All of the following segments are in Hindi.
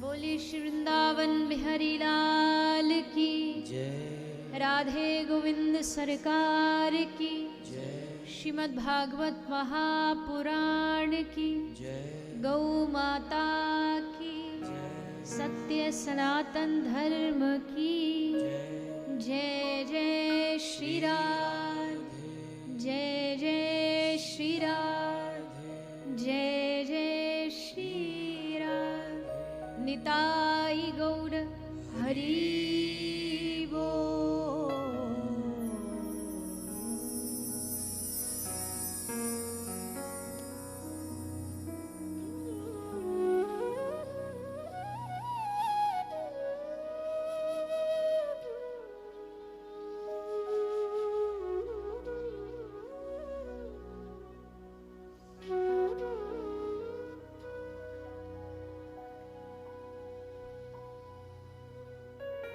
बोले श्री वृंदावन बिहारी लाल की जय, राधे गोविंद सरकार की जय, श्रीमद् भागवत महापुराण की जय, गौ माता की जय, सत्य सनातन धर्म की जय जय श्री राम, जय जय श्री राम, जय जय श्री राम। निताई गौर हरि बोल।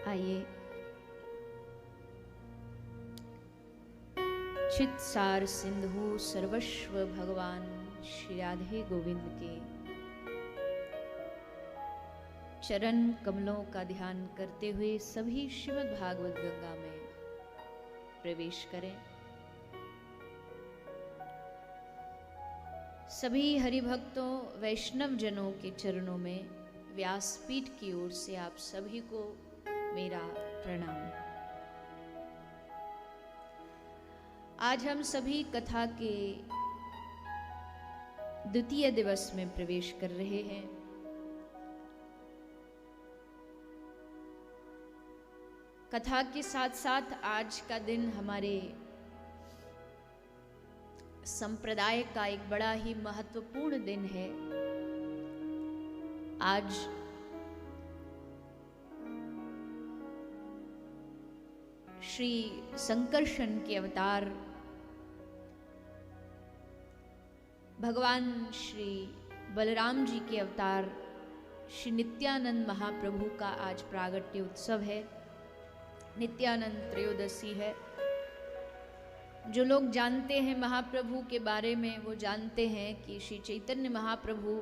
आइए चित सार सिंधु सर्वस्व भगवान श्री राधे गोविंद के चरण कमलों का ध्यान करते हुए सभी श्रीमद् भागवत गंगा में प्रवेश करें। सभी हरिभक्तों वैष्णव जनों के चरणों में व्यासपीठ की ओर से आप सभी को मेरा प्रणाम। आज हम सभी कथा के द्वितीय दिवस में प्रवेश कर रहे हैं। कथा के साथ साथ आज का दिन हमारे संप्रदाय का एक बड़ा ही महत्वपूर्ण दिन है। आज श्री संकर्षण के अवतार भगवान श्री बलराम जी के अवतार श्री नित्यानंद महाप्रभु का आज प्रागट्य उत्सव है। नित्यानंद त्रयोदशी है। जो लोग जानते हैं महाप्रभु के बारे में वो जानते हैं कि श्री चैतन्य महाप्रभु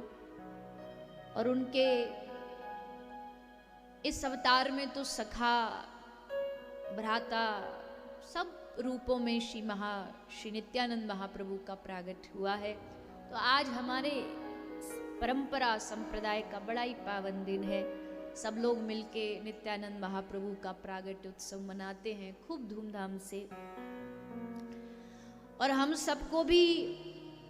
और उनके इस अवतार में तो सखा भ्राता सब रूपों में श्री नित्यानंद महाप्रभु का प्रागट हुआ है। तो आज हमारे परंपरा संप्रदाय का बड़ा ही पावन दिन है। सब लोग मिलके नित्यानंद महाप्रभु का प्रागट उत्सव मनाते हैं खूब धूमधाम से। और हम सबको भी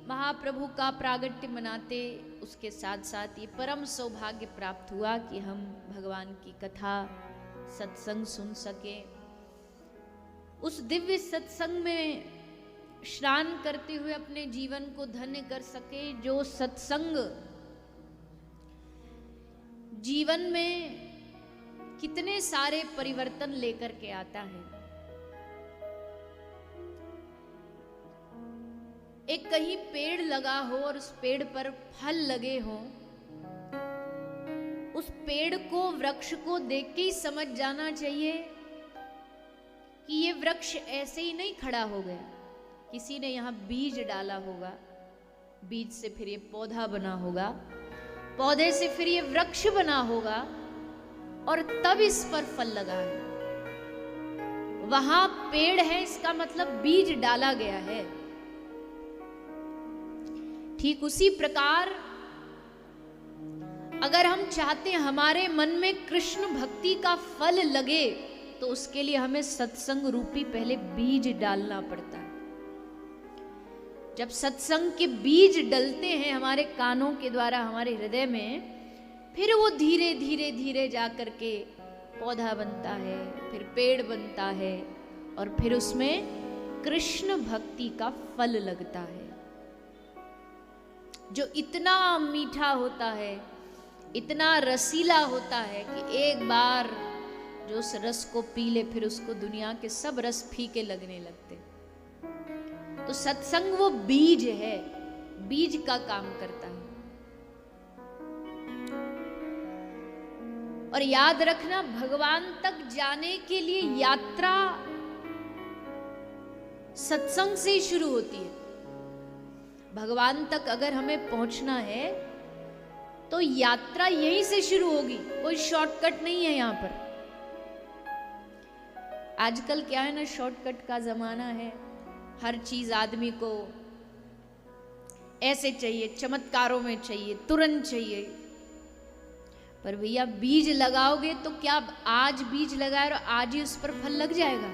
महाप्रभु का प्रागट्य मनाते उसके साथ साथ ये परम सौभाग्य प्राप्त हुआ कि हम भगवान की कथा सत्संग सुन सके। उस दिव्य सत्संग में स्नान करते हुए अपने जीवन को धन्य कर सके। जो सत्संग जीवन में कितने सारे परिवर्तन लेकर के आता है। एक कहीं पेड़ लगा हो और उस पेड़ पर फल लगे हो, उस पेड़ को वृक्ष को देख के ही समझ जाना चाहिए कि ये वृक्ष ऐसे ही नहीं खड़ा हो गया। किसी ने यहाँ बीज डाला होगा, बीज से फिर ये पौधा बना होगा, पौधे से फिर ये वृक्ष बना होगा और तब इस पर फल लगा है। वहां पेड़ है इसका मतलब बीज डाला गया है। ठीक उसी प्रकार अगर हम चाहते हैं हमारे मन में कृष्ण भक्ति का फल लगे तो उसके लिए हमें सत्संग रूपी पहले बीज डालना पड़ता है। जब सत्संग के बीज डलते हैं हमारे कानों के द्वारा हमारे हृदय में, फिर वो धीरे धीरे धीरे जा करके पौधा बनता है, फिर पेड़ बनता है और फिर उसमें कृष्ण भक्ति का फल लगता है जो इतना मीठा होता है, इतना रसीला होता है कि एक बार जो उस रस को पी ले फिर उसको दुनिया के सब रस फीके लगने लगते। तो सत्संग वो बीज है, बीज का काम करता है। और याद रखना भगवान तक जाने के लिए यात्रा सत्संग से ही शुरू होती है। भगवान तक अगर हमें पहुंचना है तो यात्रा यहीं से शुरू होगी, कोई शॉर्टकट नहीं है यहां पर। आजकल क्या है ना, शॉर्टकट का जमाना है, हर चीज आदमी को ऐसे चाहिए, चमत्कारों में चाहिए, तुरंत चाहिए। पर भैया बीज लगाओगे तो क्या आज बीज लगाए और आज ही उस पर फल लग जाएगा?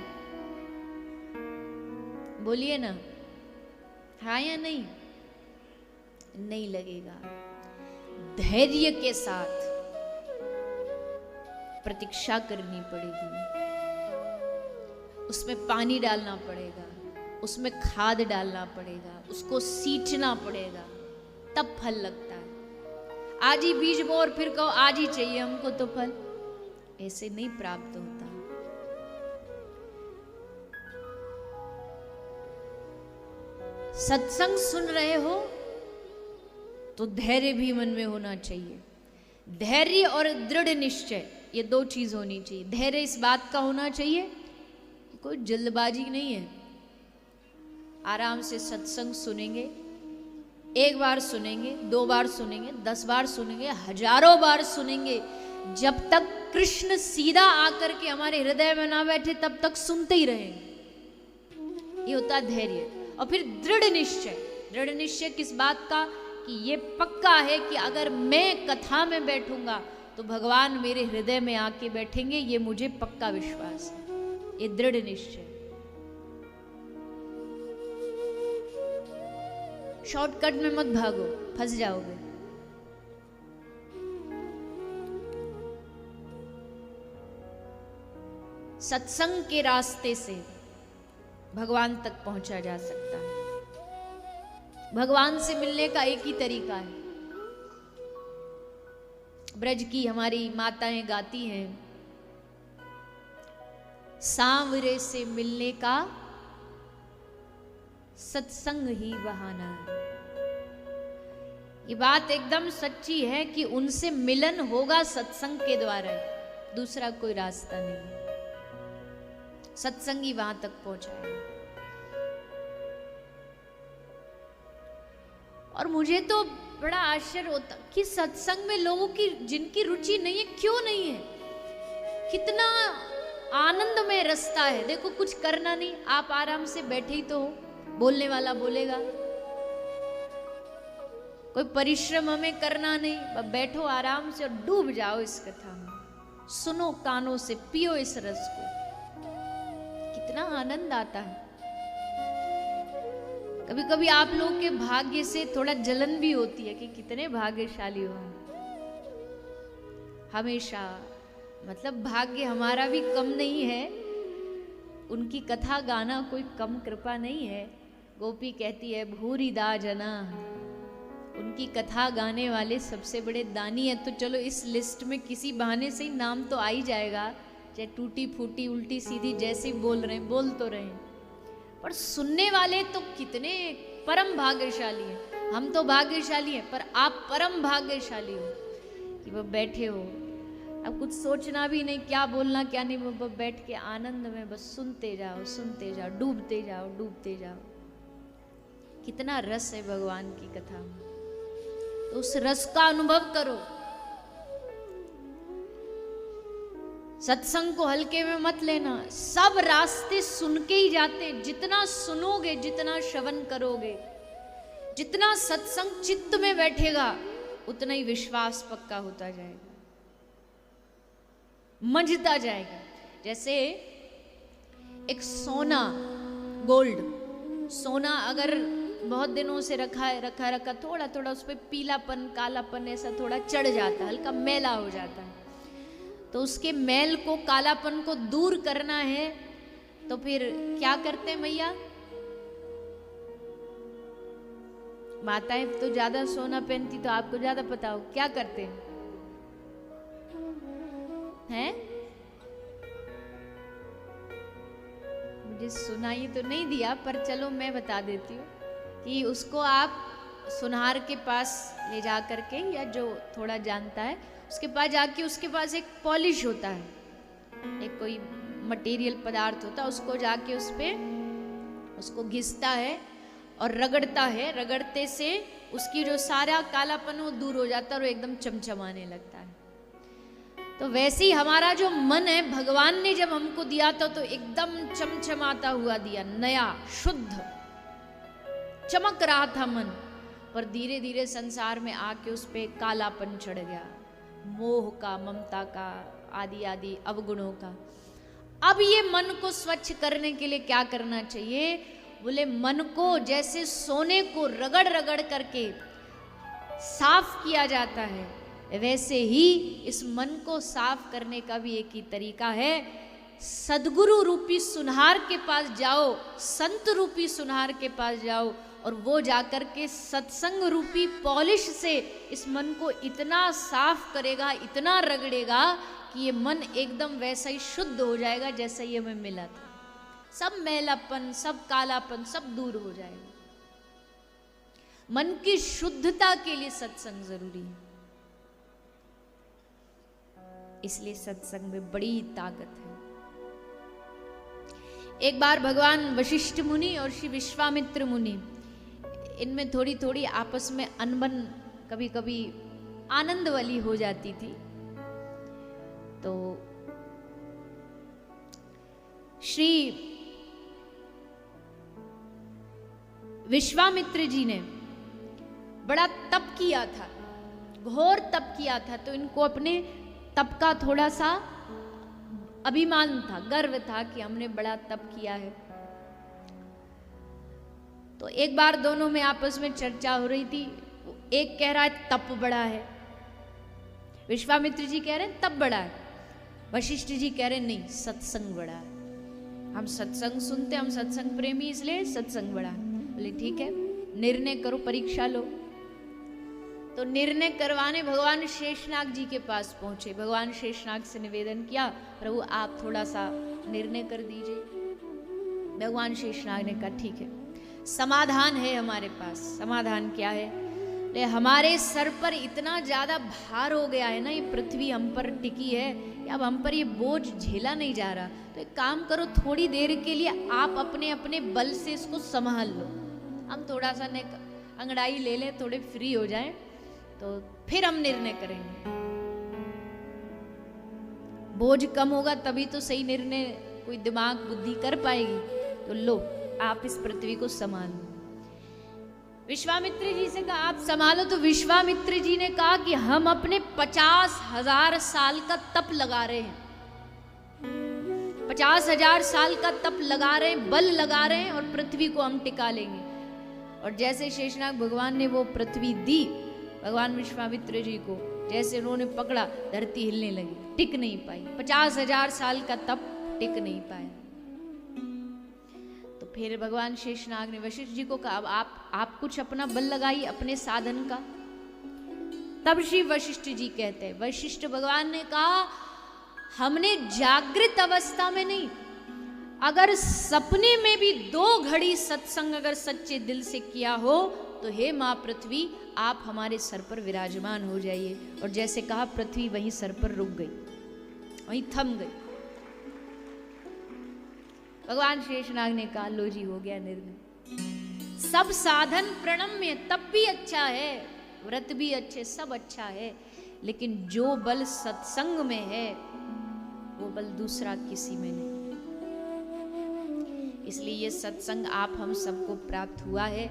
बोलिए ना, हाँ या नहीं? नहीं लगेगा। धैर्य के साथ प्रतीक्षा करनी पड़ेगी, उसमें पानी डालना पड़ेगा, उसमें खाद डालना पड़ेगा, उसको सींचना पड़ेगा, तब फल लगता है। आज ही बीज बो और फिर कहो आज ही चाहिए हमको तो फल, ऐसे नहीं प्राप्त होता। सत्संग सुन रहे हो तो धैर्य भी मन में होना चाहिए। धैर्य और दृढ़ निश्चय, ये दो चीज होनी चाहिए। धैर्य इस बात का होना चाहिए कि कोई जल्दबाजी नहीं है, आराम से सत्संग सुनेंगे, एक बार सुनेंगे, 2 बार सुनेंगे, 10 बार सुनेंगे, हजारों बार सुनेंगे, जब तक कृष्ण सीधा आकर के हमारे हृदय में ना बैठे तब तक सुनते ही रहेंगे। ये होता है धैर्य। और फिर दृढ़ निश्चय। दृढ़ निश्चय किस बात का? कि ये पक्का है कि अगर मैं कथा में बैठूंगा तो भगवान मेरे हृदय में आके बैठेंगे, ये मुझे पक्का विश्वास है। ये दृढ़ निश्चय। शॉर्टकट में मत भागो, फंस जाओगे। सत्संग के रास्ते से भगवान तक पहुंचा जा सकता है। भगवान से मिलने का एक ही तरीका है। ब्रज की हमारी माताएं गाती हैं, सांवरे से मिलने का सत्संग ही बहाना है। ये बात एकदम सच्ची है कि उनसे मिलन होगा सत्संग के द्वारा, दूसरा कोई रास्ता नहीं। सत्संग ही वहां तक पहुंचाए। और मुझे तो बड़ा आश्चर्य होता कि सत्संग में लोगों की जिनकी रुचि नहीं है, क्यों नहीं है? कितना आनंदमय रास्ता है। देखो कुछ करना नहीं, आप आराम से बैठे ही तो हो, बोलने वाला बोलेगा, कोई परिश्रम हमें करना नहीं, बस बैठो आराम से और डूब जाओ इस कथा में, सुनो कानों से, पियो इस रस को, कितना आनंद आता है। कभी कभी आप लोग के भाग्य से थोड़ा जलन भी होती है कि कितने भाग्यशाली हो। हमेशा मतलब भाग्य हमारा भी कम नहीं है, उनकी कथा गाना कोई कम कृपा नहीं है। गोपी कहती है भूरिदा जना, उनकी कथा गाने वाले सबसे बड़े दानी है। तो चलो इस लिस्ट में किसी बहाने से ही नाम तो आ ही जाएगा, चाहे टूटी फूटी उल्टी सीधी जैसे बोल रहे हैं, बोल तो रहे हैं, पर सुनने वाले तो कितने परम भाग्यशाली हैं। हम तो भाग्यशाली हैं, पर आप परम भाग्यशाली हो कि वो बैठे हो, अब कुछ सोचना भी नहीं, क्या बोलना क्या नहीं, वो बैठ के आनंद में बस सुनते जाओ, सुनते जाओ, डूबते जाओ, डूबते जाओ। कितना रस है भगवान की कथा में, तो उस रस का अनुभव करो। सत्संग को हल्के में मत लेना, सब रास्ते सुन के ही जाते। जितना सुनोगे, जितना श्रवण करोगे, जितना सत्संग चित्त में बैठेगा, उतना ही विश्वास पक्का होता जाएगा, मंझता जाएगा। जैसे एक सोना, गोल्ड, सोना अगर बहुत दिनों से रखा थोड़ा थोड़ा उस पर पीलापन, कालापन ऐसा थोड़ा चढ़ जाता है, हल्का मैला हो जाता है। तो उसके मैल को, कालापन को दूर करना है तो फिर क्या करते हैं मैया? माताएं तो ज्यादा सोना पहनती, तो आपको ज्यादा पता हो, क्या करते हैं? मुझे सुनाई तो नहीं दिया, पर चलो मैं बता देती हूँ कि उसको आप सुनार के पास ले जा करके, या जो थोड़ा जानता है उसके पास जाके, उसके पास एक पॉलिश होता है, एक कोई मटेरियल पदार्थ होता है, उसको जाके उस पे उसको घिसता है और रगड़ता है, रगड़ते से उसकी जो सारा कालापन वो दूर हो जाता है और एकदम चमचमाने लगता है। तो वैसे ही हमारा जो मन है, भगवान ने जब हमको दिया था तो एकदम चमचमाता हुआ दिया, नया शुद्ध चमक रहा था मन, पर धीरे धीरे संसार में आके उस पे कालापन चढ़ गया, मोह का, ममता का, आदि आदि अवगुणों का। अब ये मन को स्वच्छ करने के लिए क्या करना चाहिए? बोले मन को जैसे सोने को रगड़ रगड़ करके साफ किया जाता है, वैसे ही इस मन को साफ करने का भी एक ही तरीका है। सदगुरु रूपी सुनहार के पास जाओ, संत रूपी सुनहार के पास जाओ, और वो जाकर के सत्संग रूपी पॉलिश से इस मन को इतना साफ करेगा, इतना रगड़ेगा कि ये मन एकदम वैसा ही शुद्ध हो जाएगा जैसा ये हमें मिला था। सब मैलापन, सब कालापन सब दूर हो जाएगा। मन की शुद्धता के लिए सत्संग जरूरी है, इसलिए सत्संग में बड़ी ताकत है। एक बार भगवान वशिष्ठ मुनि और श्री विश्वामित्र मुनि, इनमें थोड़ी थोड़ी आपस में अनबन कभी कभी आनंद वाली हो जाती थी। तो श्री विश्वामित्र जी ने बड़ा तप किया था, घोर तप किया था, तो इनको अपने तप का थोड़ा सा अभिमान था, गर्व था कि हमने बड़ा तप किया है। तो एक बार दोनों में आपस में चर्चा हो रही थी। एक कह रहा है तप बड़ा है, विश्वामित्र जी कह रहे हैं तप बड़ा है, वशिष्ठ जी कह रहे हैं नहीं सत्संग बड़ा है, हम सत्संग सुनते, हम सत्संग प्रेमी, इसलिए सत्संग बड़ा है। बोले ठीक है, निर्णय करो, परीक्षा लो। तो निर्णय करवाने भगवान शेषनाग जी के पास पहुंचे। भगवान शेषनाग से निवेदन किया, प्रभु आप थोड़ा सा निर्णय कर दीजिए। भगवान शेषनाग ने कहा ठीक है, समाधान है हमारे पास। समाधान क्या है? ले हमारे सर पर इतना ज्यादा भार हो गया है ना, ये पृथ्वी हम पर टिकी है, अब हम पर ये बोझ झेला नहीं जा रहा। तो एक काम करो, थोड़ी देर के लिए आप अपने अपने बल से इसको संभाल लो, हम थोड़ा सा अंगड़ाई ले लें, थोड़े फ्री हो जाएं, तो फिर हम निर्णय करेंगे। बोझ कम होगा तभी तो सही निर्णय कोई दिमाग बुद्धि कर पाएगी। तो लो आप इस पृथ्वी को संभालो। विश्वामित्र जी से कहा आप संभालो। तो विश्वामित्र जी ने कहा कि हम अपने 50,000 साल का तप लगा रहे हैं, 50,000 साल का तप लगा रहे हैं, बल लगा रहे हैं, और पृथ्वी को हम टिका लेंगे। और जैसे शेषनाग भगवान ने वो पृथ्वी दी भगवान विश्वामित्र जी को, जैसे उन्होंने पकड़ा धरती हिलने लगी, टिक नहीं पाई। 50,000 साल का तप टिक नहीं पाया। तो फिर भगवान शेषनाग ने वशिष्ठ जी को कहा अब आप कुछ अपना बल लगाइए, अपने साधन का। तब श्री वशिष्ठ जी कहते हैं, वशिष्ठ भगवान ने कहा हमने जागृत अवस्था में नहीं, अगर सपने में भी 2 घड़ी सत्संग अगर सच्चे दिल से किया हो तो हे माँ पृथ्वी आप हमारे सर पर विराजमान हो जाइए। और जैसे कहा पृथ्वी वहीं सर पर रुक गई, वहीं थम गई। भगवान शेषनाग ने कहा लो जी हो गया निर्णय। सब साधन प्रणम्य, तप भी अच्छा है, व्रत भी अच्छे, सब अच्छा है, लेकिन जो बल सत्संग में है वो बल दूसरा किसी में नहीं। इसलिए ये सत्संग आप हम सबको प्राप्त हुआ है,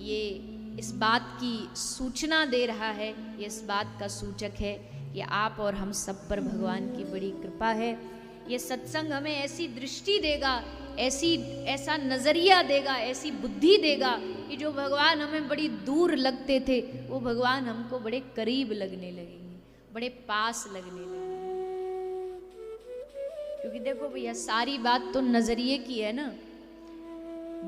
ये इस बात की सूचना दे रहा है, ये इस बात का सूचक है कि आप और हम सब पर भगवान की बड़ी कृपा है। ये सत्संग हमें ऐसी दृष्टि देगा, ऐसा नजरिया देगा, ऐसी बुद्धि देगा कि जो भगवान हमें बड़ी दूर लगते थे वो भगवान हमको बड़े करीब लगने लगेंगे, बड़े पास लगने लगेंगे। क्योंकि देखो भैया सारी बात तो नजरिए की है ना,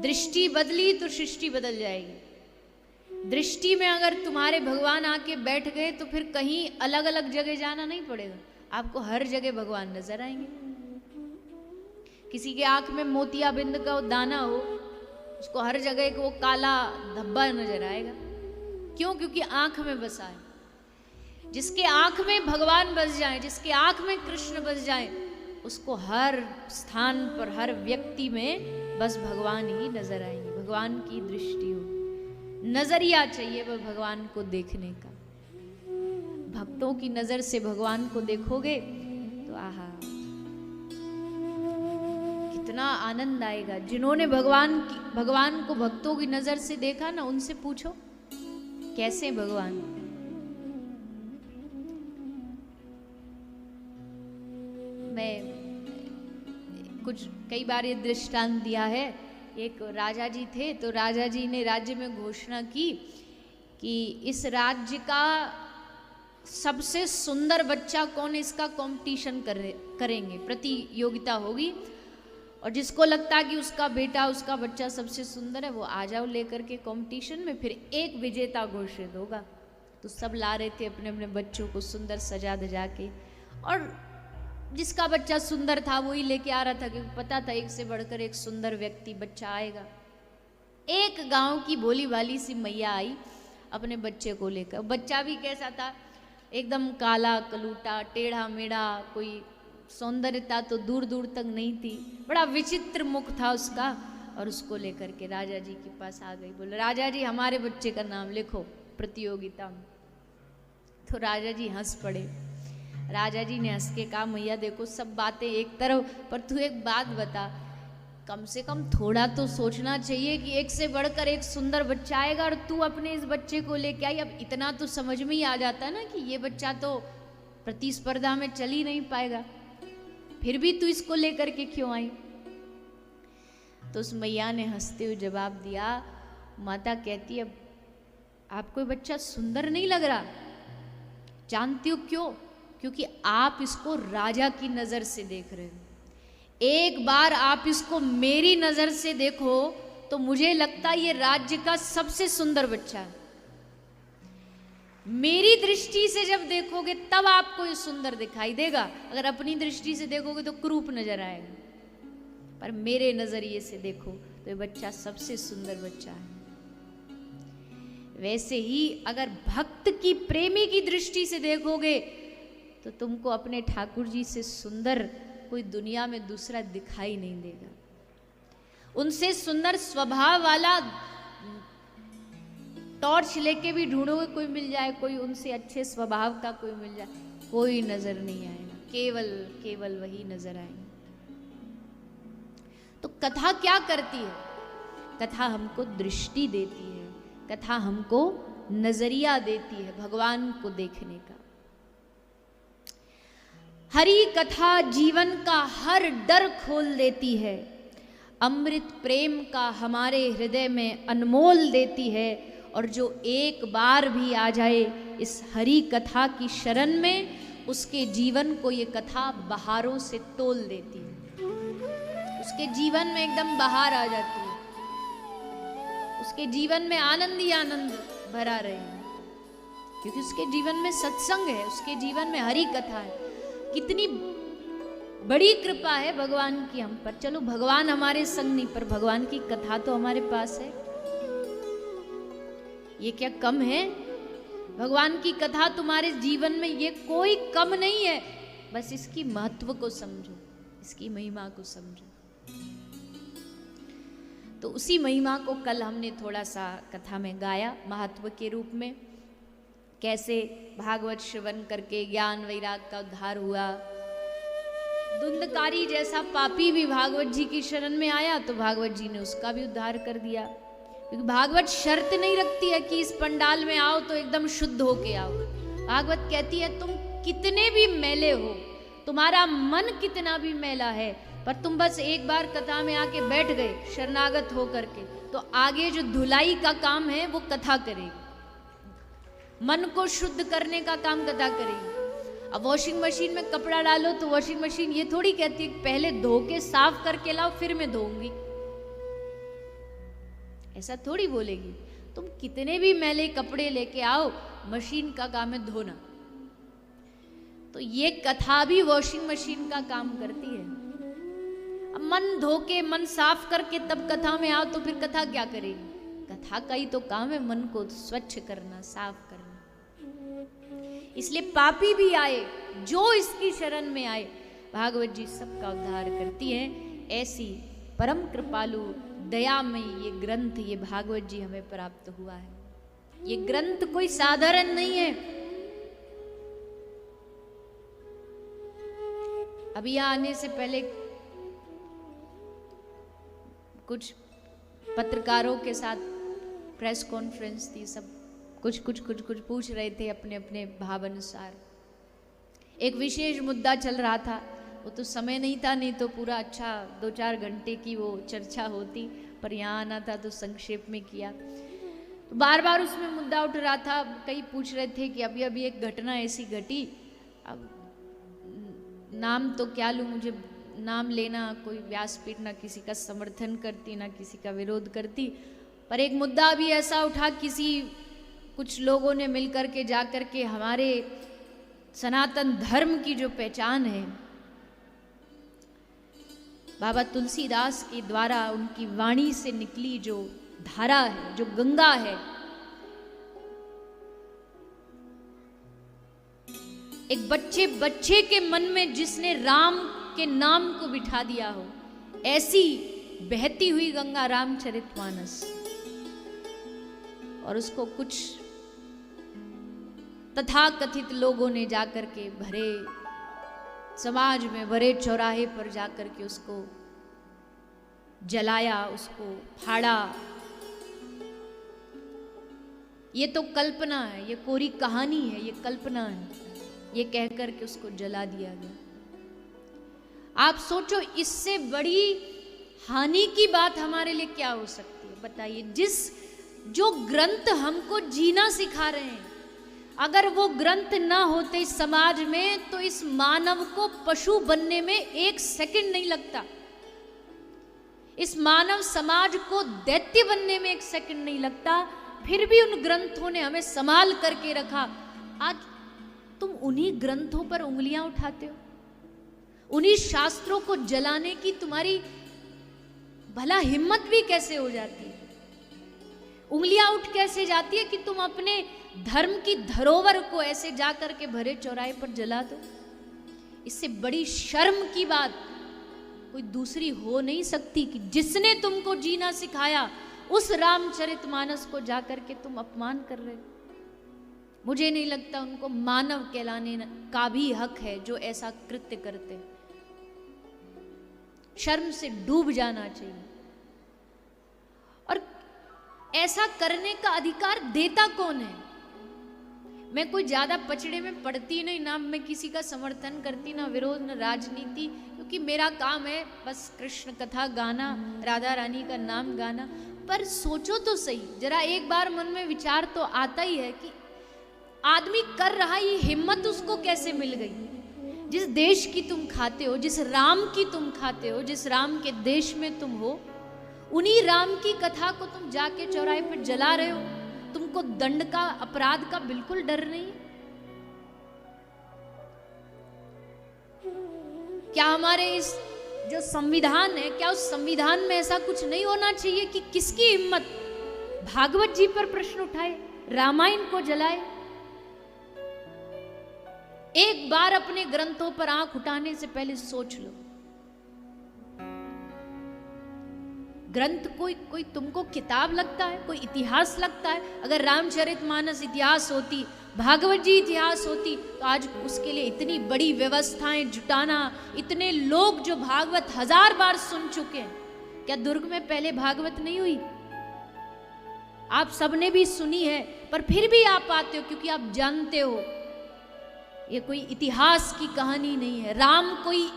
दृष्टि बदली तो सृष्टि बदल जाएगी। दृष्टि में अगर तुम्हारे भगवान आके बैठ गए तो फिर कहीं अलग अलग जगह जाना नहीं पड़ेगा, आपको हर जगह भगवान नजर आएंगे। किसी के आंख में मोतियाबिंद का दाना हो, उसको हर जगह एक वो काला धब्बा नजर आएगा। क्यों? क्योंकि आंख में बसा है। जिसके आंख में भगवान बस जाए, जिसके आंख में कृष्ण बस जाए, उसको हर स्थान पर, हर व्यक्ति में बस भगवान ही नजर आएंगे, भगवान की दृष्टि हो, नजरिया चाहिए वह भगवान को देखने का। भक्तों की नजर से भगवान को देखोगे तो आहा कितना आनंद आएगा। जिन्होंने भगवान को भक्तों की नजर से देखा ना, उनसे पूछो कैसे भगवान। मैं कई बार ये दृष्टांत दिया है। एक राजा जी थे, तो राजा जी ने राज्य में घोषणा की कि इस राज्य का सबसे सुंदर बच्चा कौन है, इसका कंपटीशन करेंगे, प्रतियोगिता होगी, और जिसको लगता है कि उसका बेटा उसका बच्चा सबसे सुंदर है वो आ जाओ लेकर के कंपटीशन में, फिर एक विजेता घोषित होगा। तो सब ला रहे थे अपने अपने बच्चों को सुंदर सजा धजा के, और जिसका बच्चा सुंदर था वही लेके आ रहा था, क्योंकि पता था एक से बढ़कर एक सुंदर व्यक्ति बच्चा आएगा। एक गांव की भोली भाली सी मैया आई अपने बच्चे को लेकर। बच्चा भी कैसा था, एकदम काला कलूटा, टेढ़ा मेढ़ा, कोई सौंदर्यता तो दूर दूर तक नहीं थी, बड़ा विचित्र मुख था उसका। और उसको लेकर के राजा जी के पास आ गई, बोले राजा जी हमारे बच्चे का नाम लिखो प्रतियोगिता में। तो राजा जी हंस पड़े। राजा जी ने हंस के कहा मैया देखो सब बातें एक तरफ, पर तू एक बात बता, कम से कम थोड़ा तो सोचना चाहिए कि एक से बढ़कर एक सुंदर बच्चा आएगा और तू अपने इस बच्चे को लेके आई। अब इतना तो समझ में ही आ जाता है ना कि ये बच्चा तो प्रतिस्पर्धा में चल ही नहीं पाएगा, फिर भी तू इसको लेकर के क्यों आई। तो उस मैया ने हंसते हुए जवाब दिया, माता कहती है आपको बच्चा सुंदर नहीं लग रहा, जानती हो क्यों? क्योंकि आप इसको राजा की नजर से देख रहे हो। एक बार आप इसको मेरी नजर से देखो तो मुझे लगता है ये राज्य का सबसे सुंदर बच्चा है। मेरी दृष्टि से जब देखोगे तब आपको ये सुंदर दिखाई देगा, अगर अपनी दृष्टि से देखोगे तो कुरूप नजर आएगा, पर मेरे नजरिए से देखो तो ये बच्चा सबसे सुंदर बच्चा है। वैसे ही अगर भक्त की प्रेमी की दृष्टि से देखोगे तो तुमको अपने ठाकुर जी से सुंदर कोई दुनिया में दूसरा दिखाई नहीं देगा। उनसे सुंदर स्वभाव वाला टॉर्च लेके भी ढूंढोगे कोई मिल जाए, कोई उनसे अच्छे स्वभाव का कोई मिल जाए, कोई नजर नहीं आएगा, केवल वही नजर आएंगे। तो कथा क्या करती है? कथा हमको दृष्टि देती है, कथा हमको नजरिया देती है भगवान को देखने का। हरि कथा जीवन का हर डर खोल देती है, अमृत प्रेम का हमारे हृदय में अनमोल देती है, और जो एक बार भी आ जाए इस हरि कथा की शरण में उसके जीवन को ये कथा बहारों से तोल देती है। उसके जीवन में एकदम बहार आ जाती है, उसके जीवन में आनंद ही आनंद भरा रहे, क्योंकि उसके जीवन में सत्संग है, उसके जीवन में हरि कथा है। कितनी बड़ी कृपा है भगवान की हम पर। चलो भगवान हमारे संग नहीं, पर भगवान की कथा तो हमारे पास है, ये क्या कम है? भगवान की कथा तुम्हारे जीवन में ये कोई कम नहीं है, बस इसकी महत्व को समझो, इसकी महिमा को समझो। तो उसी महिमा को कल हमने थोड़ा सा कथा में गाया महत्व के रूप में, कैसे भागवत श्रवण करके ज्ञान वैराग का उद्धार हुआ। धुंधकारी जैसा पापी भी भागवत जी की शरण में आया तो भागवत जी ने उसका भी उद्धार कर दिया, क्योंकि भागवत शर्त नहीं रखती है कि इस पंडाल में आओ तो एकदम शुद्ध होके आओ। भागवत कहती है तुम कितने भी मैले हो, तुम्हारा मन कितना भी मैला है, पर तुम बस एक बार कथा में आके बैठ गए शरणागत होकर के, तो आगे जो धुलाई का काम है वो कथा करेगी, मन को शुद्ध करने का काम कथा करेगी। अब वॉशिंग मशीन में कपड़ा डालो तो वॉशिंग मशीन ये थोड़ी कहती है पहले धो के साफ करके लाओ फिर मैं धोऊंगी, ऐसा थोड़ी बोलेगी। तुम कितने भी मैले कपड़े लेके आओ, मशीन का काम है धोना, तो ये कथा भी वॉशिंग मशीन का काम करती है। अब मन धो के मन साफ करके तब कथा में आओ तो फिर कथा क्या करेगी? कथा का ही तो काम है मन को स्वच्छ करना, साफ करना। इसलिए पापी भी आए, जो इसकी शरण में आए, भागवत जी सबका उद्धार करती है। ऐसी परम कृपालु दया में ये ग्रंथ, ये भागवत जी हमें प्राप्त हुआ है। ये ग्रंथ कोई साधारण नहीं है। अभी यहां आने से पहले कुछ पत्रकारों के साथ प्रेस कॉन्फ्रेंस थी, सब कुछ पूछ रहे थे अपने अपने भाव अनुसार। एक विशेष मुद्दा चल रहा था, वो तो समय नहीं था, नहीं तो पूरा अच्छा 2-4 घंटे की वो चर्चा होती, पर यहाँ आना था तो संक्षेप में किया। तो बार बार उसमें मुद्दा उठ रहा था। कई पूछ रहे थे कि अभी अभी एक घटना ऐसी घटी, अब नाम तो क्या लूँ, मुझे नाम लेना, कोई व्यासपीठ ना किसी का समर्थन करती ना किसी का विरोध करती, पर एक मुद्दा भी ऐसा उठा, कुछ लोगों ने मिलकर के जाकर के हमारे सनातन धर्म की जो पहचान है, बाबा तुलसीदास के द्वारा उनकी वाणी से निकली जो धारा है, जो गंगा है, एक बच्चे के मन में जिसने राम के नाम को बिठा दिया हो, ऐसी बहती हुई गंगा रामचरितमानस। और उसको कुछ तथाकथित लोगों ने जाकर के भरे समाज में, भरे चौराहे पर जाकर के उसको जलाया, उसको फाड़ा। ये तो कल्पना है, ये कोरी कहानी है, ये कल्पना है, ये कहकर के उसको जला दिया गया। आप सोचो, इससे बड़ी हानि की बात हमारे लिए क्या हो सकती है, बताइए। जो ग्रंथ हमको जीना सिखा रहे हैं, अगर वो ग्रंथ ना होते इस समाज में, तो इस मानव को पशु बनने में 1 सेकंड नहीं लगता। इस मानव समाज को दैत्य बनने में 1 सेकंड नहीं लगता। फिर भी उन ग्रंथों ने हमें संभाल करके रखा। आज तुम उन्हीं ग्रंथों पर उंगलियां उठाते हो, उन्हीं शास्त्रों को जलाने की तुम्हारी भला हिम्मत भी कैसे हो जाती है? उंगलियां उठ कैसे जाती है कि तुम अपने धर्म की धरोहर को ऐसे जाकर के भरे चौराहे पर जला दो? इससे बड़ी शर्म की बात कोई दूसरी हो नहीं सकती कि जिसने तुमको जीना सिखाया, उस रामचरितमानस को जाकर के तुम अपमान कर रहे हो। मुझे नहीं लगता उनको मानव कहलाने का भी हक है जो ऐसा कृत्य करते। शर्म से डूब जाना चाहिए। और ऐसा करने का अधिकार देता कौन है? मैं कोई ज्यादा पचड़े में पड़ती नहीं, ना मैं किसी का समर्थन करती, ना विरोध, ना राजनीति, क्योंकि मेरा काम है बस कृष्ण कथा गाना, राधा रानी का नाम गाना। पर सोचो तो सही, जरा एक बार मन में विचार तो आता ही है कि आदमी कर रहा, ये हिम्मत उसको कैसे मिल गई? जिस देश की तुम खाते हो, जिस राम की तुम खाते हो, जिस राम के देश में तुम हो, उन्हीं राम की कथा को तुम जाके चौराहे पर जला रहे हो। तुमको दंड का, अपराध का बिल्कुल डर नहीं? क्या हमारे इस जो संविधान है, क्या उस संविधान में ऐसा कुछ नहीं होना चाहिए कि किसकी हिम्मत भागवत जी पर प्रश्न उठाए, रामायण को जलाए? एक बार अपने ग्रंथों पर आंख उठाने से पहले सोच लो। ग्रंथ कोई तुमको किताब लगता है, कोई इतिहास लगता है? अगर रामचरितमानस इतिहास होती, भागवत जी इतिहास होती, तो आज उसके लिए इतनी बड़ी व्यवस्थाएं जुटाना, इतने लोग जो भागवत 1000 बार सुन चुके हैं। क्या दुर्ग में पहले भागवत नहीं हुई? आप सबने भी सुनी है, पर फिर भी आप आते हो क्योंकि आप जानते हो ये कोई इतिहास की कहानी नहीं है। राम कोई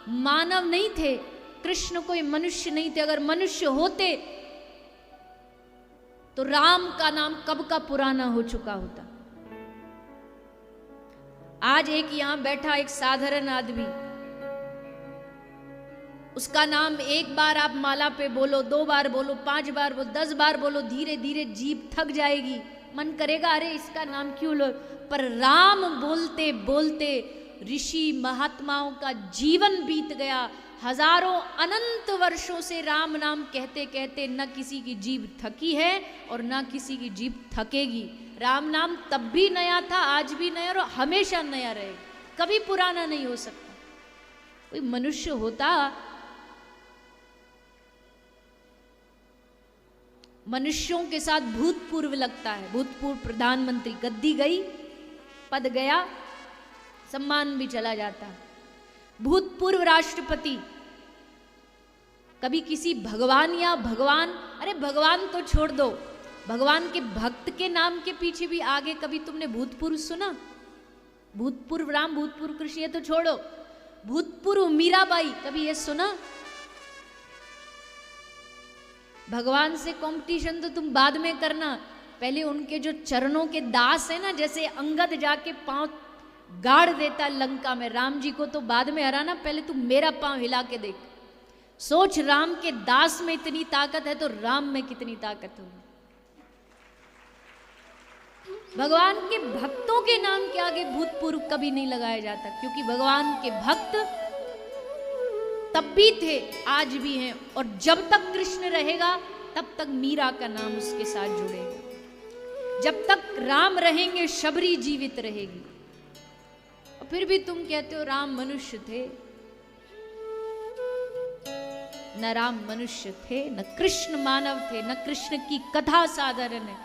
मानव नहीं थे, कृष्ण कोई मनुष्य नहीं थे। अगर मनुष्य होते तो राम का नाम कब का पुराना हो चुका होता। आज एक यहां बैठा एक साधारण आदमी, उसका नाम एक बार आप माला पे बोलो, 2 बार बोलो, 5 बार बोलो, 10 बार बोलो, धीरे धीरे जीभ थक जाएगी, मन करेगा अरे इसका नाम क्यों लो। पर राम बोलते बोलते ऋषि महात्माओं का जीवन बीत गया। हजारों अनंत वर्षों से राम नाम कहते कहते न किसी की जीभ थकी है और न किसी की जीभ थकेगी। राम नाम तब भी नया था, आज भी नया और हमेशा नया रहेगा, कभी पुराना नहीं हो सकता। कोई मनुष्य होता मनुष्यों के साथ भूतपूर्व लगता है। भूतपूर्व प्रधानमंत्री, गद्दी गई, पद गया, सम्मान भी चला जाता है। भूतपूर्व राष्ट्रपति, कभी किसी भगवान या भगवान, अरे भगवान तो छोड़ दो, भगवान के भक्त के नाम के पीछे भी आगे कभी तुमने भूतपूर्व सुना? भूतपूर्व राम, भूतपूर्व कृष्ण, ये तो छोड़ो, भूतपूर्व मीराबाई, कभी ये सुना? भगवान से कंपटीशन तो तुम बाद में करना, पहले उनके जो चरणों के दास है ना, जैसे अंगद जाके पांव गाड़ देता लंका में, राम जी को तो बाद में हराना, पहले तुम मेरा पांव हिला के देख। सोच, राम के दास में इतनी ताकत है तो राम में कितनी ताकत होगी। भगवान के भक्तों के नाम के आगे भूतपूर्व कभी नहीं लगाया जाता, क्योंकि भगवान के भक्त तब भी थे, आज भी हैं, और जब तक कृष्ण रहेगा तब तक मीरा का नाम उसके साथ जुड़ेगा। जब तक राम रहेंगे शबरी जीवित रहेगी। और फिर भी तुम कहते हो राम मनुष्य थे। न राम मनुष्य थे, न कृष्ण मानव थे, न कृष्ण की कथा साधारण है।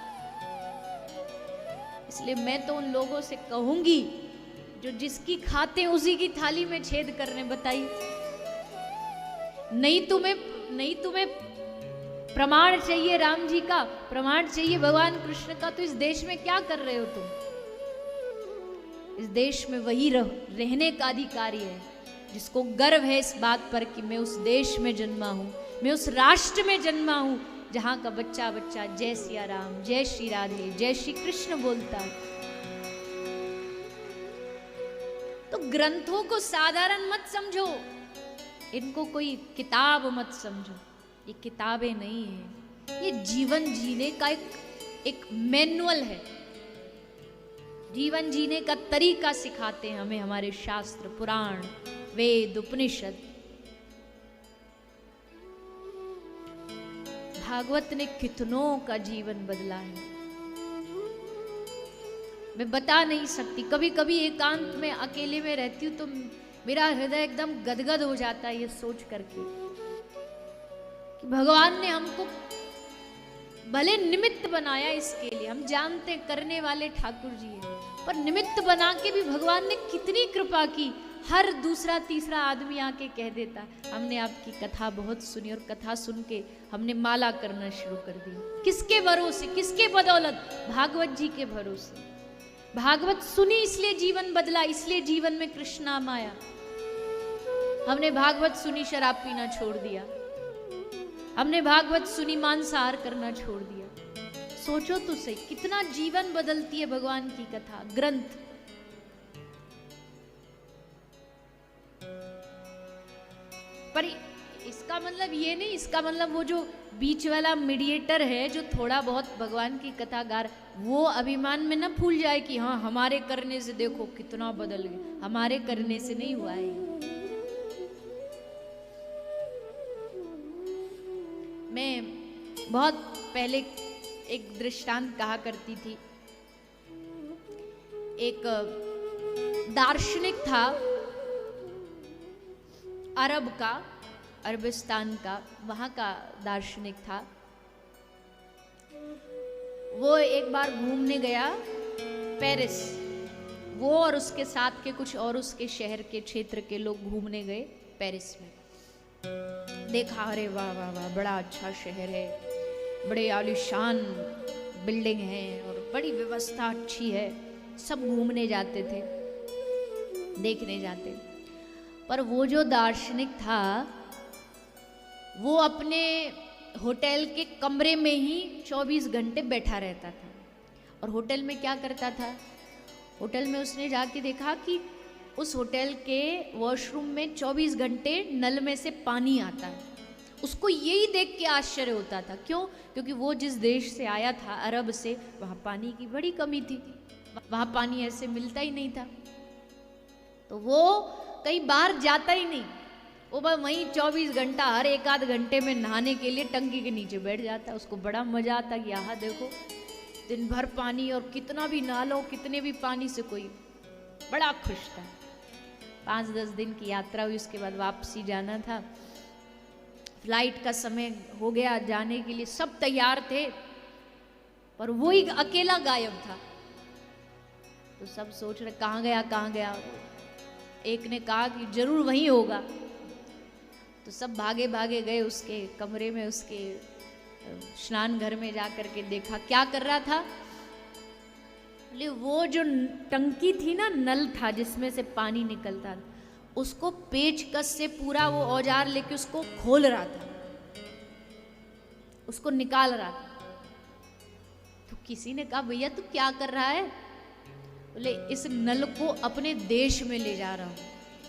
इसलिए मैं तो उन लोगों से कहूंगी जो जिसकी खाते उसी की थाली में छेद करने, बताइए। नहीं तुम्हें प्रमाण चाहिए राम जी का, प्रमाण चाहिए भगवान कृष्ण का, तो इस देश में क्या कर रहे हो तुम? इस देश में वही रहने का अधिकारी है जिसको गर्व है इस बात पर कि मैं उस देश में जन्मा हूं, मैं उस राष्ट्र में जन्मा हूं जहां का बच्चा बच्चा जय सिया राम, जय श्री राधे, जय श्री कृष्ण बोलता है। तो ग्रंथों को साधारण मत समझो, इनको कोई किताब मत समझो। ये किताबें नहीं है, ये जीवन जीने का एक मैनुअल है। जीवन जीने का तरीका सिखाते हैं हमें हमारे शास्त्र, पुराण, वेद, उपनिषद। भागवत ने कितनों का जीवन बदला है, मैं बता नहीं सकती। कभी कभी एकांत में अकेले में रहती हूँ तो मेरा हृदय एकदम गदगद हो जाता है ये सोच करके कि भगवान ने हमको भले निमित्त बनाया इसके लिए, हम जानते करने वाले ठाकुर जी हैं, पर निमित्त बना के भी भगवान ने कितनी कृपा की। हर दूसरा तीसरा आदमी आके कह देता हमने आपकी कथा बहुत सुनी, और कथा सुन के हमने माला करना शुरू कर दी। किसके भरोसे, किसके बदौलत? भागवत जी के भरोसे। भागवत सुनी इसलिए जीवन बदला, इसलिए जीवन में कृष्ण नाम आया। हमने भागवत सुनी शराब पीना छोड़ दिया, हमने भागवत सुनी मांसाहार करना छोड़ दिया। सोचो तो सही, कितना जीवन बदलती है भगवान की कथा, ग्रंथ। पर इसका मतलब ये नहीं, इसका मतलब वो जो बीच वाला मीडिएटर है जो थोड़ा बहुत भगवान की कथा गा रहा, वो अभिमान में ना फूल जाए कि हाँ हमारे करने से देखो कितना बदल गया। हमारे करने से नहीं हुआ है। मैं बहुत पहले एक दृष्टांत कहा करती थी। एक दार्शनिक था अरब का, अरबिस्तान का, वहां का दार्शनिक था। वो एक बार घूमने गया पेरिस, वो और उसके साथ के कुछ और उसके शहर के क्षेत्र के लोग घूमने गए पेरिस में। देखा, अरे वाह वाह वाह, बड़ा अच्छा शहर है, बड़े आलीशान बिल्डिंग है और बड़ी व्यवस्था अच्छी है। सब घूमने जाते थे, देखने जाते। पर वो जो दार्शनिक था वो अपने होटल के कमरे में ही 24 घंटे बैठा रहता था। और होटल में क्या करता था, होटल में उसने जाके देखा कि उस होटल के वॉशरूम में 24 घंटे नल में से पानी आता है। उसको यही देख के आश्चर्य होता था। क्यों? क्योंकि वो जिस देश से आया था, अरब से, वहाँ पानी की बड़ी कमी थी, वहाँ पानी ऐसे मिलता ही नहीं था। तो वो कहीं बाहर जाता ही नहीं, वो बस वहीं 24 घंटा हर एक आध घंटे में नहाने के लिए टंकी के नीचे बैठ जाता। उसको बड़ा मजा आता कि यहाँ देखो दिन भर पानी, और कितना भी नहा लो, कितने भी पानी से कोई, बड़ा खुश था। 5-10 दिन की यात्रा हुई, उसके बाद वापसी जाना था। फ्लाइट का समय हो गया, जाने के लिए सब तैयार थे, पर वो ही अकेला गायब था। तो सब सोच रहे कहाँ गया कहाँ गया। एक ने कहा कि जरूर वहीं होगा। तो सब भागे भागे गए उसके कमरे में, उसके स्नान घर में जा करके देखा क्या कर रहा था। बोले वो जो टंकी थी ना, नल था जिसमें से पानी निकलता था, उसको पेचकस से पूरा वो औजार लेके उसको खोल रहा था, उसको निकाल रहा था। तो किसी ने कहा भैया तू क्या कर रहा है? बोले इस नल को अपने देश में ले जा रहा हूं,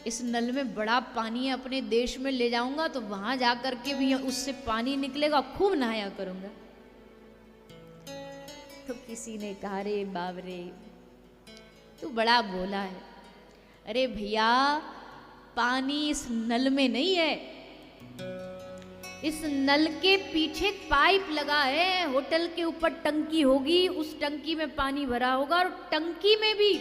इस नल में बड़ा पानी है, अपने देश में ले जाऊंगा तो वहां जाकर के भी उससे पानी निकलेगा, खूब नहाया करूंगा। तो किसी ने कहा रे बाप रे तू बड़ा बोला है। अरे भैया पानी इस नल में नहीं है, इस नल के पीछे पाइप लगा है, होटल के ऊपर टंकी होगी, उस टंकी में पानी भरा होगा और टंकी में भी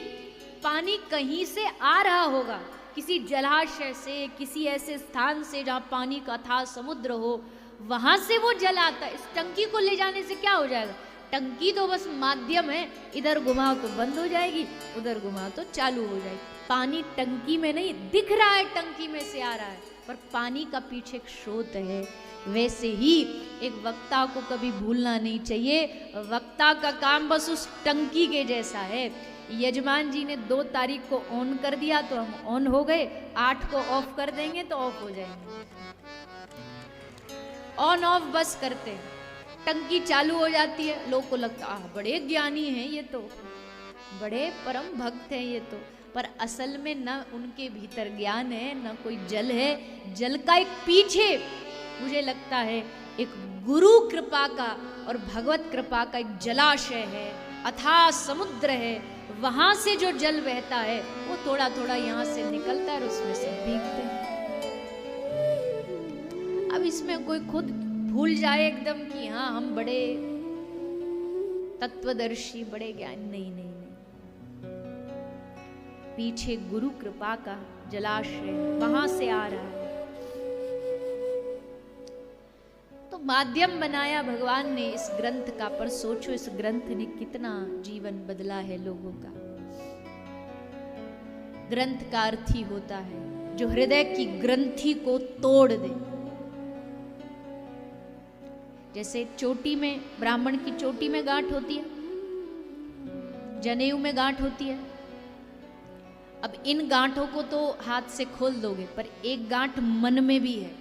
पानी कहीं से आ रहा होगा, किसी जलाशय से, किसी ऐसे स्थान से जहाँ पानी का अथाह समुद्र हो, वहां से वो जल आता है। इस टंकी को ले जाने से क्या हो जाएगा? टंकी तो बस माध्यम है, इधर घुमाओ तो बंद हो जाएगी, उधर घुमाओ तो चालू हो जाएगी। पानी टंकी में नहीं दिख रहा है, टंकी में से आ रहा है, पर पानी का पीछे एक स्रोत है। वैसे ही एक वक्ता को कभी भूलना नहीं चाहिए, वक्ता का काम बस उस टंकी के जैसा है। यजमान जी ने 2 तारीख को ऑन कर दिया तो हम ऑन हो गए, 8 को ऑफ कर देंगे तो ऑफ हो जाएंगे। ऑन ऑफ बस करते हैं, टंकी चालू हो जाती है। लोग को लगता है बड़े ज्ञानी हैं ये तो, बड़े परम भक्त हैं ये तो, पर असल में न उनके भीतर ज्ञान है न कोई जल है। जल का एक पीछे मुझे लगता है एक गुरु कृपा का और भगवत कृपा का एक जलाशय है, अथाह समुद्र है, वहां से जो जल बहता है वो थोड़ा थोड़ा यहाँ से निकलता है और उसमें से भीगते हैं। अब इसमें कोई खुद भूल जाए एकदम कि हाँ हम बड़े तत्वदर्शी, बड़े ज्ञान, नहीं नहीं नहीं, पीछे गुरु कृपा का जलाशय वहां से आ रहा है। तो माध्यम बनाया भगवान ने इस ग्रंथ का, पर सोचो इस ग्रंथ ने कितना जीवन बदला है लोगों का। ग्रंथ का अर्थ ही होता है जो हृदय की ग्रंथि को तोड़ दे। जैसे चोटी में, ब्राह्मण की चोटी में गांठ होती है, जनेऊ में गांठ होती है। अब इन गांठों को तो हाथ से खोल दोगे, पर एक गांठ मन में भी है।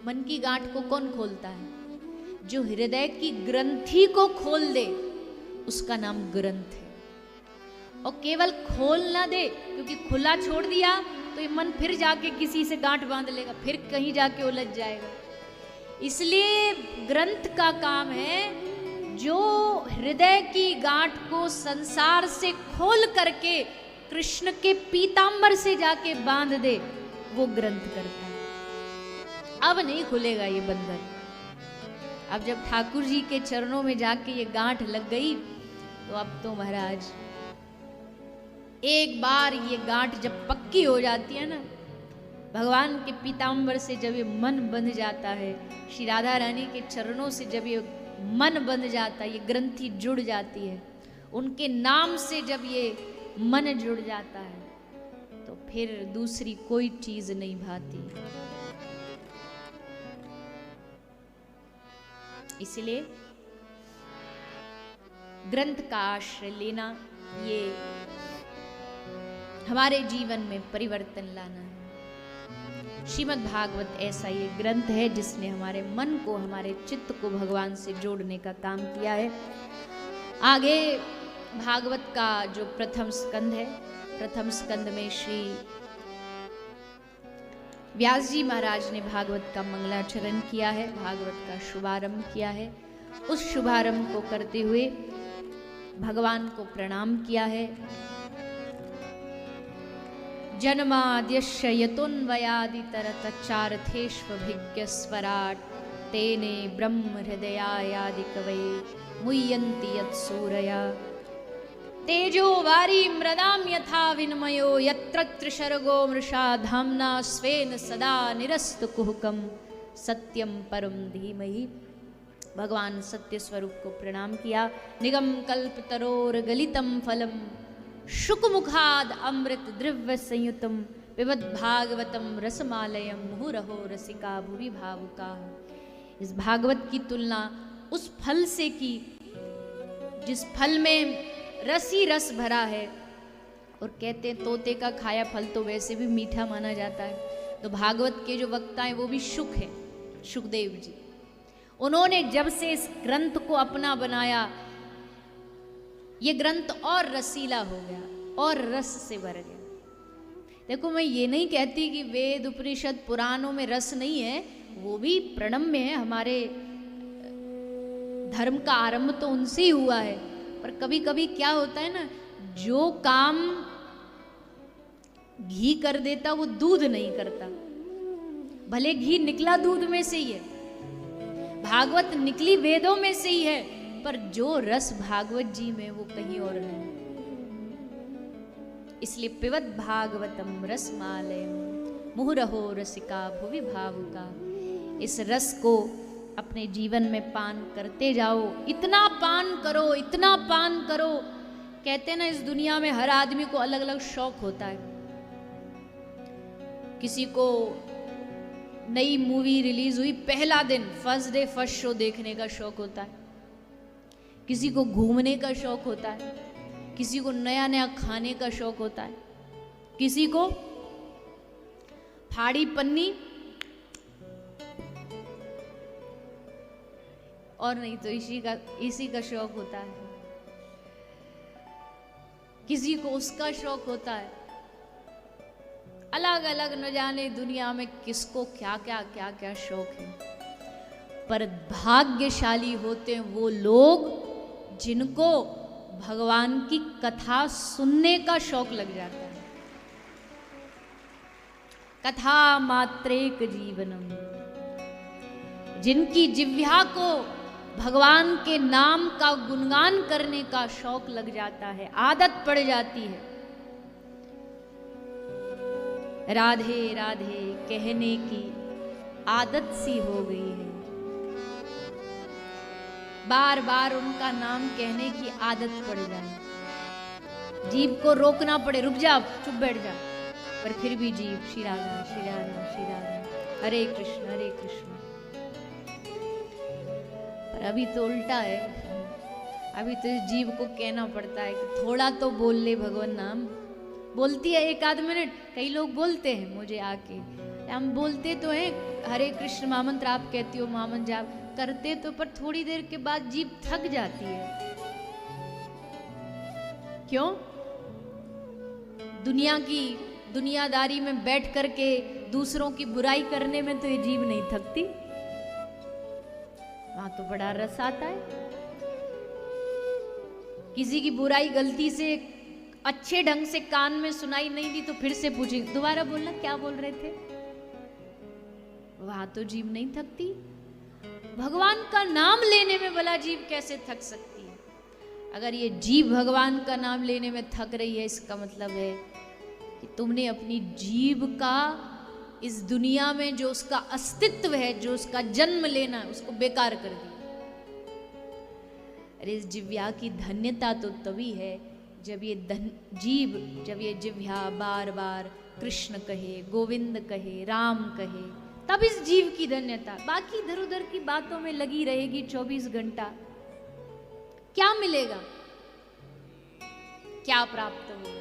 मन की गांठ को कौन खोलता है? जो हृदय की ग्रंथि को खोल दे उसका नाम ग्रंथ है। और केवल खोल ना दे, क्योंकि खुला छोड़ दिया तो ये मन फिर जाके किसी से गांठ बांध लेगा, फिर कहीं जाके उलझ जाएगा। इसलिए ग्रंथ का काम है जो हृदय की गांठ को संसार से खोल करके कृष्ण के पीतांबर से जाके बांध दे, वो ग्रंथ करता है। अब नहीं खुलेगा ये बंधन। अब जब ठाकुर जी के चरणों में जाके ये गांठ लग गई तो अब तो महाराज एक बार ये गांठ जब पक्की हो जाती है ना, भगवान के पीतांबर से जब ये मन बंध जाता है, श्री राधा रानी के चरणों से जब ये मन बंध जाता है, ये ग्रंथि जुड़ जाती है, उनके नाम से जब ये मन जुड़ जाता है, तो फिर दूसरी कोई चीज नहीं भाती। इसलिए ग्रंथ का आश्रय लेना, ये हमारे जीवन में परिवर्तन लाना है। श्रीमद् भागवत ऐसा ये ग्रंथ है जिसने हमारे मन को, हमारे चित्त को भगवान से जोड़ने का काम किया है। आगे भागवत का जो प्रथम स्कंद है, प्रथम स्कंद में श्री व्यास जी महाराज ने भागवत का मंगलाचरण किया है, भागवत का शुभारंभ किया है। उस शुभारंभ को करते हुए भगवान को प्रणाम किया है। जन्माद्यस्य यतोऽन्वयादितरतश्चार्थेष्वभिज्ञस्वराट् तेने ब्रह्म हृदयायादि कवये मुह्यन्ति यत्सूरया। तेजो वारी मृदाम यथा विनिमयो यत्र त्रिशर्गो मृषा धाम्ना स्वेन सदा निरस्त कुहकम सत्यम परम धीमहि। भगवान सत्य स्वरूप को प्रणाम किया। निगम कल्प तरोर गलितम फलम शुकमुखाद अमृत द्रव्य संयुतम पिबत भागवतम रसमालयम मुहुरहो रसिका भुवि भावुका। इस भागवत की तुलना उस फल से की जिस फल में रस ही रस भरा है। और कहते हैं तोते का खाया फल तो वैसे भी मीठा माना जाता है। तो भागवत के जो वक्ता हैं वो भी शुक हैं, शुकदेव जी। उन्होंने जब से इस ग्रंथ को अपना बनाया, ये ग्रंथ और रसीला हो गया और रस से भर गया। देखो मैं ये नहीं कहती कि वेद उपनिषद पुराणों में रस नहीं है, वो भी प्रणम्य है। हमारे धर्म का आरंभ तो उनसे ही हुआ है। पर कभी कभी क्या होता है ना, जो काम घी कर देता वो दूध नहीं करता। भले घी निकला दूध में से ही है, भागवत निकली वेदों में से ही है, पर जो रस भागवत जी में वो कहीं और नहीं। इसलिए पिबत भागवतम रसमालयम मुहुरहो रसिका भुवि भावुका। इस रस को अपने जीवन में पान करते जाओ। इतना पान करो, इतना पान करो। कहते हैं ना इस दुनिया में हर आदमी को अलग अलग शौक होता है। किसी को नई मूवी रिलीज हुई पहला दिन फर्स्ट डे फर्स्ट शो देखने का शौक होता है। किसी को घूमने का शौक होता है, किसी को नया नया खाने का शौक होता है, किसी को फाड़ी पन्नी और नहीं तो इसी का शौक होता है। किसी को उसका शौक होता है। अलग अलग न जाने दुनिया में किसको क्या क्या शौक है। पर भाग्यशाली होते हैं वो लोग जिनको भगवान की कथा सुनने का शौक लग जाता है। कथा मात्रेक जीवनम, जिनकी जिह्वा को भगवान के नाम का गुणगान करने का शौक लग जाता है, आदत पड़ जाती है। राधे राधे कहने की आदत सी हो गई है। बार बार उनका नाम कहने की आदत पड़ जाए। जीभ को रोकना पड़े, रुक जा, चुप बैठ जा, पर फिर भी जीभ श्री राधा श्री राधा श्री राधा, हरे कृष्ण हरे कृष्ण। पर अभी तो उल्टा है। अभी तो इस जीभ को कहना पड़ता है कि थोड़ा तो बोल ले भगवान नाम। बोलती है एक आध मिनट, कई लोग बोलते हैं मुझे आके, हम बोलते तो हैं हरे कृष्ण महामंत्र आप कहती हो, महामंत्र जाप करते तो, पर थोड़ी देर के बाद जीभ थक जाती है। क्यों? दुनिया की दुनियादारी में बैठ करके दूसरों की बुराई करने में तो ये जीभ नहीं थकती। वहां तो बड़ा रस आता है। किसी की बुराई गलती से अच्छे ढंग से कान में सुनाई नहीं दी तो फिर से पूछे, दोबारा बोलना क्या बोल रहे थे। वहां तो जीभ नहीं थकती। भगवान का नाम लेने में भला जीभ कैसे थक सकती है? अगर ये जीभ भगवान का नाम लेने में थक रही है, इसका मतलब है कि तुमने अपनी जीभ का इस दुनिया में जो उसका अस्तित्व है, जो उसका जन्म लेना है, उसको बेकार कर दिया। अरे इस जिह्वा की धन्यता तो तभी है जब ये जब ये जिह्वा बार बार कृष्ण कहे, गोविंद कहे, राम कहे, तब इस जीव की धन्यता। बाकी इधर उधर की बातों में लगी रहेगी 24 घंटा, क्या मिलेगा? क्या प्राप्त होगा?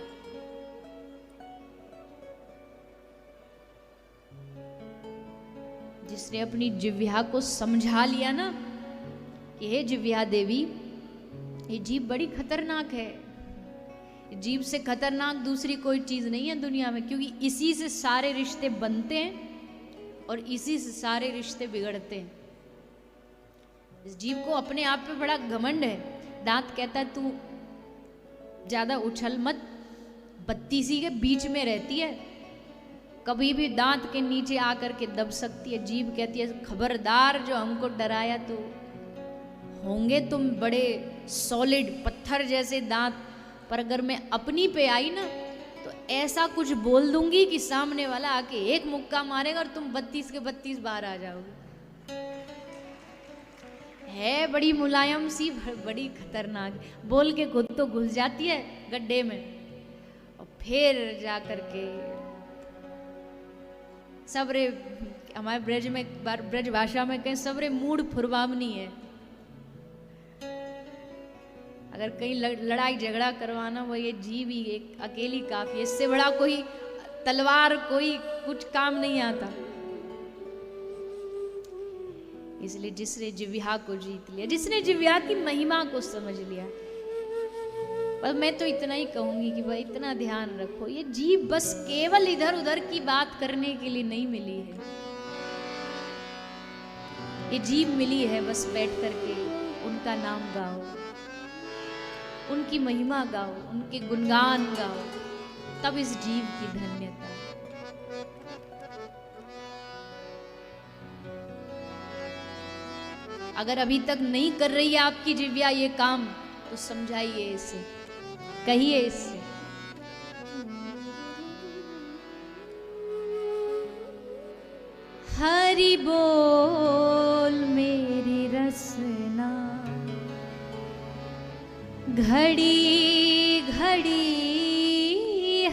जिसने अपनी जिह्वा को समझा लिया ना कि हे जिह्वा देवी, ये जीभ बड़ी खतरनाक है। जीभ से खतरनाक दूसरी कोई चीज नहीं है दुनिया में, क्योंकि इसी से सारे रिश्ते बनते हैं और इसी से सारे रिश्ते बिगड़ते हैं। इस जीभ को अपने आप पे बड़ा घमंड है। दांत कहता है तू ज्यादा उछल मत, बत्ती सी के बीच में रहती है, कभी भी दांत के नीचे आकर के दब सकती है। जीभ कहती है खबरदार, जो हमको डराया तो होंगे तुम बड़े सॉलिड पत्थर जैसे दांत, पर अगर मैं अपनी पे आई ना तो ऐसा कुछ बोल दूंगी कि सामने वाला आके एक मुक्का मारेगा और तुम 32 के 32 बाहर आ जाओगे। है बड़ी मुलायम सी, बड़ी खतरनाक, बोल के खुद तो घुस जाती है गड्ढे में और फिर जा करके सबरे, हमारे ब्रज में, ब्रज भाषा में कहें सबरे मूड फुरवावनी है। अगर कहीं लड़ाई झगड़ा करवाना वो ये जीव ही एक अकेली काफी है, इससे बड़ा कोई तलवार कोई कुछ काम नहीं आता। इसलिए जिसने जिव्या को जीत लिया, जिसने जिव्या की महिमा को समझ लिया, पर मैं तो इतना ही कहूंगी कि भाई इतना ध्यान रखो, ये जीव बस केवल इधर उधर की बात करने के लिए नहीं मिली है। ये जीव मिली है बस बैठ करके उनका नाम गाओ, उनकी महिमा गाओ, उनके गुणगान गाओ, तब इस जीव की धन्यता। अगर अभी तक नहीं कर रही है आपकी जिव्या ये काम, तो समझाइए इसे, कहिए इससे। हरि बोल मेरी रसना, घड़ी घड़ी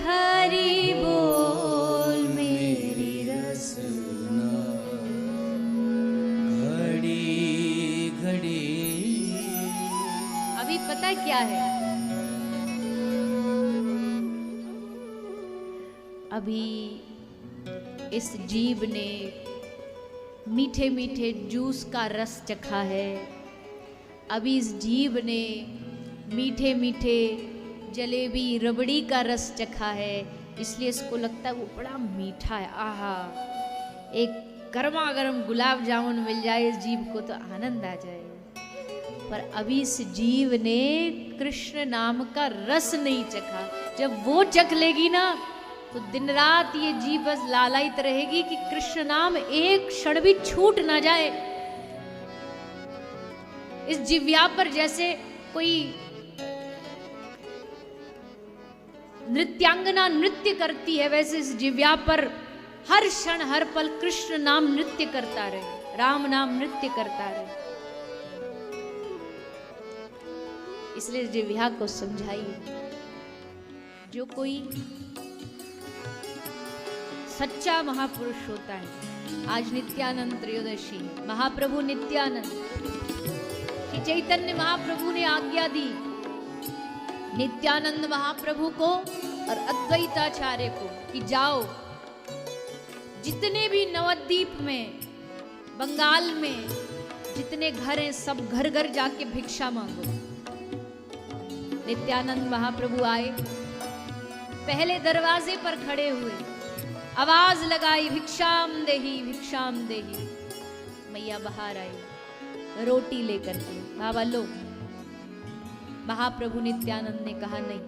हरि बोल मेरी रसना, घड़ी घड़ी। अभी पता है क्या है, अभी इस जीव ने मीठे मीठे जूस का रस चखा है, अभी इस जीव ने मीठे मीठे जलेबी रबड़ी का रस चखा है, इसलिए इसको लगता है वो बड़ा मीठा है। आहा, एक गर्मा गर्म गुलाब जामुन मिल जाए इस जीव को तो आनंद आ जाएगा। पर अभी इस जीव ने कृष्ण नाम का रस नहीं चखा। जब वो चख लेगी ना तो दिन रात ये जीव बस लालायित रहेगी कि कृष्ण नाम एक क्षण भी छूट ना जाए। इस जिव्या पर जैसे कोई नृत्यांगना नृत्य करती है, वैसे इस जिव्या पर हर क्षण हर पल कृष्ण नाम नृत्य करता रहे, राम नाम नृत्य करता रहे। इसलिए इस जिव्या को समझाइए, जो कोई सच्चा महापुरुष होता है। आज नित्यानंद त्रयोदशी, महाप्रभु नित्यानंद श्री चैतन्य महाप्रभु ने आज्ञा दी नित्यानंद महाप्रभु को और अद्वैताचार्य को कि जाओ जितने भी नवद्वीप में, बंगाल में जितने घर हैं सब घर घर जाके भिक्षा मांगो। नित्यानंद महाप्रभु आए, पहले दरवाजे पर खड़े हुए, आवाज लगाई भिक्षाम देही भिक्षाम देही। मैया बाहर आई रोटी लेकर के, बाबा लो। महाप्रभु नित्यानंद ने कहा नहीं,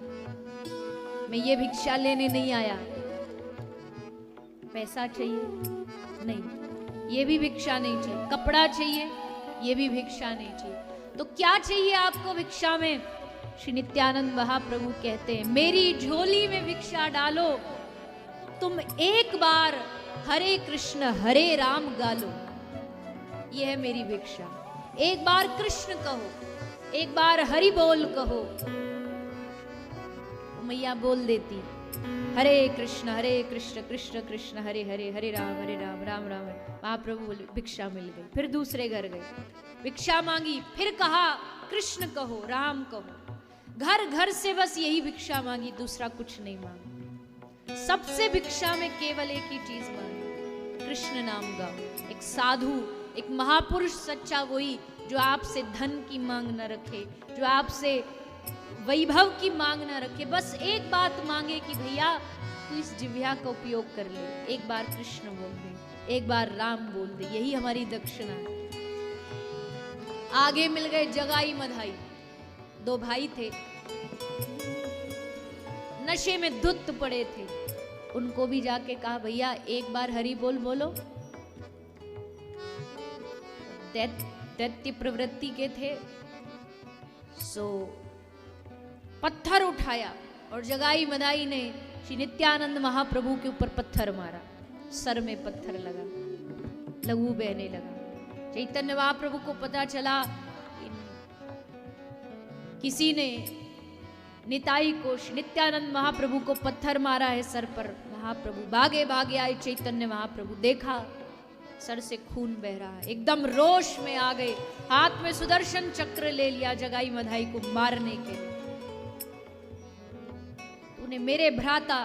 मैं ये भिक्षा लेने नहीं आया। पैसा चाहिए? नहीं, ये भी भिक्षा नहीं चाहिए। कपड़ा चाहिए? ये भी भिक्षा नहीं चाहिए। तो क्या चाहिए आपको भिक्षा में? श्री नित्यानंद महाप्रभु कहते हैं, मेरी झोली में भिक्षा डालो, तुम एक बार हरे कृष्ण हरे राम गालो। यह है मेरी भिक्षा। एक बार कृष्ण कहो, एक बार हरि बोल कहो। मैया बोल देती हरे कृष्ण कृष्ण कृष्ण हरे हरे, हरे राम राम राम हरे। महाप्रभु बोले भिक्षा मिल गई। फिर दूसरे घर गए, भिक्षा मांगी, फिर कहा कृष्ण कहो राम कहो। घर घर से बस यही भिक्षा मांगी, दूसरा कुछ नहीं मांगा। सबसे भिक्षा में केवल एक ही चीज मांगी, कृष्ण नाम गाओ। एक साधु, एक महापुरुष सच्चा वही जो आपसे धन की मांग न रखे, जो आपसे वैभव की मांग न रखे, बस एक बात मांगे कि भैया तू इस जिव्या का उपयोग कर ले, एक बार कृष्ण बोल दे, एक बार राम बोल दे। यही हमारी दक्षिणा है। आगे मिल गए जगाई मधाई, दो भाई थे, नशे में धुत पड़े थे। उनको भी जाके कहा भैया एक बार हरि बोल बोलो। दैत्य प्रवृत्ति के थे, सो पत्थर उठाया और जगाई मदाई ने श्री नित्यानंद महाप्रभु के ऊपर पत्थर मारा, सर में पत्थर लगा, लहू बहने लगा। चैतन्य महाप्रभु को पता चला किसी ने निताई को, नित्यानंद महाप्रभु को पत्थर मारा है सर पर। महाप्रभु भागे भागे आए, चैतन्य महाप्रभु देखा सर से खून बह रहा है, एकदम रोष में आ गए, हाथ में सुदर्शन चक्र ले लिया जगाई मधाई को मारने के लिए। तूने मेरे भ्राता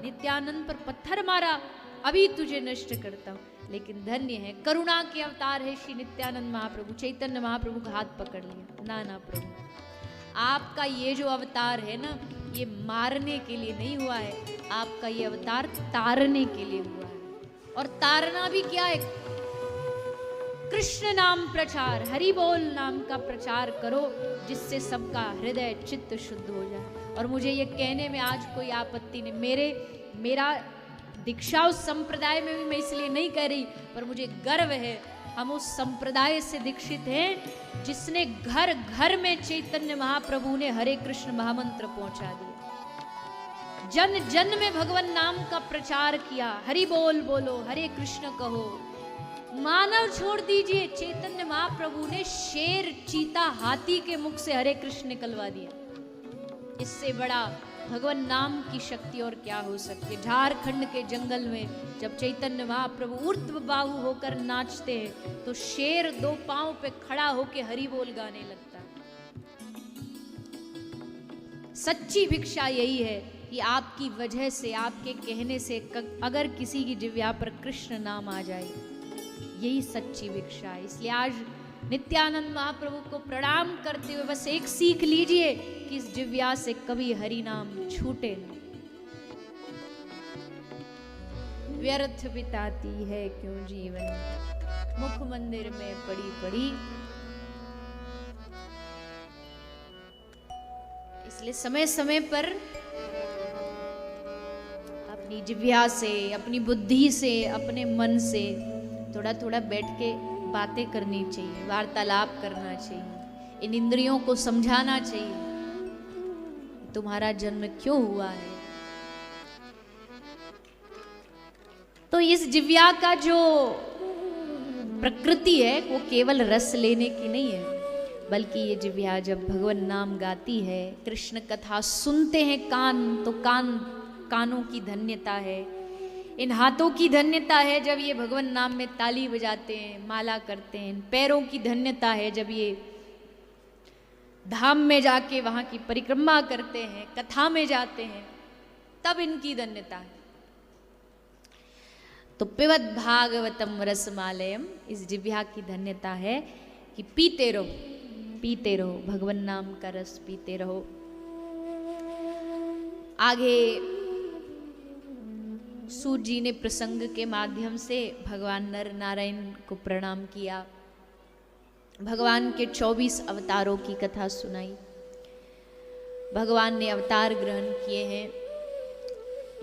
नित्यानंद पर पत्थर मारा, अभी तुझे नष्ट करता हूं। लेकिन धन्य है, करुणा के अवतार है श्री नित्यानंद महाप्रभु। चैतन्य महाप्रभु का हाथ पकड़ लिया, ना ना प्रभु, आपका ये जो अवतार है ना, ये मारने के लिए नहीं हुआ है, आपका ये अवतार तारने के लिए हुआ है। और तारना भी क्या है? कृष्ण नाम प्रचार, हरि बोल नाम का प्रचार करो, जिससे सबका हृदय चित्त शुद्ध हो जाए। और मुझे ये कहने में आज कोई आपत्ति नहीं, मेरा दीक्षा उस संप्रदाय में भी मैं इसलिए नहीं कह रही, पर मुझे गर्व है हम उस संप्रदाय से दीक्षित हैं जिसने घर घर में चैतन्य महाप्रभु ने हरे कृष्ण महामंत्र पहुंचा दिया, जन जन में भगवान नाम का प्रचार किया, हरि बोल बोलो, हरे कृष्ण कहो। मानव छोड़ दीजिए, चैतन्य महाप्रभु ने शेर, चीता, हाथी के मुख से हरे कृष्ण निकलवा दिया। इससे बड़ा भगवान नाम की शक्ति और क्या हो सकती है। झारखंड के जंगल में जब चैतन्य महाप्रभु ऊर्ध्व बाहु होकर नाचते हैं तो शेर दो पांव पे खड़ा होके हरि बोल गाने लगता है। सच्ची भिक्षा यही है कि आपकी वजह से, आपके कहने से अगर किसी की जिह्वा पर कृष्ण नाम आ जाए, यही सच्ची भिक्षा है। इसलिए आज नित्यानंद महाप्रभु को प्रणाम करते हुए बस एक सीख लीजिए कि इस जिह्वा से कभी हरि नाम छूटे नहीं। व्यर्थ बिताती है क्यों जीवन, मुख मंदिर में पड़ी पड़ी। इसलिए समय समय पर अपनी जिह्वा से, अपनी बुद्धि से, अपने मन से थोड़ा थोड़ा बैठ के बातें करनी चाहिए, वार्तालाप करना चाहिए, इन इंद्रियों को समझाना चाहिए तुम्हारा जन्म क्यों हुआ है। तो इस जिह्वा का जो प्रकृति है वो केवल रस लेने की नहीं है, बल्कि ये जिह्वा जब भगवान नाम गाती है, कृष्ण कथा सुनते हैं कान, तो कानों की धन्यता है, इन हाथों की धन्यता है जब ये भगवान नाम में ताली बजाते हैं, माला करते हैं, इन पैरों की धन्यता है जब ये धाम में जाके वहां की परिक्रमा करते हैं, कथा में जाते हैं, तब इनकी धन्यता है। तो पिबत भागवतम रसमालयम, इस जिह्वा की धन्यता है कि पीते रहो भगवान नाम का रस, पीते रहो। आगे सूत जी ने प्रसंग के माध्यम से भगवान नर नारायण को प्रणाम किया, भगवान के 24 अवतारों की कथा सुनाई। भगवान ने अवतार ग्रहण किए हैं,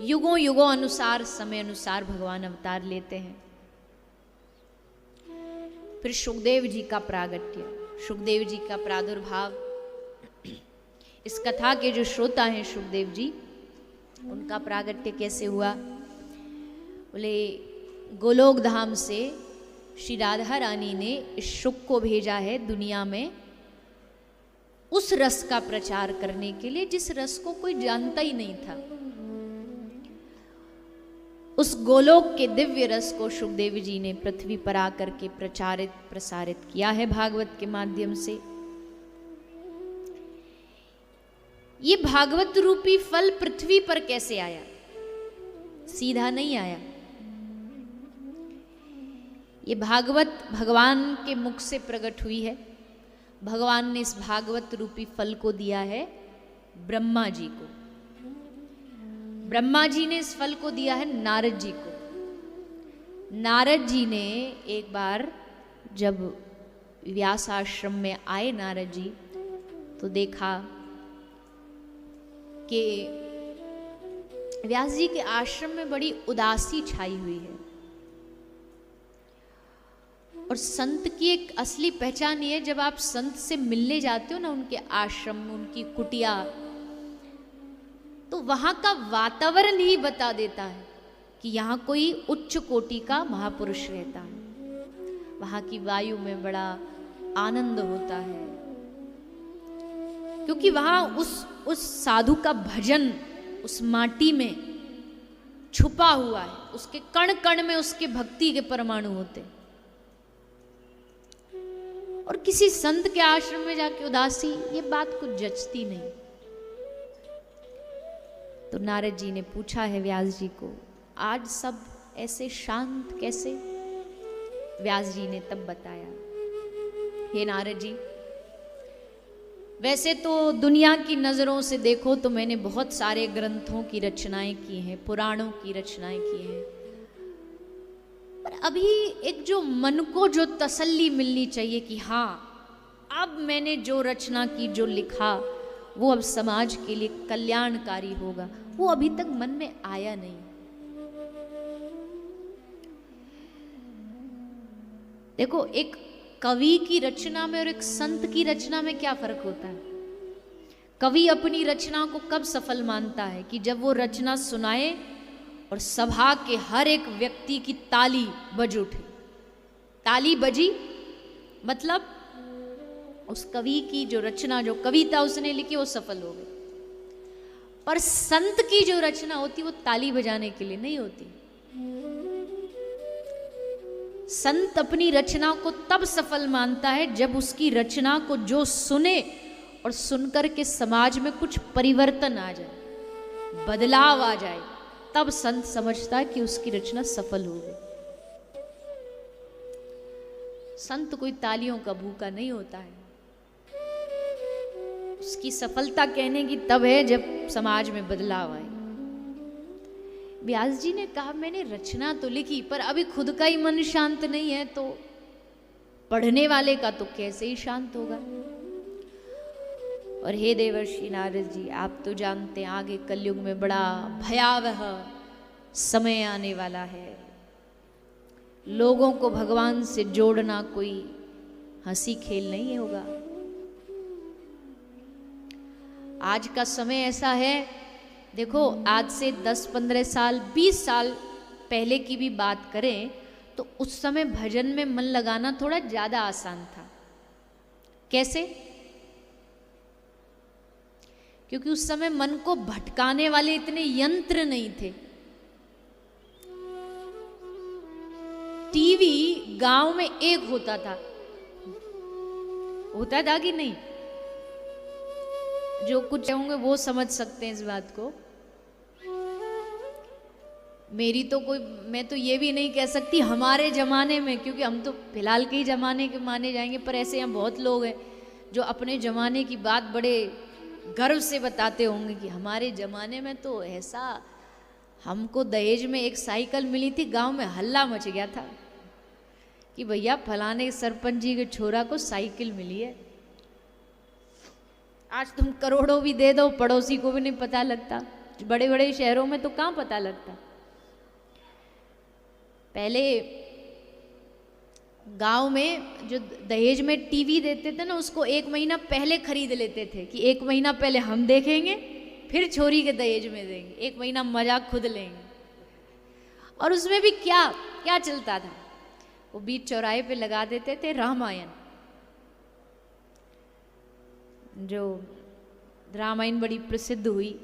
युगों युगों अनुसार, समय अनुसार भगवान अवतार लेते हैं। फिर सुखदेव जी का प्रागट्य, सुखदेव जी का प्रादुर्भाव। इस कथा के जो श्रोता हैं सुखदेव जी, उनका प्रागट्य कैसे हुआ? बोले गोलोक धाम से श्री राधा रानी ने इस शुक को भेजा है दुनिया में उस रस का प्रचार करने के लिए जिस रस को कोई जानता ही नहीं था। उस गोलोक के दिव्य रस को सुखदेव जी ने पृथ्वी पर आकर के प्रसारित किया है भागवत के माध्यम से। ये भागवत रूपी फल पृथ्वी पर कैसे आया? सीधा नहीं आया। ये भागवत भगवान के मुख से प्रकट हुई है। भगवान ने इस भागवत रूपी फल को दिया है ब्रह्मा जी को। ब्रह्मा जी ने इस फल को दिया है नारद जी को। नारद जी ने एक बार जब व्यास आश्रम में आए नारद जी, तो देखा कि व्यास जी के आश्रम में बड़ी उदासी छाई हुई है। और संत की एक असली पहचान ये है, जब आप संत से मिलने जाते हो ना, उनके आश्रम में, उनकी कुटिया, तो वहां का वातावरण ही बता देता है कि यहाँ कोई उच्च कोटि का महापुरुष रहता है। वहां की वायु में बड़ा आनंद होता है, क्योंकि वहां उस साधु का भजन उस माटी में छुपा हुआ है, उसके कण कण में उसके भक्ति के परमाणु होते। और किसी संत के आश्रम में जाके उदासी, ये बात कुछ जचती नहीं। तो नारद जी ने पूछा है व्यास जी को, आज सब ऐसे शांत कैसे? व्यास जी ने तब बताया, हे नारद जी, वैसे तो दुनिया की नजरों से देखो तो मैंने बहुत सारे ग्रंथों की रचनाएं की हैं, पुराणों की रचनाएं की हैं, पर अभी एक जो मन को जो तसल्ली मिलनी चाहिए कि हाँ, अब मैंने जो रचना की, जो लिखा, वो अब समाज के लिए कल्याणकारी होगा, वो अभी तक मन में आया नहीं। देखो, एक कवि की रचना में और एक संत की रचना में क्या फर्क होता है? कवि अपनी रचना को कब सफल मानता है? कि जब वो रचना सुनाए और सभा के हर एक व्यक्ति की ताली बज उठे। ताली बजी मतलब उस कवि की जो रचना, जो कविता उसने लिखी, वो सफल हो गई। पर संत की जो रचना होती वो ताली बजाने के लिए नहीं होती। संत अपनी रचना को तब सफल मानता है जब उसकी रचना को जो सुने और सुनकर के समाज में कुछ परिवर्तन आ जाए, बदलाव आ जाए, तब संत समझता है कि उसकी रचना सफल हो गई। संत कोई तालियों का भूखा नहीं होता है। उसकी सफलता कहने की तब है जब समाज में बदलाव आए। व्यास जी ने कहा, मैंने रचना तो लिखी पर अभी खुद का ही मन शांत नहीं है, तो पढ़ने वाले का तो कैसे ही शांत होगा। और हे देवर्षि नारद जी, आप तो जानते हैं आगे कलयुग में बड़ा भयावह समय आने वाला है। लोगों को भगवान से जोड़ना कोई हंसी खेल नहीं होगा। आज का समय ऐसा है, देखो, आज से 10-15 साल 20 साल पहले की भी बात करें तो उस समय भजन में मन लगाना थोड़ा ज्यादा आसान था। कैसे? क्योंकि उस समय मन को भटकाने वाले इतने यंत्र नहीं थे। टीवी गांव में एक होता था कि नहीं? जो कुछ होंगे वो समझ सकते हैं इस बात को। मेरी तो कोई, मैं तो ये भी नहीं कह सकती हमारे जमाने में, क्योंकि हम तो फिलहाल के ही जमाने के माने जाएंगे, पर ऐसे यहाँ बहुत लोग हैं जो अपने जमाने की बात बड़े गर्व से बताते होंगे कि हमारे जमाने में तो ऐसा, हमको दहेज में एक साइकिल मिली थी, गांव में हल्ला मच गया था कि भैया फलाने सरपंच जी के छोरा को साइकिल मिली है। आज तुम करोड़ों भी दे दो, पड़ोसी को भी नहीं पता लगता। बड़े बड़े शहरों में तो कहाँ पता लगता। पहले गांव में जो दहेज में टीवी देते थे ना, उसको 1 महीना पहले खरीद लेते थे कि 1 महीना पहले हम देखेंगे, फिर छोरी के दहेज में देंगे, 1 महीना मजाक खुद लेंगे। और उसमें भी क्या क्या चलता था, वो बीच चौराहे पे लगा देते थे रामायण। जो रामायण बड़ी प्रसिद्ध हुई,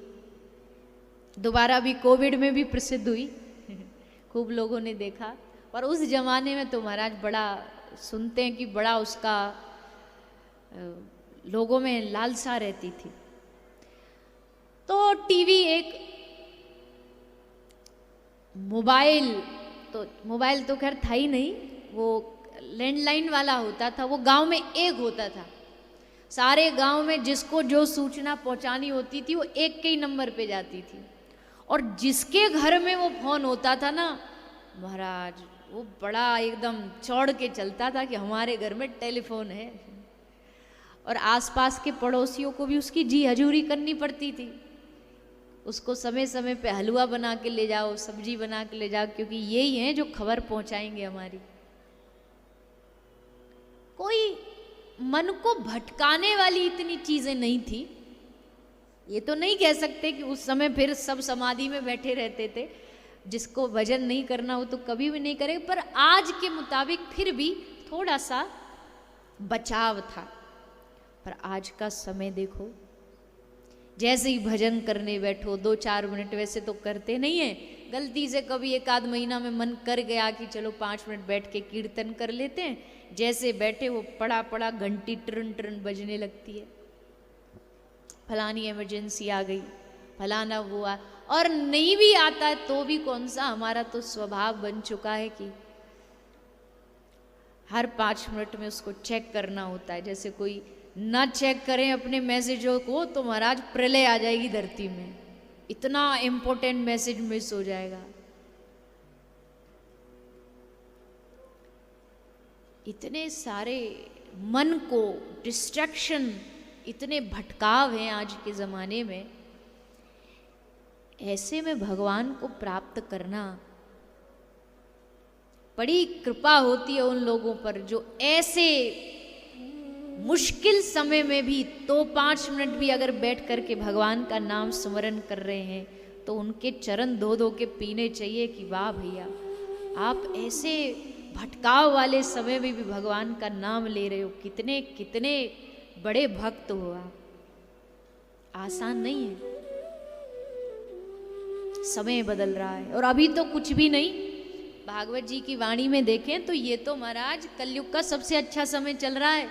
दोबारा भी कोविड में भी प्रसिद्ध हुई, खूब लोगों ने देखा। और उस जमाने में तो महाराज बड़ा सुनते हैं कि बड़ा उसका लोगों में लालसा रहती थी। तो टीवी एक, मोबाइल तो खैर था ही नहीं, वो लैंडलाइन वाला होता था, वो गांव में एक होता था। सारे गांव में जिसको जो सूचना पहुंचानी होती थी वो एक के ही नंबर पे जाती थी। और जिसके घर में वो फोन होता था ना महाराज, वो बड़ा एकदम चौड़ के चलता था कि हमारे घर में टेलीफोन है। और आसपास के पड़ोसियों को भी उसकी जी हजूरी करनी पड़ती थी। उसको समय समय पे हलवा बना के ले जाओ, सब्जी बना के ले जाओ, क्योंकि यही हैं जो खबर पहुंचाएंगे हमारी। कोई मन को भटकाने वाली इतनी चीजें नहीं थी, ये तो नहीं कह सकते कि उस समय फिर सब समाधि में बैठे रहते थे, जिसको भजन नहीं करना हो तो कभी भी नहीं करेगा, पर आज के मुताबिक फिर भी थोड़ा सा बचाव था। पर आज का समय देखो, जैसे ही भजन करने बैठो 2-4 मिनट, वैसे तो करते नहीं है, गलती से कभी 1-आध महीना में मन कर गया कि चलो 5 मिनट बैठ के कीर्तन कर लेते हैं, जैसे बैठे वो पड़ा पड़ा घंटी ट्रन ट्रन बजने लगती है, फलानी इमरजेंसी आ गई, फलाना हुआ। और नहीं भी आता है तो भी कौन सा, हमारा तो स्वभाव बन चुका है कि हर 5 मिनट में उसको चेक करना होता है। जैसे कोई ना चेक करें अपने मैसेजों को तो महाराज प्रलय आ जाएगी धरती में, इतना इंपॉर्टेंट मैसेज मिस हो जाएगा। इतने सारे मन को डिस्ट्रैक्शन, इतने भटकाव हैं आज के ज़माने में। ऐसे में भगवान को प्राप्त करना, बड़ी कृपा होती है उन लोगों पर जो ऐसे मुश्किल समय में भी तो 5 मिनट भी अगर बैठ करके भगवान का नाम स्मरण कर रहे हैं तो उनके चरण धो धो के पीने चाहिए कि वाह भैया, आप ऐसे भटकाव वाले समय में भी भगवान का नाम ले रहे हो, कितने कितने बड़े भक्त हो आप। आसान नहीं है, समय बदल रहा है। और अभी तो कुछ भी नहीं, भागवत जी की वाणी में देखें तो ये तो महाराज कलयुग का सबसे अच्छा समय चल रहा है,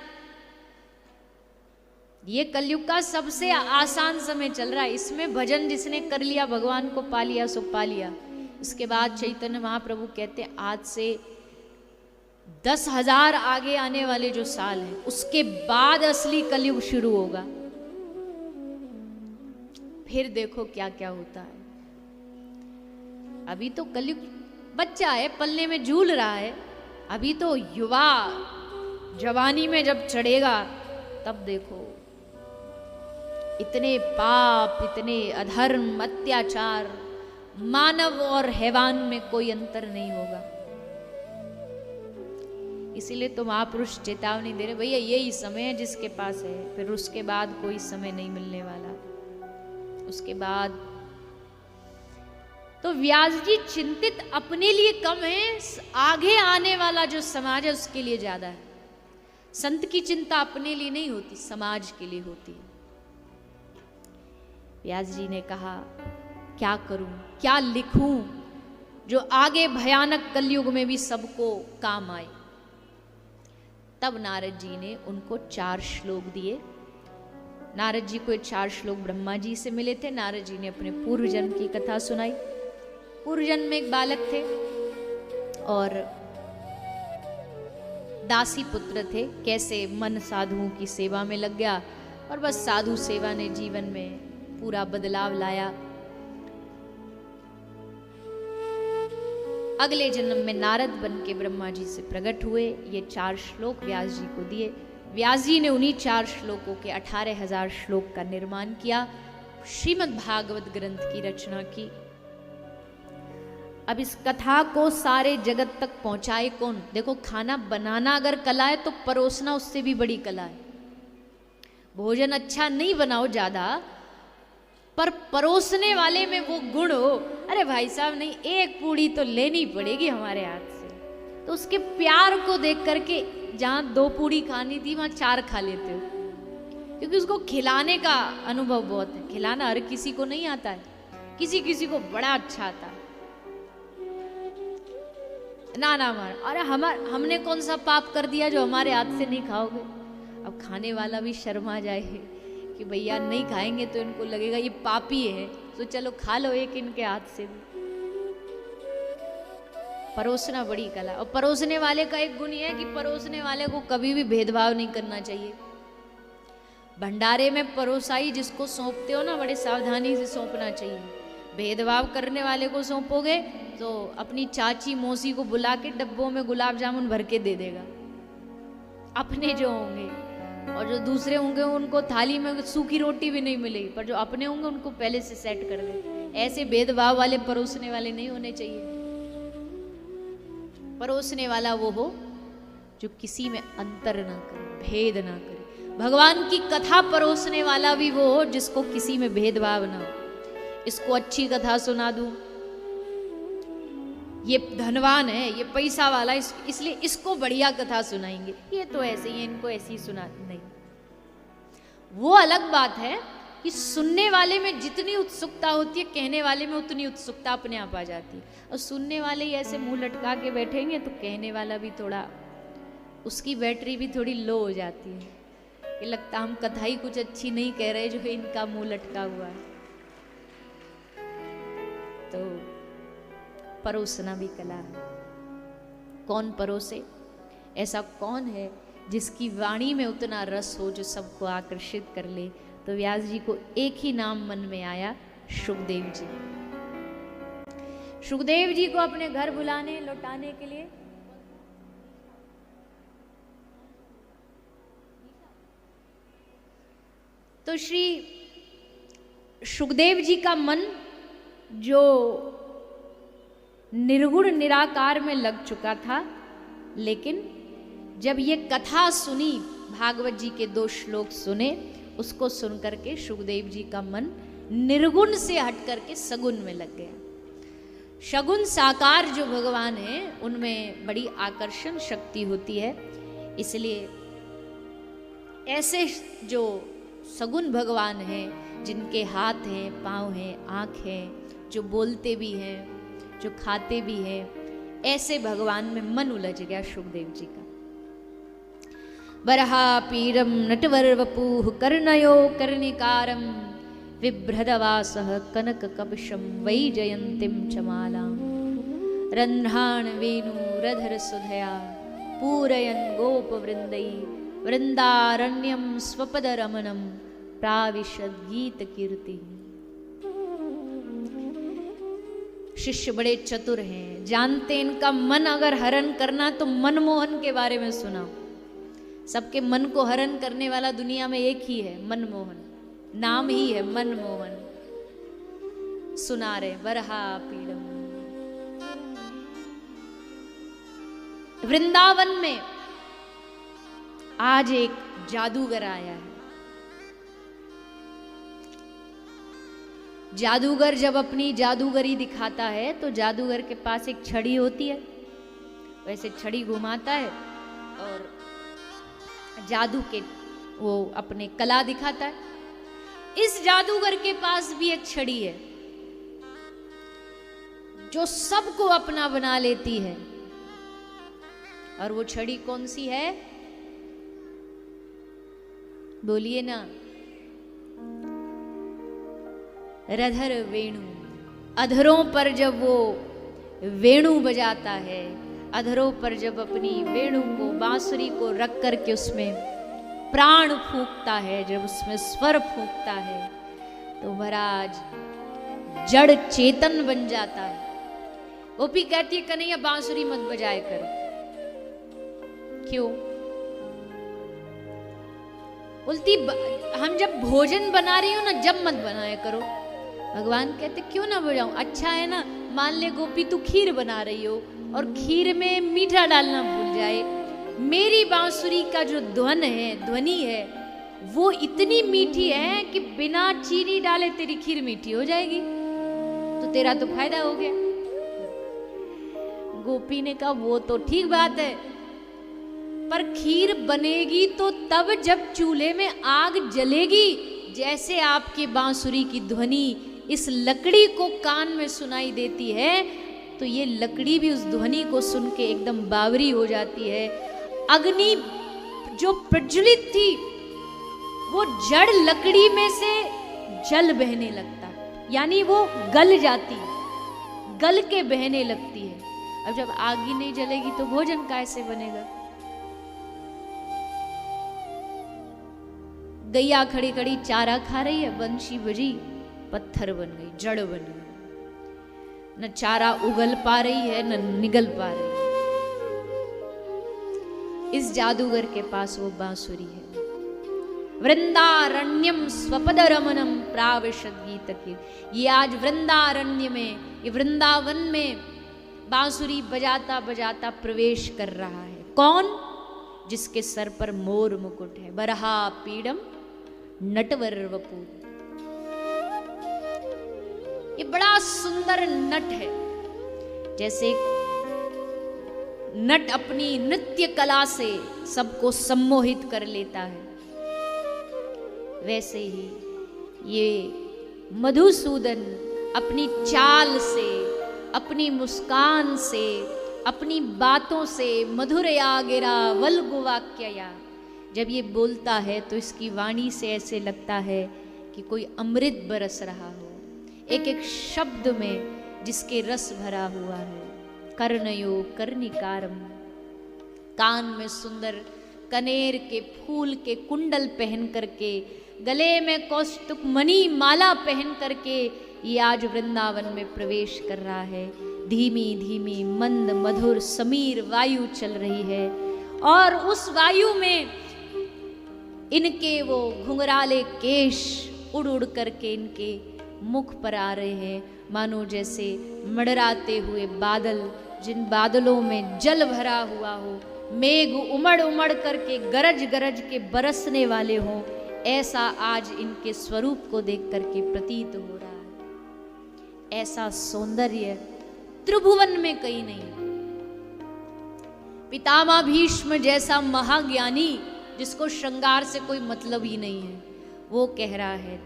ये कलयुग का सबसे आसान समय चल रहा है। इसमें भजन जिसने कर लिया, भगवान को पा लिया सो पा लिया। इसके बाद चैतन्य महाप्रभु कहते हैं आज से 10,000 आगे आने वाले जो साल हैं उसके बाद असली कलयुग शुरू होगा, फिर देखो क्या क्या होता है। अभी तो कलयुग बच्चा है, पलने में झूल रहा है, अभी तो युवा जवानी में जब चढ़ेगा तब देखो इतने पाप, इतने अधर्म, अत्याचार, मानव और हैवान में कोई अंतर नहीं होगा। इसीलिए तो महापुरुष चेतावनी दे रहे, भैया यही समय है जिसके पास है, फिर उसके बाद कोई समय नहीं मिलने वाला। उसके बाद तो व्यास जी चिंतित अपने लिए कम है, आगे आने वाला जो समाज है उसके लिए ज्यादा है। संत की चिंता अपने लिए नहीं होती, समाज के लिए होती है। व्यास जी ने कहा क्या करूं, क्या लिखूं जो आगे भयानक कलयुग में भी सबको काम आए। तब नारद जी ने उनको 4 श्लोक दिए। नारद जी को 4 श्लोक ब्रह्मा जी से मिले थे। नारद जी ने अपने पूर्व जन्म की कथा सुनाई। पूर्व जन्म में एक बालक थे और दासी पुत्र थे, कैसे मन साधुओं की सेवा में लग गया और बस साधु सेवा ने जीवन में पूरा बदलाव लाया। अगले जन्म में नारद बन के ब्रह्मा जी से प्रकट हुए। ये 4 श्लोक व्यास जी को दिए। व्यास जी ने उन्हीं 4 श्लोकों के 18,000 श्लोक का निर्माण किया, श्रीमद् भागवत ग्रंथ की रचना की। अब इस कथा को सारे जगत तक पहुंचाए कौन? देखो, खाना बनाना अगर कला है तो परोसना उससे भी बड़ी कला है। भोजन अच्छा नहीं बनाओ ज्यादा, पर परोसने वाले में वो गुण हो, अरे भाई साहब नहीं, एक पूड़ी तो लेनी पड़ेगी हमारे हाथ से, तो उसके प्यार को देख करके जहाँ 2 पूड़ी खानी थी वहाँ 4 खा लेते हो, क्योंकि उसको खिलाने का अनुभव बहुत है। खिलाना हर किसी को नहीं आता है, किसी किसी को बड़ा अच्छा आता है। ना ना मार, अरे हमने कौन सा पाप कर दिया जो हमारे हाथ से नहीं खाओगे। अब खाने वाला भी शर्मा जाए कि भैया नहीं खाएंगे तो इनको लगेगा ये पापी है, तो चलो खा लो एक इनके हाथ से भी। परोसना बड़ी कला। और परोसने वाले का एक गुण ये है कि परोसने वाले को कभी भी भेदभाव नहीं करना चाहिए। भंडारे में परोसाई जिसको सौंपते हो ना, बड़े सावधानी से सौंपना चाहिए। भेदभाव करने वाले को सौंपोगे तो अपनी चाची मौसी को बुला के डब्बों में गुलाब जामुन भर के दे देगा, अपने जो होंगे। और जो दूसरे होंगे उनको थाली में सूखी रोटी भी नहीं मिलेगी, पर जो अपने होंगे उनको पहले से सेट कर दे। ऐसे भेदभाव वाले परोसने वाले नहीं होने चाहिए। परोसने वाला वो हो जो किसी में अंतर ना करे, भेद ना करे। भगवान की कथा परोसने वाला भी वो हो जिसको किसी में भेदभाव ना हो। इसको अच्छी कथा सुना दूं, ये धनवान है, ये पैसा वाला, इसलिए इसको बढ़िया कथा सुनाएंगे, ये तो ऐसे ही है, इनको ऐसे ही सुना नहीं। वो अलग बात है कि सुनने वाले में जितनी उत्सुकता होती है, कहने वाले में उतनी उत्सुकता अपने आप आ जाती है। और सुनने वाले ही ऐसे मुंह लटका के बैठेंगे तो कहने वाला भी थोड़ा, उसकी बैटरी भी थोड़ी लो हो जाती है, ये लगता हम कथा ही कुछ अच्छी नहीं कह रहे जो इनका मुंह लटका हुआ है। तो परोसना भी कला है। कौन परोसे? ऐसा कौन है जिसकी वाणी में उतना रस हो जो सबको आकर्षित कर ले? तो व्यास जी को एक ही नाम मन में आया, शुकदेव जी। शुकदेव जी को अपने घर बुलाने लौटाने के लिए तो श्री शुकदेव जी का मन जो निर्गुण निराकार में लग चुका था, लेकिन जब ये कथा सुनी, भागवत जी के 2 श्लोक सुने, उसको सुन करके शुकदेव जी का मन निर्गुण से हट करके सगुण में लग गया। सगुण साकार जो भगवान है उनमें बड़ी आकर्षण शक्ति होती है, इसलिए ऐसे जो सगुण भगवान हैं, जिनके हाथ हैं, पाँव हैं, आँख हैं, जो बोलते भी हैं, जो खाते भी हैं, ऐसे भगवान में मन उलझ गया शुकदेव जी का। बरहा पीरम नटवरवपुः कर्णयो कर्णिकारं बिभ्रदवासः कनक कवशं वैजयन्तीं च मालां रन्ध्रान् वेणुरधर सुधया पूरयन् गोपवृन्दै वृन्दारण्यं स्वपदरमणं प्राविशद गीत कीर्ति। शिष्य बड़े चतुर हैं, जानते इनका मन अगर हरण करना तो मनमोहन के बारे में सुना। सबके मन को हरण करने वाला दुनिया में एक ही है, मनमोहन, नाम ही है मनमोहन। सुना रहे बरहा पीड़म। वृंदावन में आज एक जादूगर आया है। जादूगर जब अपनी जादूगरी दिखाता है तो जादूगर के पास एक छड़ी होती है, वैसे छड़ी घुमाता है और जादू के वो अपने कला दिखाता है। इस जादूगर के पास भी एक छड़ी है जो सबको अपना बना लेती है, और वो छड़ी कौन सी है? बोलिए ना। रधर वेणु। अधरों पर जब वो वेणु बजाता है, अधरों पर जब अपनी वेणु को, बांसुरी को रख करके उसमें प्राण फूंकता है, जब उसमें स्वर फूंकता है तो महाराज जड़ चेतन बन जाता है। वो भी कहती है कन्हैया बांसुरी मत बजाए करो। क्यों? बोलती हम जब भोजन बना रही हो ना, जब मत बनाया करो। भगवान कहते क्यों ना बजाऊं? अच्छा है ना, मान ले गोपी तू खीर बना रही हो और खीर में मीठा डालना भूल जाए, मेरी बांसुरी का जो ध्वनि है वो इतनी मीठी है कि बिना चीनी डाले तेरी खीर मीठी हो जाएगी, तो तेरा तो फायदा हो गया। गोपी ने कहा वो तो ठीक बात है, पर खीर बनेगी तो तब जब चूल्हे में आग जलेगी। जैसे आपके बांसुरी की ध्वनि इस लकड़ी को कान में सुनाई देती है, तो ये लकड़ी भी उस ध्वनि को सुन के एकदम बावरी हो जाती है। अग्नि जो प्रज्वलित थी वो जड़ लकड़ी में से जल बहने लगता, यानी वो गल जाती, गल के बहने लगती है। अब जब आग ही नहीं जलेगी तो भोजन कैसे बनेगा? गैया खड़ी खड़ी चारा खा रही है, बंशी बजी, पत्थर बन गई, जड़ बन गई, न चारा उगल पा रही है न निगल पा रही है। इस जादूगर के पास वो बांसुरी है। वृंदारण्यम स्वपद रमनम प्राविशद गीत की। ये आज वृंदारण्य में, ये वृंदावन में बांसुरी बजाता बजाता प्रवेश कर रहा है। कौन? जिसके सर पर मोर मुकुट है। बरहा पीड़म नटवर वपू। ये बड़ा सुंदर नट है। जैसे नट अपनी नृत्य कला से सबको सम्मोहित कर लेता है, वैसे ही ये मधुसूदन अपनी चाल से, अपनी मुस्कान से, अपनी बातों से, मधुरया गिरा वल्गुवाक्यया, जब ये बोलता है तो इसकी वाणी से ऐसे लगता है कि कोई अमृत बरस रहा हो, एक एक शब्द में जिसके रस भरा हुआ है। कर्णयो कर्णिकारम, कान में सुंदर कनेर के फूल के कुंडल पहन करके, गले में कौस्तुभ मणि माला पहन करके ये आज वृंदावन में प्रवेश कर रहा है। धीमी धीमी मंद मधुर समीर वायु चल रही है और उस वायु में इनके वो घुंघराले केश उड़ उड़ करके इनके मुख पर आ रहे हैं, मानो जैसे मडराते हुए बादल, जिन बादलों में जल भरा हुआ हो, मेघ उमड़ उमड़ करके गरज गरज के बरसने वाले हों, ऐसा आज इनके स्वरूप को देख करके प्रतीत हो रहा है। ऐसा सौंदर्य त्रिभुवन में कहीं नहीं। पितामह भीष्म जैसा महाज्ञानी जिसको श्रृंगार से कोई मतलब ही नहीं है, वो कह रहा है,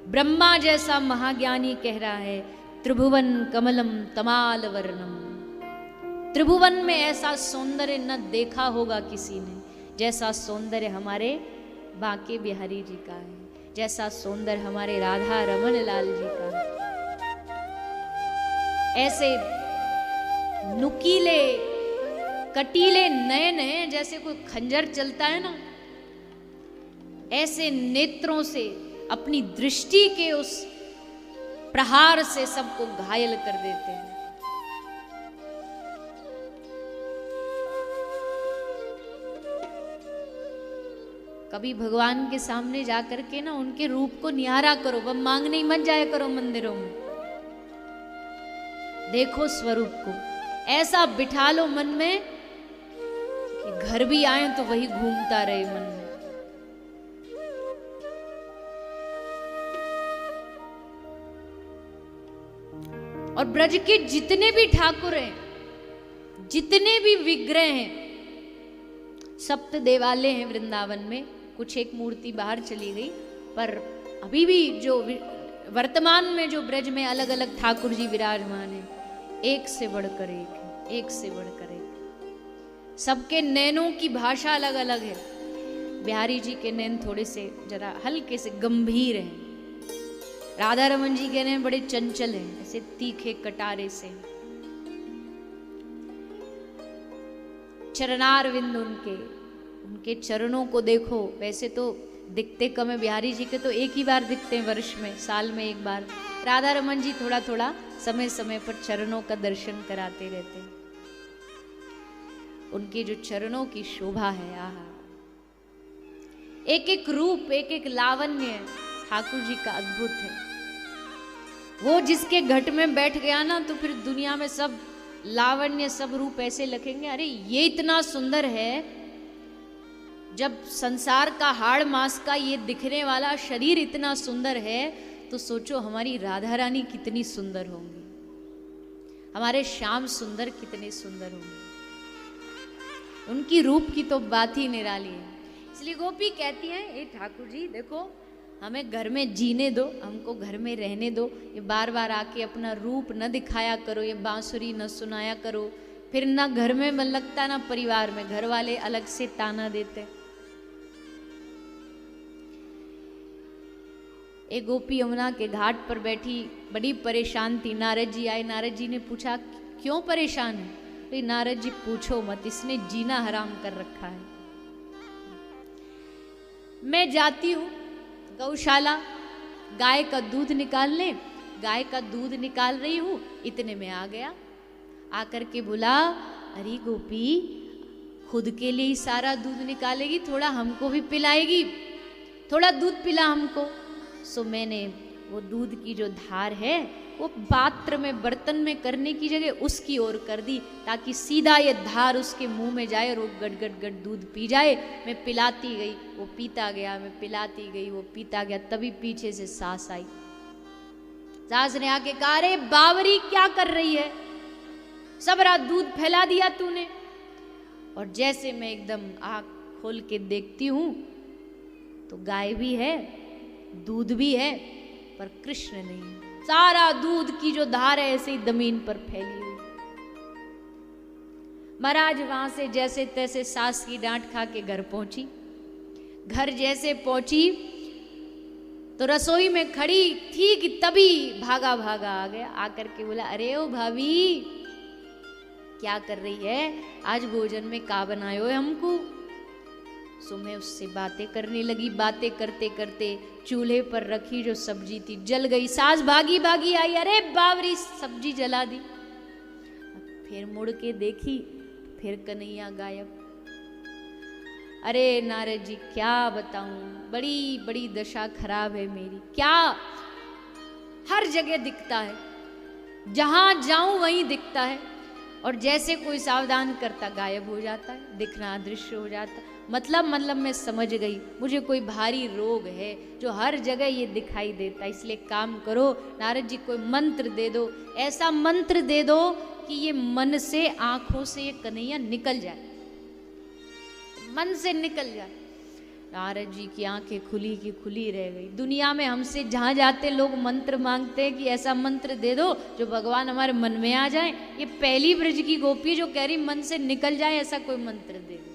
ब्रह्मा जैसा महाज्ञानी कह रहा है, त्रिभुवन कमलम तमाल वर्णम। त्रिभुवन में ऐसा सौंदर्य न देखा होगा किसी ने, जैसा सौंदर्य हमारे बांके बिहारी जी का है, जैसा सौंदर्य हमारे राधा रमन लाल जी का है। ऐसे नुकीले कटीले नयन हैं, जैसे कोई खंजर चलता है ना, ऐसे नेत्रों से अपनी दृष्टि के उस प्रहार से सबको घायल कर देते हैं। कभी भगवान के सामने जाकर के ना उनके रूप को निहारा करो, वह मांगने ही मत जाया करो मंदिरों में। देखो स्वरूप को, ऐसा बिठा लो मन में कि घर भी आए तो वही घूमता रहे मन में। और ब्रज के जितने भी ठाकुर हैं, जितने भी विग्रह हैं, सप्त देवालय हैं वृंदावन में, कुछ एक मूर्ति बाहर चली गई, पर अभी भी जो वर्तमान में जो ब्रज में अलग अलग ठाकुर जी विराजमान हैं, एक से बढ़कर एक है, एक से बढ़कर एक। सबके नैनों की भाषा अलग अलग है। बिहारी जी के नैन थोड़े से जरा हल्के से गंभीर हैं, राधा रमन जी के नैन बड़े चंचल हैं, ऐसे तीखे कटारे से। चरणारविंद उनके चरणों को देखो। वैसे तो दिखते कम है, बिहारी जी के तो एक ही बार दिखते हैं वर्ष में, साल में एक बार। राधा रमन जी थोड़ा थोड़ा समय समय पर चरणों का दर्शन कराते रहते हैं। उनके जो चरणों की शोभा है, आहा, एक एक रूप, एक एक लावण्य ठाकुर जी का अद्भुत है। वो जिसके घट में बैठ गया ना, तो फिर दुनिया में सब लावण्य, सब रूप ऐसे लखेंगे, अरे ये इतना सुंदर है। जब संसार का हाड़ मास का ये दिखने वाला शरीर इतना सुंदर है, तो सोचो हमारी राधा रानी कितनी सुंदर होंगी, हमारे श्याम सुंदर कितने सुंदर होंगे। उनकी रूप की तो बात ही निराली है। इसलिए गोपी कहती है, ए ठाकुर जी देखो, हमें घर में जीने दो, हमको घर में रहने दो, ये बार बार आके अपना रूप न दिखाया करो, ये बांसुरी न सुनाया करो, फिर ना घर में मन लगता ना परिवार में, घर वाले अलग से ताना देते। एक गोपी यमुना के घाट पर बैठी बड़ी परेशान थी। नारद जी आए, नारद जी ने पूछा क्यों परेशान है? तो नारद जी पूछो मत, इसने जीना हराम कर रखा है। मैं जाती हूँ गौशाला गाय का दूध निकालने, गाय का दूध निकाल रही हूँ, इतने में आ गया, आकर के बोला, अरे गोपी खुद के लिए ही सारा दूध निकालेगी, थोड़ा हमको भी पिलाएगी, थोड़ा दूध पिला हमको। सो मैंने वो दूध की जो धार है वो पात्र में बर्तन में करने की जगह उसकी ओर कर दी, ताकि सीधा ये धार उसके मुंह में जाए और वो गट गट गट दूध पी जाए। मैं पिलाती गई, वो पीता गया, मैं पिलाती गई, वो पीता गया। तभी पीछे से सास आई। सास ने आके कहा, अरे बावरी क्या कर रही है, सब रात दूध फैला दिया तूने। और जैसे मैं एकदम आँख खोल के देखती हूं तो गाय भी है, दूध भी है, पर कृष्ण नहीं। सारा दूध की जो धार है ऐसे ही जमीन पर फैली हुई। महाराज वहां से जैसे तैसे सास की डांट खा के घर पहुंची। घर जैसे पहुंची तो रसोई में खड़ी थी कि तभी भागा भागा आ गया। आकर के बोला, अरे ओ भाभी क्या कर रही है, आज भोजन में का बनायो है हमको। सो मैं उससे बातें करने लगी। बातें करते करते चूल्हे पर रखी जो सब्जी थी जल गई। सास भागी भागी आई, अरे बावरी सब्जी जला दी। फिर मुड़ के देखी, फिर कन्हैया गायब। अरे नारद जी क्या बताऊं, बड़ी बड़ी दशा खराब है मेरी। क्या हर जगह दिखता है, जहां जाऊं वहीं दिखता है, और जैसे कोई सावधान करता गायब हो जाता है, दिखना अदृश्य हो जाता। मतलब मैं समझ गई, मुझे कोई भारी रोग है जो हर जगह ये दिखाई देता। इसलिए काम करो नारद जी, कोई मंत्र दे दो, ऐसा मंत्र दे दो कि ये मन से, आंखों से ये कन्हैया निकल जाए, मन से निकल जाए। नारद जी की आंखें खुली की खुली रह गई। दुनिया में हमसे जहाँ जाते लोग मंत्र मांगते हैं कि ऐसा मंत्र दे दो जो भगवान हमारे मन में आ जाए। ये पहली ब्रज की गोपी जो कह रही मन से निकल जाए ऐसा कोई मंत्र दे दो।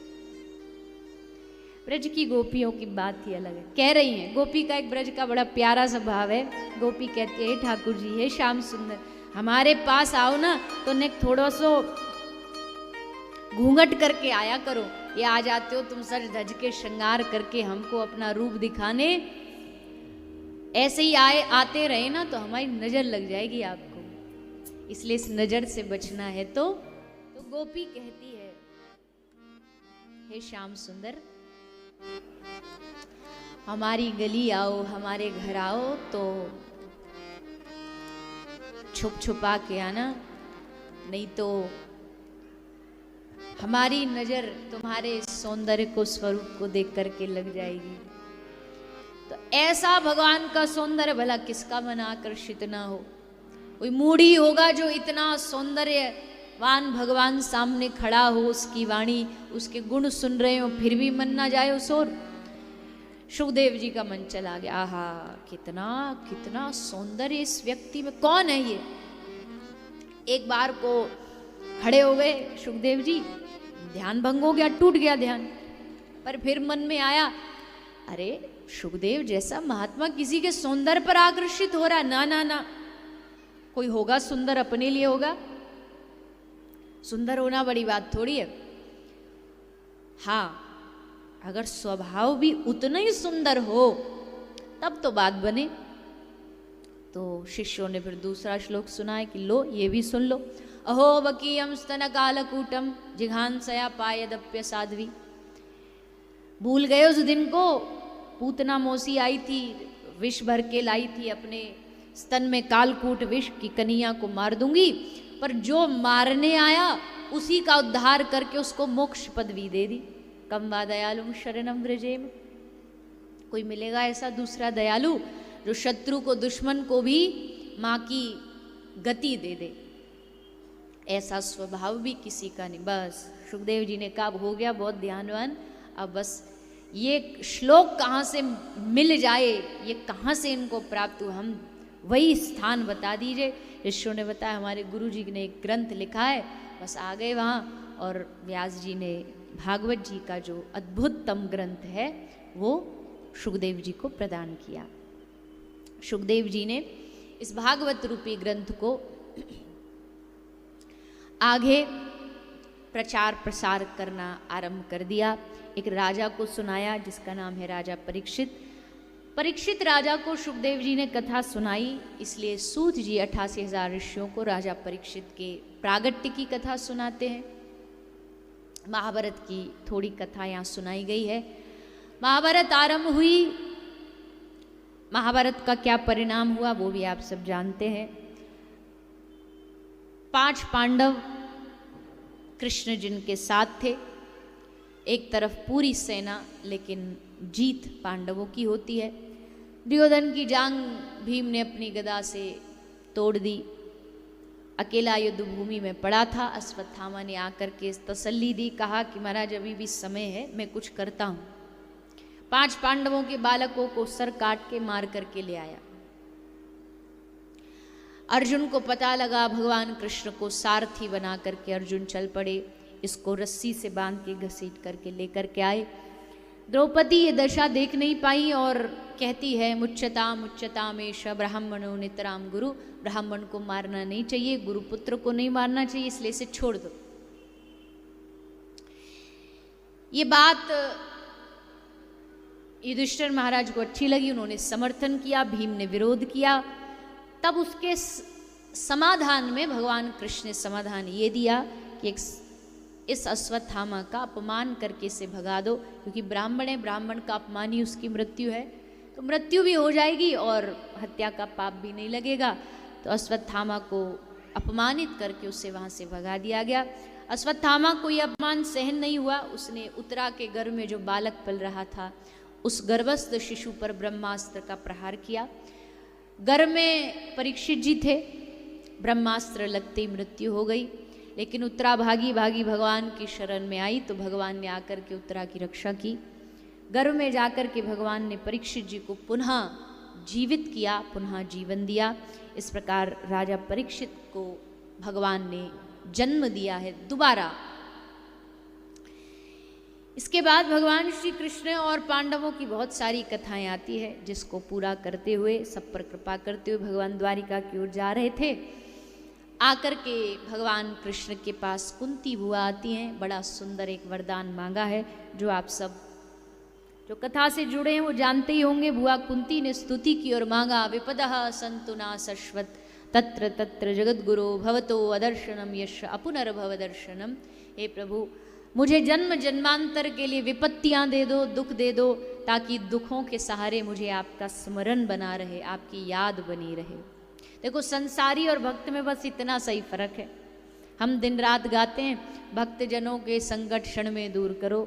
ब्रज की गोपियों की बात ही अलग है। कह रही हैं, गोपी का एक ब्रज का बड़ा प्यारा स्वभाव है। गोपी कहती है, ठाकुर जी हे श्याम सुंदर, हमारे पास आओ ना तो ने थोड़ा सो घूंघट करके आया करो। ये आ जाते हो तुम सज धज के श्रृंगार करके हमको अपना रूप दिखाने, ऐसे ही आते रहे ना तो हमारी नजर लग जाएगी आपको। इसलिए इस नजर से बचना है। तो गोपी कहती है, हे श्याम सुंदर हमारी गली आओ, हमारे घर आओ तो छुप छुपा के आना, नहीं तो हमारी नजर तुम्हारे सौंदर्य को, स्वरूप को देख करके लग जाएगी। तो ऐसा भगवान का सौंदर्य भला किसका मन आकर्षित ना हो। कोई मूढ़ी होगा जो इतना सौंदर्यवान भगवान सामने खड़ा हो, उसकी वाणी, उसके गुण सुन रहे हो, फिर भी मन ना जाए उस ओर। सुखदेव जी का मन चला गया, आहा कितना कितना सौंदर्य इस व्यक्ति में, कौन है ये। एक बार को खड़े हो गए सुखदेव जी, ध्यान भंग हो गया, टूट गया ध्यान। पर फिर मन में आया, अरे सुखदेव जैसा महात्मा किसी के सौंदर्य पर आकर्षित हो रहा है, ना ना ना, कोई होगा सुंदर अपने लिए होगा, सुंदर होना बड़ी बात थोड़ी है। हाँ अगर स्वभाव भी उतना ही सुंदर हो तब तो बात बने। तो शिष्यों ने फिर दूसरा श्लोक सुनाया कि लो ये भी सुन लो। अहो बकीयम स्तन कालकूटम जिघांसया पायदप्य साध्वी। भूल गए उस दिन को, पूतना मौसी आई थी, विष भर के लाई थी अपने स्तन में कालकूट विष की, कन्हैया को मार दूंगी। पर जो मारने आया उसी का उद्धार करके उसको मोक्ष पदवी दे दी। कम वा दयालु शरणम व्रजेम। कोई मिलेगा ऐसा दूसरा दयालु जो शत्रु को, दुश्मन को भी माँ की गति दे दे। ऐसा स्वभाव भी किसी का नहीं। बस सुखदेव जी ने कहा हो गया बहुत ध्यानवान, अब बस ये श्लोक कहाँ से मिल जाए, ये कहाँ से इनको प्राप्त हो, हम वही स्थान बता दीजिए। ऋषियों ने बताया हमारे गुरु जी ने एक ग्रंथ लिखा है, बस आ गए वहाँ। और व्यास जी ने भागवत जी का जो अद्भुततम ग्रंथ है वो सुखदेव जी को प्रदान किया। सुखदेव जी ने इस भागवत रूपी ग्रंथ को आगे प्रचार प्रसार करना आरंभ कर दिया। एक राजा को सुनाया जिसका नाम है राजा परीक्षित। परीक्षित राजा को सुखदेव जी ने कथा सुनाई, इसलिए सूत जी 88,000 ऋषियों को राजा परीक्षित के प्रागट्य की कथा सुनाते हैं। महाभारत की थोड़ी कथा यहाँ सुनाई गई है। महाभारत आरंभ हुई महाभारत का क्या परिणाम हुआ वो भी आप सब जानते हैं। 5 पांडव कृष्ण जिनके साथ थे, एक तरफ पूरी सेना, लेकिन जीत पांडवों की होती है। दुर्योधन की जांग भीम ने अपनी गदा से तोड़ दी, अकेला युद्ध भूमि में पड़ा था। अश्वत्थामा ने आकर के तसल्ली दी, कहा कि महाराज अभी भी समय है, मैं कुछ करता हूं। 5 पांडवों के बालकों को सर काट के मार करके ले आया। अर्जुन को पता लगा, भगवान कृष्ण को सारथी बना करके अर्जुन चल पड़े, इसको रस्सी से बांध के घसीट करके लेकर के आए। द्रौपदी ये दशा देख नहीं पाई और कहती है, मुच्यता मेष ब्राह्मणो नितराम गुरु, ब्राह्मण को मारना नहीं चाहिए, गुरुपुत्र को नहीं मारना चाहिए, इसलिए इसे छोड़ दो। ये बात युधिष्ठिर महाराज को अच्छी लगी, उन्होंने समर्थन किया, भीम ने विरोध किया। तब उसके समाधान में भगवान कृष्ण ने समाधान ये दिया कि इस अश्वत्थामा का अपमान करके इसे भगा दो, क्योंकि ब्राह्मण है, ब्राह्मण का अपमान ही उसकी मृत्यु है, तो मृत्यु भी हो जाएगी और हत्या का पाप भी नहीं लगेगा। तो अश्वत्थामा को अपमानित करके उसे वहाँ से भगा दिया गया। अश्वत्थामा को यह अपमान सहन नहीं हुआ, उसने उत्तरा के गर्भ में जो बालक पल रहा था उस गर्भस्थ शिशु पर ब्रह्मास्त्र का प्रहार किया। गर्भ में परीक्षित जी थे, ब्रह्मास्त्र लगते ही मृत्यु हो गई। लेकिन उत्तरा भागी भागी भगवान की शरण में आई, तो भगवान ने आकर के उत्तरा की रक्षा की। गर्भ में जाकर के भगवान ने परीक्षित जी को पुनः जीवित किया, पुनः जीवन दिया। इस प्रकार राजा परीक्षित को भगवान ने जन्म दिया है दोबारा। इसके बाद भगवान श्री कृष्ण और पांडवों की बहुत सारी कथाएं आती है, जिसको पूरा करते हुए, सब पर कृपा करते हुए भगवान द्वारिका की ओर जा रहे थे। आकर के भगवान कृष्ण के पास कुंती बुआ आती हैं, बड़ा सुंदर एक वरदान मांगा है, जो आप सब जो कथा से जुड़े हैं वो जानते ही होंगे। बुआ कुंती ने स्तुति की और मांगा, विपदः सन्तु न शश्वत तत्र तत्र जगद्गुरो भवतो अदर्शनम यश अपुनर्भव दर्शनम। हे प्रभु, मुझे जन्म जन्मांतर के लिए विपत्तियां दे दो, दुख दे दो, ताकि दुखों के सहारे मुझे आपका स्मरण बना रहे, आपकी याद बनी रहे। देखो, संसारी और भक्त में बस इतना सही फर्क है। हम दिन रात गाते हैं, भक्त जनों के संकट क्षण में दूर करो,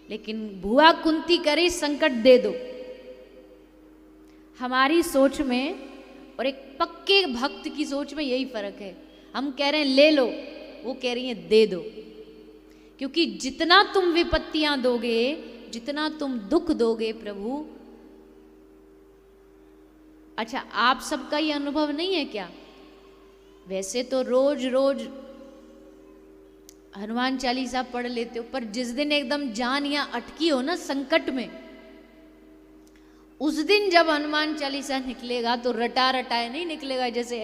लेकिन बुआ कुंती करे संकट दे दो। हमारी सोच में और एक पक्के भक्त की सोच में यही फर्क है। हम कह रहे हैं ले लो, वो कह रही है दे दो। क्योंकि जितना तुम विपत्तियां दोगे, जितना तुम दुख दोगे प्रभु, अच्छा आप सबका ये अनुभव नहीं है क्या? वैसे तो रोज रोज हनुमान चालीसा पढ़ लेते हो, पर जिस दिन एकदम जान या अटकी हो ना संकट में, उस दिन जब हनुमान चालीसा निकलेगा तो रटा रटाए नहीं निकलेगा। जैसे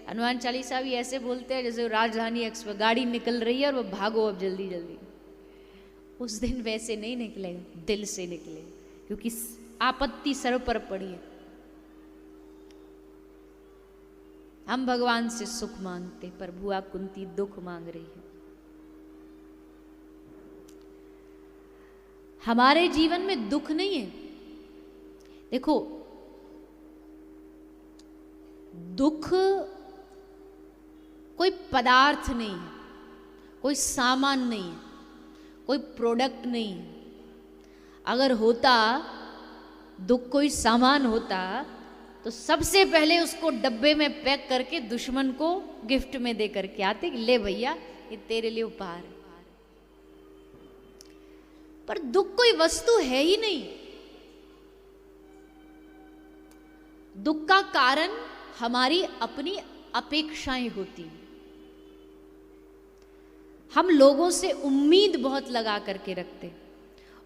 हनुमान चालीसा भी ऐसे बोलते हैं जैसे राजधानी एक्सप्रेस गाड़ी निकल रही है और वो भागो अब जल्दी जल्दी। उस दिन वैसे नहीं निकलेगा, दिल से निकलेगा, क्योंकि आपत्ति सर पर पड़ी है। हम भगवान से सुख मांगते, पर बुआ कुंती दुख मांग रही है। हमारे जीवन में दुख नहीं है। देखो, दुख कोई पदार्थ नहीं है, कोई सामान नहीं है, कोई प्रोडक्ट नहीं है। अगर होता दुख कोई सामान होता तो सबसे पहले उसको डब्बे में पैक करके दुश्मन को गिफ्ट में दे करके आते कि ले भैया ये तेरे लिए उपहार है। पर दुख कोई वस्तु है ही नहीं। दुख का कारण हमारी अपनी अपेक्षाएं होती हैं। हम लोगों से उम्मीद बहुत लगा करके रखते हैं,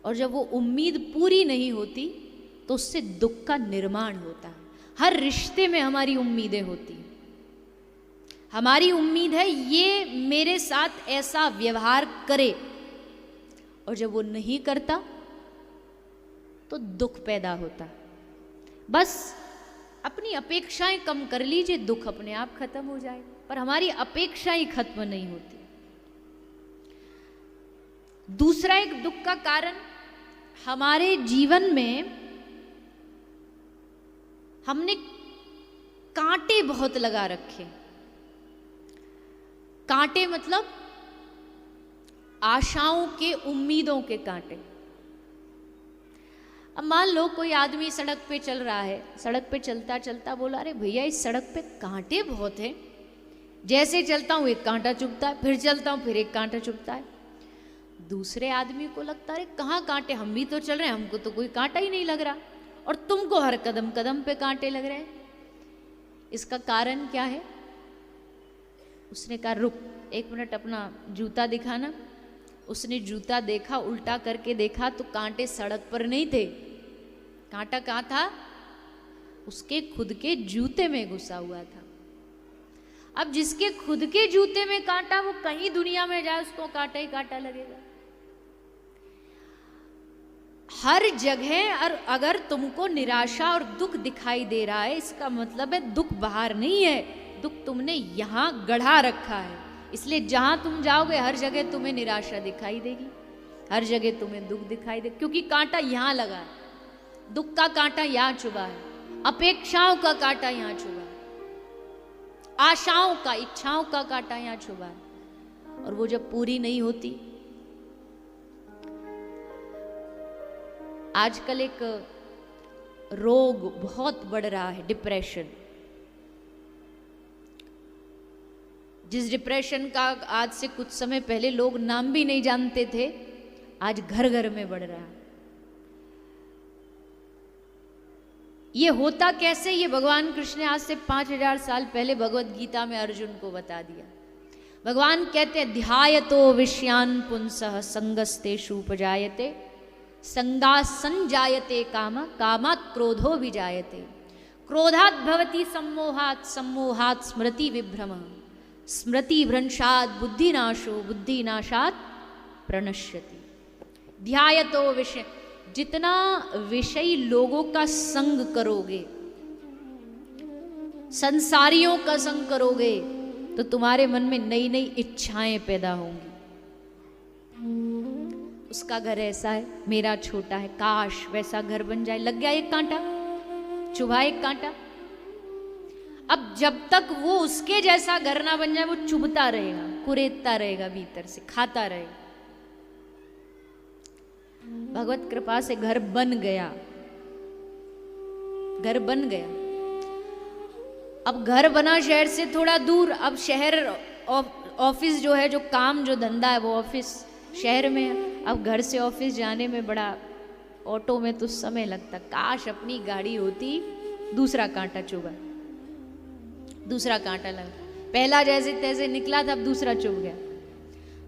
और जब वो उम्मीद पूरी नहीं होती तो उससे दुख का निर्माण होता है। हर रिश्ते में हमारी उम्मीदें होती हैं। हमारी उम्मीद है ये मेरे साथ ऐसा व्यवहार करे, और जब वो नहीं करता तो दुख पैदा होता। बस अपनी अपेक्षाएं कम कर लीजिए, दुख अपने आप खत्म हो जाए। पर हमारी अपेक्षाएं खत्म नहीं होती। दूसरा एक दुख का कारण हमारे जीवन में हमने कांटे बहुत लगा रखे। कांटे मतलब आशाओं के, उम्मीदों के कांटे। अब मान लो कोई आदमी सड़क पे चल रहा है, सड़क पे चलता चलता बोला, अरे भैया इस सड़क पे कांटे बहुत हैं, जैसे चलता हूं एक कांटा चुभता है, फिर चलता हूं फिर एक कांटा चुभता है। दूसरे आदमी को लगता है कहाँ कांटे, हम भी तो चल रहे हैं, हमको तो कोई कांटा ही नहीं लग रहा, और तुमको हर कदम कदम पे कांटे लग रहे हैं। इसका कारण क्या है? उसने कहा रुक 1 मिनट अपना जूता दिखाना। उसने जूता देखा, उल्टा करके देखा तो कांटे सड़क पर नहीं थे। कांटा कहाँ था? उसके खुद के जूते में घुसा हुआ था। अब जिसके खुद के जूते में कांटा, वो कहीं दुनिया में जाए उसको कांटा ही कांटा लगेगा। हर जगह और अगर तुमको निराशा और दुख दिखाई दे रहा है, इसका मतलब है दुख बाहर नहीं है, दुख तुमने यहां गढ़ा रखा है। इसलिए जहां तुम जाओगे हर जगह तुम्हें निराशा दिखाई देगी, हर जगह तुम्हें दुख दिखाई दे, क्योंकि कांटा यहां लगा है। दुख का कांटा यहां चुभा है, अपेक्षाओं का कांटा यहां चुभा है, आशाओं का, इच्छाओं का कांटा यहां चुभा है। और वो जब पूरी नहीं होती, आजकल एक रोग बहुत बढ़ रहा है, डिप्रेशन। जिस डिप्रेशन का आज से कुछ समय पहले लोग नाम भी नहीं जानते थे, आज घर घर में बढ़ रहा है। ये होता कैसे, ये भगवान कृष्ण ने आज से 5000 साल पहले भगवत गीता में अर्जुन को बता दिया। भगवान कहते हैं ध्यायतो विषयान पुंसः संगस्तेषु उपजायते, संगा संजायते काम, कामात् क्रोधो विजायते, क्रोधात् भवति सम्मोहात्, सम्मोहात् स्मृति विभ्रमः, स्मृति भ्रंशात् बुद्धिनाशो, बुद्धिनाशात् प्रणश्यति। ध्यायतो विषय, जितना विषयी लोगों का संग करोगे, संसारियों का संग करोगे, तो तुम्हारे मन में नई नई इच्छाएं पैदा होंगी। उसका घर ऐसा है, मेरा छोटा है, काश वैसा घर बन जाए। लग गया एक कांटा, चुभा एक कांटा। अब जब तक वो उसके जैसा घर ना बन जाए, वो चुभता रहेगा, कुरेदता रहेगा, भीतर से खाता रहेगा। भगवत कृपा से घर बन गया, घर बन गया। अब घर बना शहर से थोड़ा दूर, अब शहर ऑफिस जो है, जो काम जो धंधा है वो ऑफिस शहर में है। अब घर से ऑफिस जाने में बड़ा, ऑटो में तो समय लगता, काश अपनी गाड़ी होती। दूसरा कांटा चुभा, दूसरा कांटा लगा। पहला जैसे तैसे निकला था, अब दूसरा चुभ गया,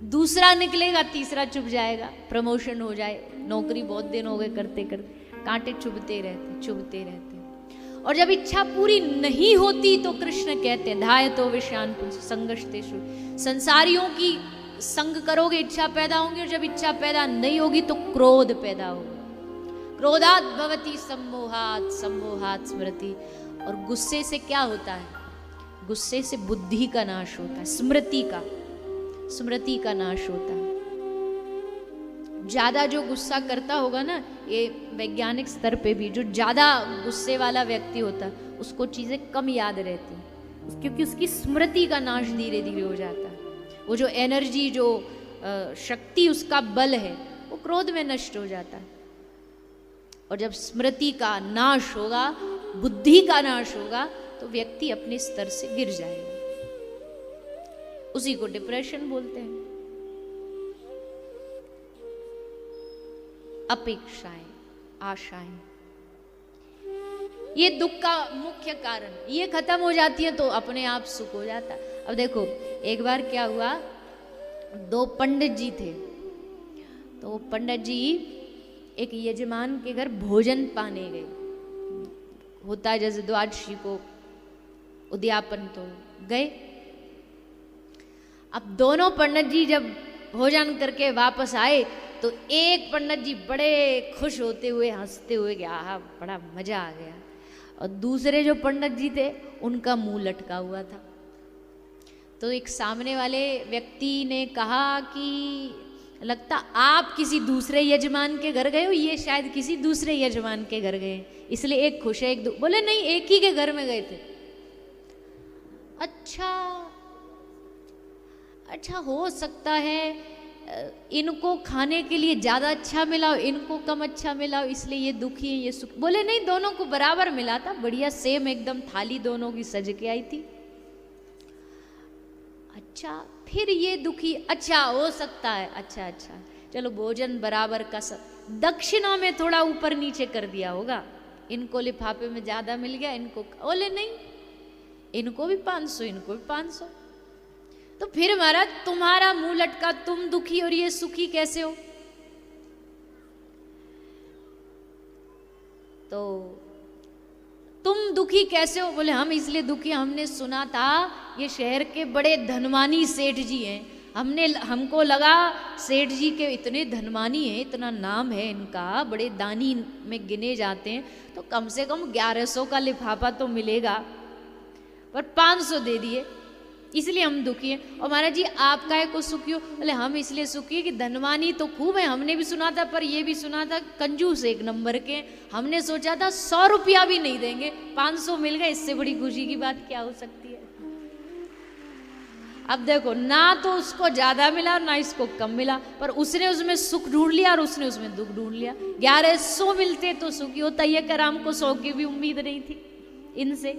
दूसरा निकलेगा, तीसरा चुभ जाएगा, प्रमोशन हो जाए, नौकरी बहुत दिन हो गए करते करते, कांटे चुभते रहते, चुभते रहते। और जब इच्छा पूरी नहीं होती तो कृष्ण कहते हैं धायतो विषयान संगस्तेषु, संसारियों की संग करोगे इच्छा पैदा होंगी, और जब इच्छा पैदा नहीं होगी तो क्रोध पैदा होगा। क्रोधात् भवति सम्मोहात्, सम्मोहात् स्मृति। और गुस्से से क्या होता है? गुस्से से बुद्धि का नाश होता है, स्मृति का नाश होता है। ज्यादा जो गुस्सा करता होगा ना, ये वैज्ञानिक स्तर पे भी, जो ज्यादा गुस्से वाला व्यक्ति होता है उसको चीजें कम याद रहती हैं, क्योंकि उसकी स्मृति का नाश धीरे धीरे हो जाता है। वो जो एनर्जी, जो शक्ति, उसका बल है, वो क्रोध में नष्ट हो जाता है। और जब स्मृति का नाश होगा, बुद्धि का नाश होगा, तो व्यक्ति अपने स्तर से गिर जाएगा। उसी को डिप्रेशन बोलते हैं। अपेक्षाएं, आशाएं, ये दुख का मुख्य कारण। ये खत्म हो जाती है तो अपने आप सुख हो जाता है। अब देखो, एक बार क्या हुआ, 2 पंडित जी थे। तो पंडित जी एक यजमान के घर भोजन पाने गए। होता है जैसे द्वादशी को उद्यापन, तो गए। अब दोनों पंडित जी जब भोजन करके वापस आए तो एक पंडित जी बड़े खुश होते हुए, हंसते हुए गया, आहा बड़ा मजा आ गया। और दूसरे जो पंडित जी थे उनका मुंह लटका हुआ था। तो एक सामने वाले व्यक्ति ने कहा कि लगता आप किसी दूसरे यजमान के घर गए हो, ये शायद किसी दूसरे यजमान के घर गए, इसलिए एक खुश है एक बोले नहीं एक ही के घर में गए थे। अच्छा हो सकता है इनको खाने के लिए ज्यादा अच्छा मिला हो, इनको कम अच्छा मिला हो, इसलिए ये दुखी है ये सुख। बोले नहीं दोनों को बराबर मिला था, बढ़िया सेम एकदम थाली दोनों की सज के आई थी। अच्छा फिर ये दुखी, अच्छा हो सकता है, अच्छा चलो भोजन बराबर का सब, दक्षिणा में थोड़ा ऊपर नीचे कर दिया होगा, इनको लिफाफे में ज्यादा मिल गया इनको, बोले नहीं इनको भी 500 इनको भी 500। तो फिर महाराज तुम्हारा मुंह लटका, तुम दुखी और ये सुखी कैसे हो? तो तुम दुखी कैसे हो? बोले हम इसलिए दुखी, हमने सुना था ये शहर के बड़े धनवानी सेठ जी हैं, हमको लगा सेठ जी के इतने धनवानी हैं, इतना नाम है इनका, बड़े दानी में गिने जाते हैं, तो कम से कम 1100 का लिफाफा तो मिलेगा, पर 500 दे दिए, इसलिए हम दुखी हैं। और महाराज जी आप काहे को सुखी हो? बोले हम इसलिए सुखी है कि धनवानी तो खूब है, हमने भी सुना था, पर ये भी सुना था कंजूस एक नंबर के, हमने सोचा था 100 रुपया भी नहीं देंगे, 500 मिल गए, इससे बड़ी खुशी की बात क्या हो सकती है? अब देखो ना तो उसको ज्यादा मिला और ना इसको कम मिला, पर उसने उसमें सुख ढूंढ लिया और उसने उसमें दुख ढूंढ लिया। 1100 मिलते तो सुखी होता, ये कराम को 100 की भी उम्मीद नहीं थी इनसे।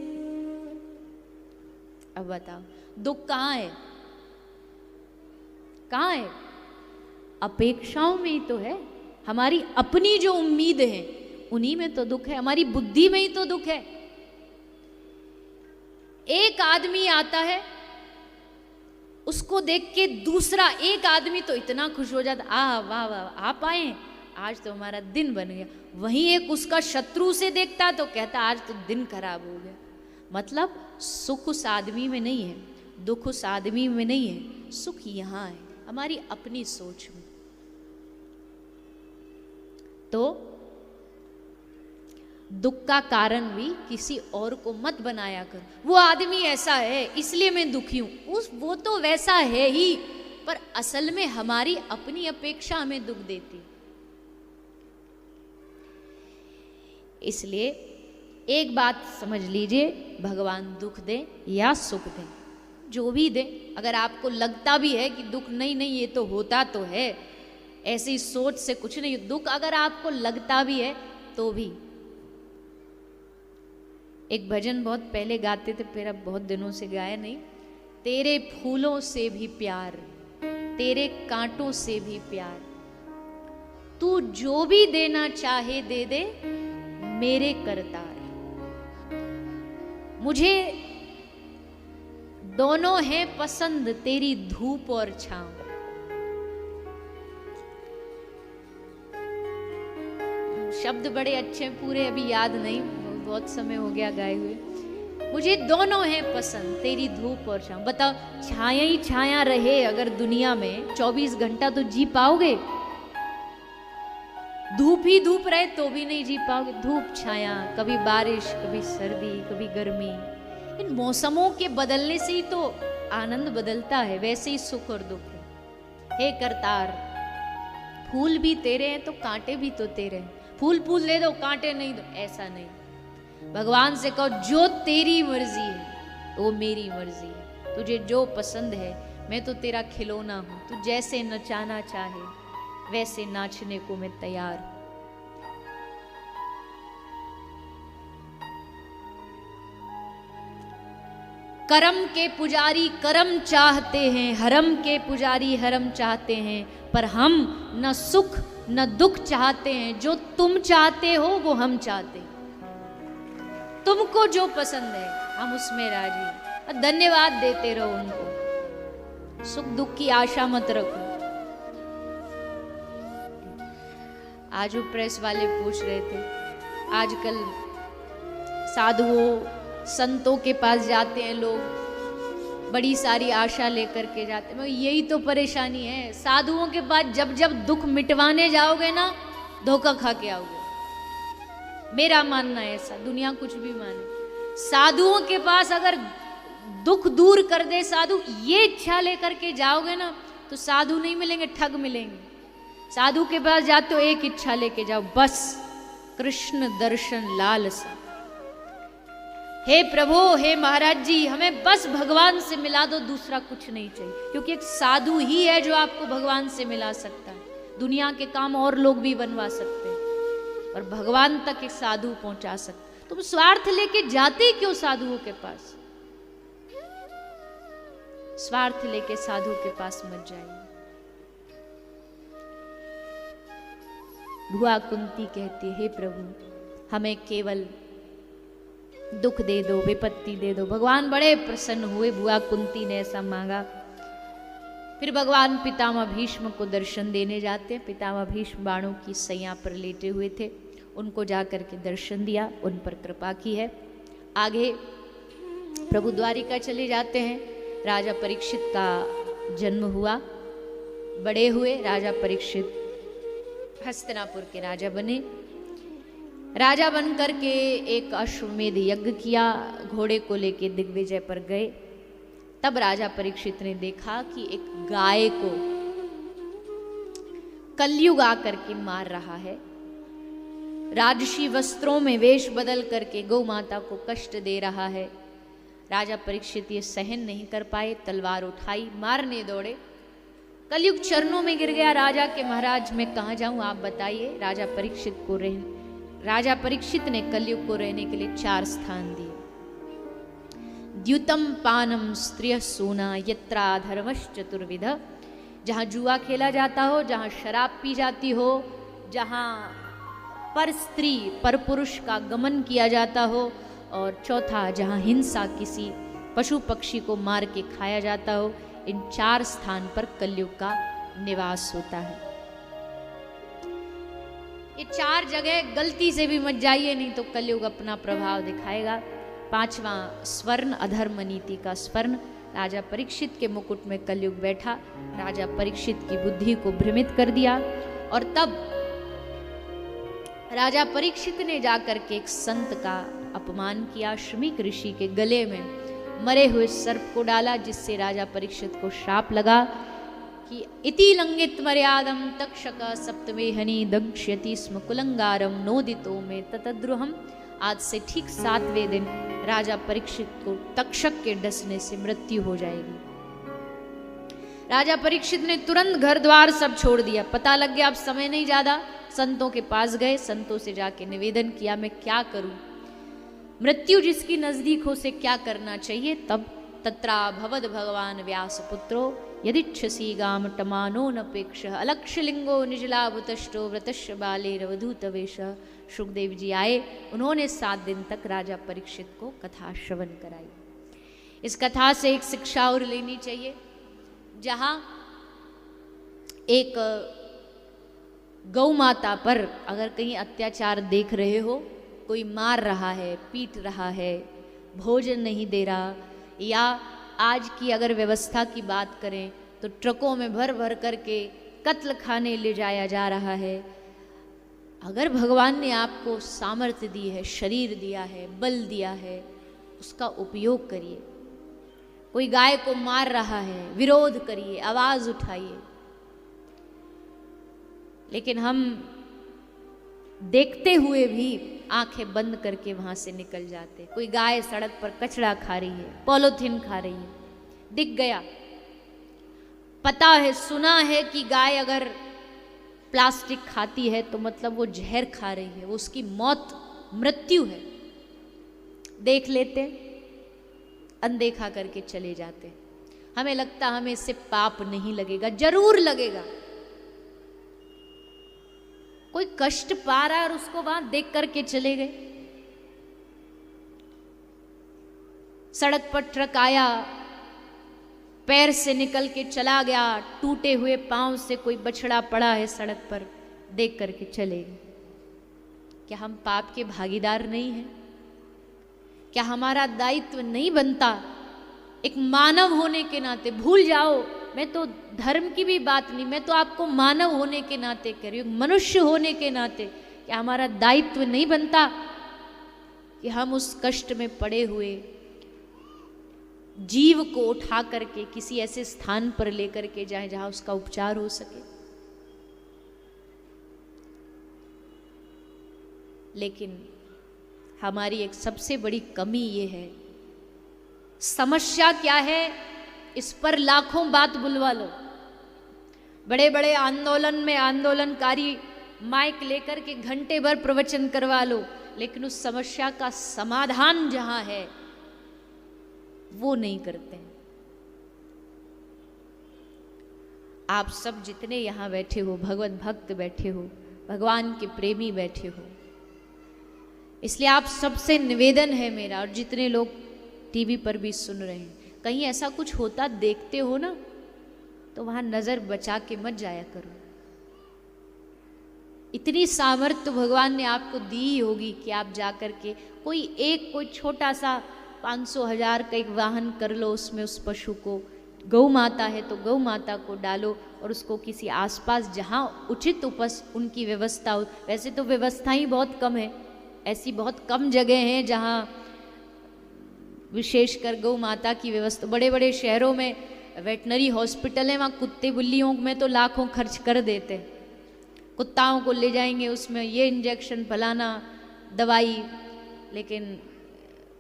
अब बताओ दुख कहाँ है? कहाँ है? अपेक्षाओं में ही तो है, हमारी अपनी जो उम्मीद है उन्हीं में तो दुख है, हमारी बुद्धि में ही तो दुख है। एक आदमी आता है, उसको देख के दूसरा एक आदमी तो इतना खुश हो जाता, वाह वाह आप आए, आज तो हमारा दिन बन गया। वहीं एक उसका शत्रु से देखता तो कहता आज तो दिन खराब हो गया। मतलब सुख उस आदमी में नहीं है, दुख उस आदमी में नहीं है, सुख यहाँ है हमारी अपनी सोच में। तो दुख का कारण भी किसी और को मत बनाया कर, वो आदमी ऐसा है इसलिए मैं दुखी हूं, वो तो वैसा है ही, पर असल में हमारी अपनी अपेक्षा हमें दुख देती। इसलिए एक बात समझ लीजिए, भगवान दुख दे या सुख दे, जो भी दे, अगर आपको लगता भी है कि दुख नहीं ये तो होता तो है, ऐसी सोच से कुछ नहीं, दुख अगर आपको लगता भी है तो भी। एक भजन बहुत पहले गाते थे, फिर अब बहुत दिनों से गाया नहीं। तेरे फूलों से भी प्यार, तेरे कांटों से भी प्यार, तू जो भी देना चाहे दे दे मेरे करतार। मुझे दोनों हैं पसंद, तेरी धूप और छांव। शब्द बड़े अच्छे, पूरे अभी याद नहीं, बहुत समय हो गया गाए हुए। मुझे दोनों हैं पसंद, तेरी धूप और छांव। बताओ छाया ही छाया रहे अगर दुनिया में 24 घंटा तो जी पाओगे? धूप ही धूप रहे तो भी नहीं जी पाओगे। धूप छाया, कभी बारिश, कभी सर्दी, कभी गर्मी, इन मौसमों के बदलने से ही तो आनंद बदलता है, वैसे ही सुख और दुख है। हे करतार, फूल भी तेरे हैं तो कांटे भी तो तेरे हैं, फूल फूल दे दो कांटे नहीं दो, ऐसा नहीं। भगवान से कहो जो तेरी मर्जी है वो मेरी मर्जी है, तुझे जो पसंद है, मैं तो तेरा खिलौना हूं, तू जैसे नचाना चाहे वैसे नाचने को मैं तैयार हूं। करम के पुजारी करम चाहते हैं, हरम के पुजारी हरम चाहते हैं, पर हम न सुख न दुख चाहते हैं, जो तुम चाहते हो वो हम चाहते हैं। तुमको जो पसंद है हम उसमें राजी, और धन्यवाद देते रहो उनको, सुख दुख की आशा मत रखो। आज वो प्रेस वाले पूछ रहे थे, आजकल साधुओं संतों के पास जाते हैं लोग, बड़ी सारी आशा लेकर के जाते हैं। यही तो परेशानी है, साधुओं के पास जब जब दुख मिटवाने जाओगे ना, धोखा खा के आओगे। मेरा मानना है ऐसा, दुनिया कुछ भी माने, साधुओं के पास अगर दुख दूर कर दे साधु, ये इच्छा लेकर के जाओगे ना, तो साधु नहीं मिलेंगे, ठग मिलेंगे। साधु के पास जाते हो एक इच्छा लेके जाओ, बस कृष्ण दर्शन लालसा। हे प्रभु, हे महाराज जी, हमें बस भगवान से मिला दो, दूसरा कुछ नहीं चाहिए। क्योंकि एक साधु ही है जो आपको भगवान से मिला सकता है। दुनिया के काम और लोग भी बनवा सकते हैं, पर भगवान तक एक साधु पहुंचा सकते। तुम स्वार्थ लेके जाते क्यों साधुओं के पास? स्वार्थ लेके साधु के पास मत जाइए। बुआ कुंती कहती, हे प्रभु हमें केवल दुख दे दो, विपत्ति दे दो। भगवान बड़े प्रसन्न हुए, बुआ कुंती ने ऐसा मांगा। फिर भगवान पितामह भीष्म को दर्शन देने जाते हैं। पितामह भीष्म बाणों की सैया पर लेटे हुए थे, उनको जाकर के दर्शन दिया, उन पर कृपा की है। आगे प्रभु द्वारिका चले जाते हैं। राजा परीक्षित का जन्म हुआ, बड़े हुए। राजा परीक्षित हस्तिनापुर के राजा बने। राजा बन करके एक अश्वमेध यज्ञ किया, घोड़े को लेके दिग्विजय पर गए। तब राजा परीक्षित ने देखा कि एक गाय को कलयुग आकर के मार रहा है, राजसी वस्त्रों में वेश बदल करके गौ माता को कष्ट दे रहा है। राजा परीक्षित ये सहन नहीं कर पाए, तलवार उठाई, मारने दौड़े। कलयुग चरणों में गिर गया। राजा के महाराज मैं कहाँ जाऊं, आप बताइए। राजा परीक्षित ने कलयुग को रहने के लिए 4 स्थान दिए। द्युतम पानम स्त्रिय सोना यत्रा धर्मश्चतुर्विध, जहाँ जुआ खेला जाता हो, जहाँ शराब पी जाती हो, जहाँ पर स्त्री पर पुरुष का गमन किया जाता हो, और चौथा जहाँ हिंसा, किसी पशु पक्षी को मार के खाया जाता हो। इन 4 स्थान पर कलयुग का निवास होता है। ये 4 जगह गलती से भी मत जाइए, नहीं तो कलयुग अपना प्रभाव दिखाएगा। 5वां स्वर्ण, अधर्म नीति का स्वर्ण। राजा परीक्षित के मुकुट में कलयुग बैठा, राजा परीक्षित की बुद्धि को भ्रमित कर दिया। और तब राजा परीक्षित ने जाकर के एक संत का अपमान किया। शमीक ऋषि के गले में मरे हुए सर्प को डाला, जिससे राजा परीक्षित को श्राप लगा कि इति लंघित मर्यादम तक्षक सप्तमेहनि दंक्ष्यति स्म कुलंगारम नोदितो में ततद्रुहम। आज से ठीक 7वें दिन राजा परीक्षित को तक्षक के डसने से मृत्यु हो जाएगी। राजा परीक्षित ने तुरंत घर द्वार सब छोड़ दिया। पता लग गया अब समय नहीं ज्यादा। संतों के पास गए, संतों से जाके निवेदन किया, मैं क्या करूं, मृत्यु जिसकी नजदीक हो से क्या करना चाहिए। तब तत्रा भवद भगवान व्यास पुत्रो यदिच्छसी गाम टमानो नपेक्ष अलक्षलिंगो निजलाभुतष्टो व्रतश्य बाले रवधूत वेश। सुखदेव जी आए, उन्होंने 7 दिन तक राजा परीक्षित को कथा श्रवण कराई। इस कथा से एक शिक्षा और लेनी चाहिए। जहाँ एक गौ माता पर अगर कहीं अत्याचार देख रहे हो, कोई मार रहा है, पीट रहा है, भोजन नहीं दे रहा, या आज की अगर व्यवस्था की बात करें तो ट्रकों में भर भर करके कत्ल खाने ले जाया जा रहा है। अगर भगवान ने आपको सामर्थ्य दी है, शरीर दिया है, बल दिया है, उसका उपयोग करिए। कोई गाय को मार रहा है, विरोध करिए, आवाज उठाइए। लेकिन हम देखते हुए भी आंखें बंद करके वहां से निकल जाते। कोई गाय सड़क पर कचरा खा रही है, पॉलीथिन खा रही है, दिख गया, पता है, सुना है कि गाय अगर प्लास्टिक खाती है तो मतलब वो जहर खा रही है, वो उसकी मौत, मृत्यु है। देख लेते, अनदेखा करके चले जाते। हमें लगता हमें इससे पाप नहीं लगेगा, जरूर लगेगा। कोई कष्ट पा रहा है और उसको वहां देख करके चले गए। सड़क पर ट्रक आया, पैर से निकल के चला गया, टूटे हुए पांव से कोई बछड़ा पड़ा है सड़क पर, देख करके चले गए। क्या हम पाप के भागीदार नहीं हैं? क्या हमारा दायित्व नहीं बनता एक मानव होने के नाते? भूल जाओ, मैं तो धर्म की भी बात नहीं, मैं तो आपको मानव होने के नाते कह रही हूँ, मनुष्य होने के नाते। क्या हमारा दायित्व नहीं बनता कि हम उस कष्ट में पड़े हुए जीव को उठा करके किसी ऐसे स्थान पर लेकर के जाएं जहां उसका उपचार हो सके? लेकिन हमारी एक सबसे बड़ी कमी ये है, समस्या क्या है इस पर लाखों बात बुलवा लो, बड़े बड़े आंदोलन में आंदोलनकारी माइक लेकर के घंटे भर प्रवचन करवा लो, लेकिन उस समस्या का समाधान जहां है वो नहीं करते हैं। आप सब जितने यहां बैठे हो, भगवत भक्त बैठे हो, भगवान के प्रेमी बैठे हो, इसलिए आप सबसे निवेदन है मेरा, और जितने लोग टीवी पर भी सुन रहे हैं, कहीं ऐसा कुछ होता देखते हो ना तो वहां नजर बचा के मत जाया करो। इतनी सामर्थ्य भगवान ने आपको दी होगी कि आप जाकर के कोई छोटा सा 500,000 का एक वाहन कर लो, उसमें उस पशु को, गौ माता है तो गौ माता को डालो और उसको किसी आसपास जहाँ उचित उनकी व्यवस्था हो, वैसे तो व्यवस्था ही बहुत कम है, ऐसी बहुत कम जगह हैं जहाँ विशेषकर गौ माता की व्यवस्था। बड़े बड़े शहरों में वेटनरी हॉस्पिटल है, वहाँ कुत्ते बिल्लियों में तो लाखों खर्च कर देते, कुत्ताओं को ले जाएंगे, उसमें ये इंजेक्शन फलाना दवाई, लेकिन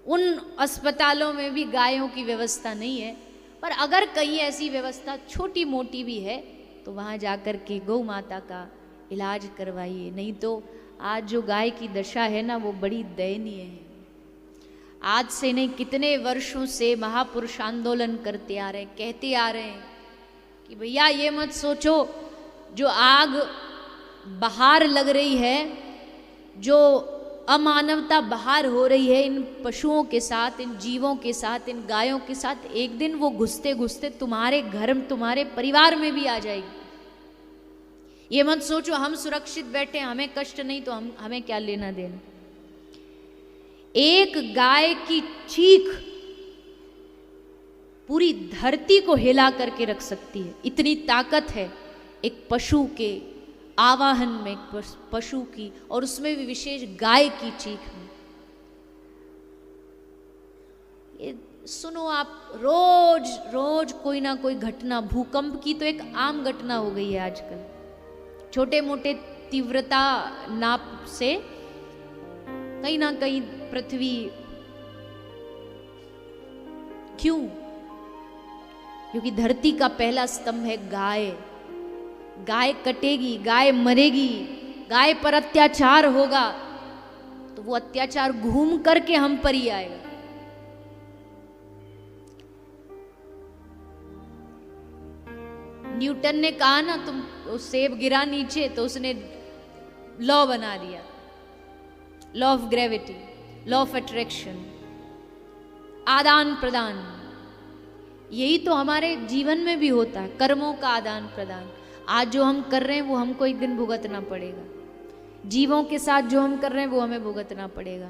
उन अस्पतालों में भी गायों की व्यवस्था नहीं है। पर अगर कहीं ऐसी व्यवस्था छोटी मोटी भी है तो वहाँ जाकर के गौ माता का इलाज करवाइए, नहीं तो आज जो गाय की दशा है ना वो बड़ी दयनीय है। आज से नहीं कितने वर्षों से महापुरुष आंदोलन करते आ रहे हैं, कहते आ रहे हैं कि भैया ये मत सोचो जो आग बाहर लग रही है, जो अमानवता बाहर हो रही है इन पशुओं के साथ, इन जीवों के साथ, इन गायों के साथ, एक दिन वो घुसते घुसते तुम्हारे घर, तुम्हारे परिवार में भी आ जाएगी। ये मत सोचो हम सुरक्षित बैठे, हमें कष्ट नहीं तो हमें क्या लेना देना। एक गाय की चीख पूरी धरती को हिला करके रख सकती है, इतनी ताकत है एक पशु के आवाहन में, पशु की, और उसमें भी विशेष गाय की चीख में। ये सुनो आप, रोज रोज कोई ना कोई घटना, भूकंप की तो एक आम घटना हो गई है आजकल, छोटे मोटे तीव्रता नाप से कहीं ना कहीं पृथ्वी, क्यों? क्योंकि धरती का पहला स्तंभ है गाय। गाय कटेगी, गाय मरेगी, गाय पर अत्याचार होगा तो वो अत्याचार घूम करके हम पर ही आएगा। न्यूटन ने कहा ना तुम सेब गिरा नीचे तो उसने लॉ बना दिया, law of gravity, law of attraction, आदान प्रदान। यही तो हमारे जीवन में भी होता है, कर्मों का आदान प्रदान। आज जो हम कर रहे हैं वो हमको एक दिन भुगतना पड़ेगा, जीवों के साथ जो हम कर रहे हैं वो हमें भुगतना पड़ेगा,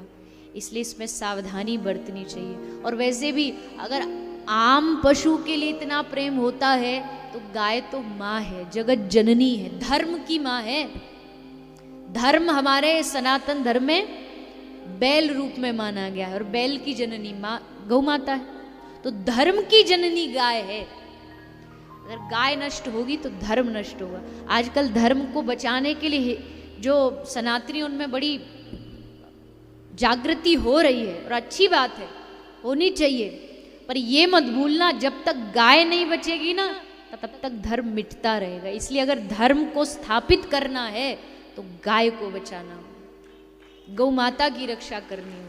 इसलिए इसमें सावधानी बरतनी चाहिए। और वैसे भी अगर आम पशु के लिए इतना प्रेम होता है तो गाय तो माँ है, जगत जननी है, धर्म की माँ है। धर्म हमारे सनातन धर्म में बैल रूप में माना गया है और बैल की जननी माँ गौ माता है, तो धर्म की जननी गाय है। अगर गाय नष्ट होगी तो धर्म नष्ट होगा। आजकल धर्म को बचाने के लिए जो सनातनी, उनमें बड़ी जागृति हो रही है और अच्छी बात है, होनी चाहिए, पर ये मत भूलना जब तक गाय नहीं बचेगी ना तब तक धर्म मिटता रहेगा। इसलिए अगर धर्म को स्थापित करना है तो गाय को बचाना हो, गौ माता की रक्षा करनी हो।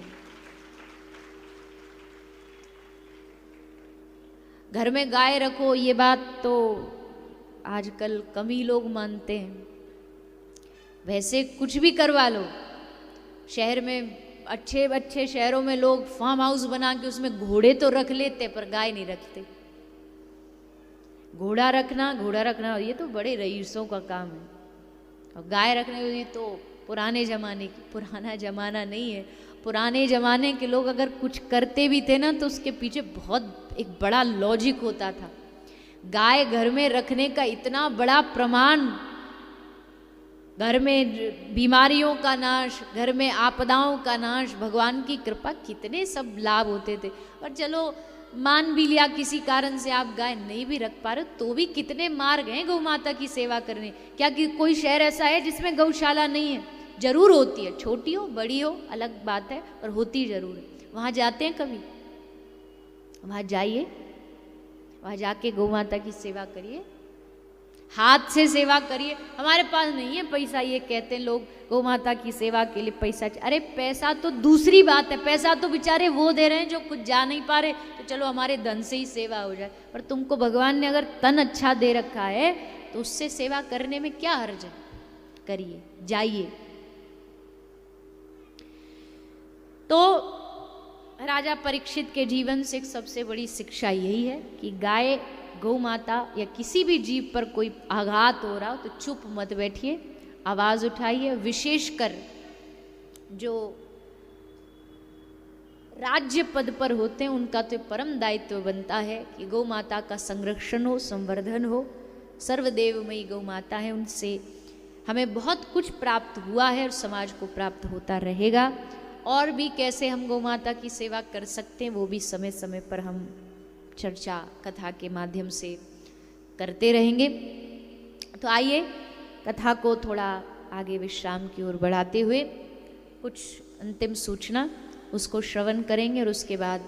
घर में गाय रखो, ये बात तो आजकल कम ही लोग मानते हैं। वैसे कुछ भी करवा लो, शहर में अच्छे अच्छे शहरों में लोग फार्म हाउस बना के उसमें घोड़े तो रख लेते पर गाय नहीं रखते। घोड़ा रखना ये तो बड़े रईसों का काम है, और गाय रखने ये तो पुराने जमाने की, पुराना जमाना नहीं है। पुराने जमाने के लोग अगर कुछ करते भी थे ना तो उसके पीछे बहुत एक बड़ा लॉजिक होता था। गाय घर में रखने का इतना बड़ा प्रमाण, घर में बीमारियों का नाश, घर में आपदाओं का नाश, भगवान की कृपा, कितने सब लाभ होते थे। और चलो मान भी लिया किसी कारण से आप गाय नहीं भी रख पा रहे तो भी कितने मार्ग हैं गौ माता की सेवा करने। क्या कि कोई शहर ऐसा है जिसमें गौशाला नहीं है, जरूर होती है, छोटी हो बड़ी हो अलग बात है, पर होती जरूर है। वहाँ जाते हैं कभी? वहाँ जाइए, वहाँ जाके गौ माता की सेवा करिए, हाथ से सेवा करिए। हमारे पास नहीं है पैसा, ये कहते हैं लोग गौ माता की सेवा के लिए पैसा। अरे पैसा तो दूसरी बात है, पैसा तो बेचारे वो दे रहे हैं जो कुछ जा नहीं पा रहे, तो चलो हमारे धन से ही सेवा हो जाए। पर तुमको भगवान ने अगर तन अच्छा दे रखा है तो उससे सेवा करने में क्या हर्ज है? करिए, जाइए। तो राजा परीक्षित के जीवन से एक सबसे बड़ी शिक्षा यही है कि गाय, गौ माता या किसी भी जीव पर कोई आघात हो रहा हो तो चुप मत बैठिए, आवाज उठाइए। विशेषकर जो राज्य पद पर होते हैं उनका तो परम दायित्व बनता है कि गौ माता का संरक्षण हो, संवर्धन हो। सर्वदेवमयी गौ माता है, उनसे हमें बहुत कुछ प्राप्त हुआ है और समाज को प्राप्त होता रहेगा। और भी कैसे हम गौ माता की सेवा कर सकते हैं वो भी समय समय पर हम चर्चा कथा के माध्यम से करते रहेंगे। तो आइए कथा को थोड़ा आगे विश्राम की ओर बढ़ाते हुए कुछ अंतिम सूचना उसको श्रवण करेंगे और उसके बाद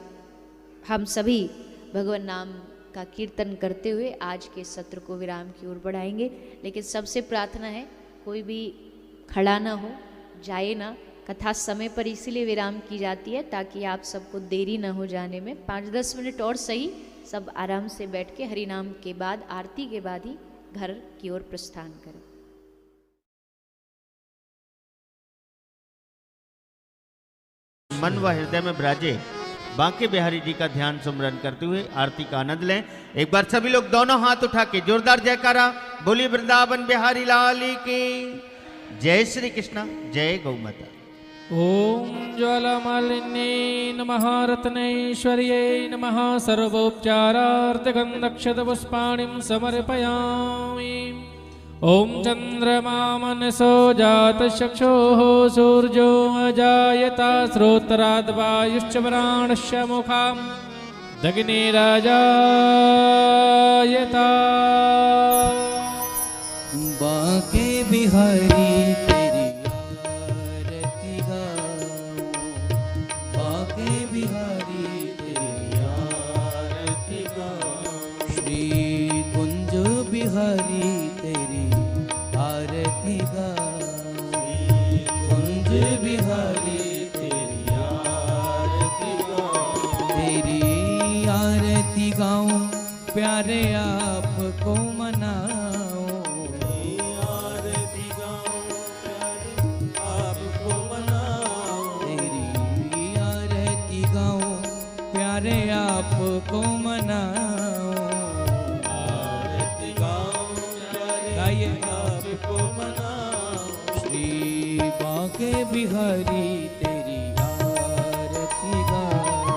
हम सभी भगवान नाम का कीर्तन करते हुए आज के सत्र को विराम की ओर बढ़ाएंगे। लेकिन सबसे प्रार्थना है कोई भी खड़ा ना हो, जाए ना। कथा समय पर इसीलिए विराम की जाती है ताकि आप सबको देरी न हो जाने में। 5-10 मिनट और सही सब आराम से बैठ के हरिनाम के बाद, आरती के बाद ही घर की ओर प्रस्थान करें। मन व हृदय में विराजे बांके बिहारी जी का ध्यान सुमरन करते हुए आरती का आनंद लें। एक बार सभी लोग दोनों हाथ उठा के जोरदार जयकारा बोली वृंदावन बिहारी लाल की जय। श्री कृष्णा, जय गौ माता। ओम ज्वालामालिन्ये नमः, रत्नेश्वर्यै नमः, सर्वोपचारार्थगन्धक्षतपुष्पाणिं समर्पयामि। ओम चंद्रमा मनसो जातचक्षुः, सूर्यो अजायता, श्रोत्राद् वायुश्च प्राणश्च मुखां दग्निराजायता। बांके बिहारी बिहारी तेरी आरती गाऊं, कुंज बिहारी तेरी आरती गाऊं, तेरी आरती गाऊं, प्यारे आपको मनाऊं, आरती गाऊं, प्यारे आपको मनाऊं, तेरी आरती गाऊं, प्यारे आपको मनाऊं। श्री बांके बिहारी तेरी आरती गाऊं,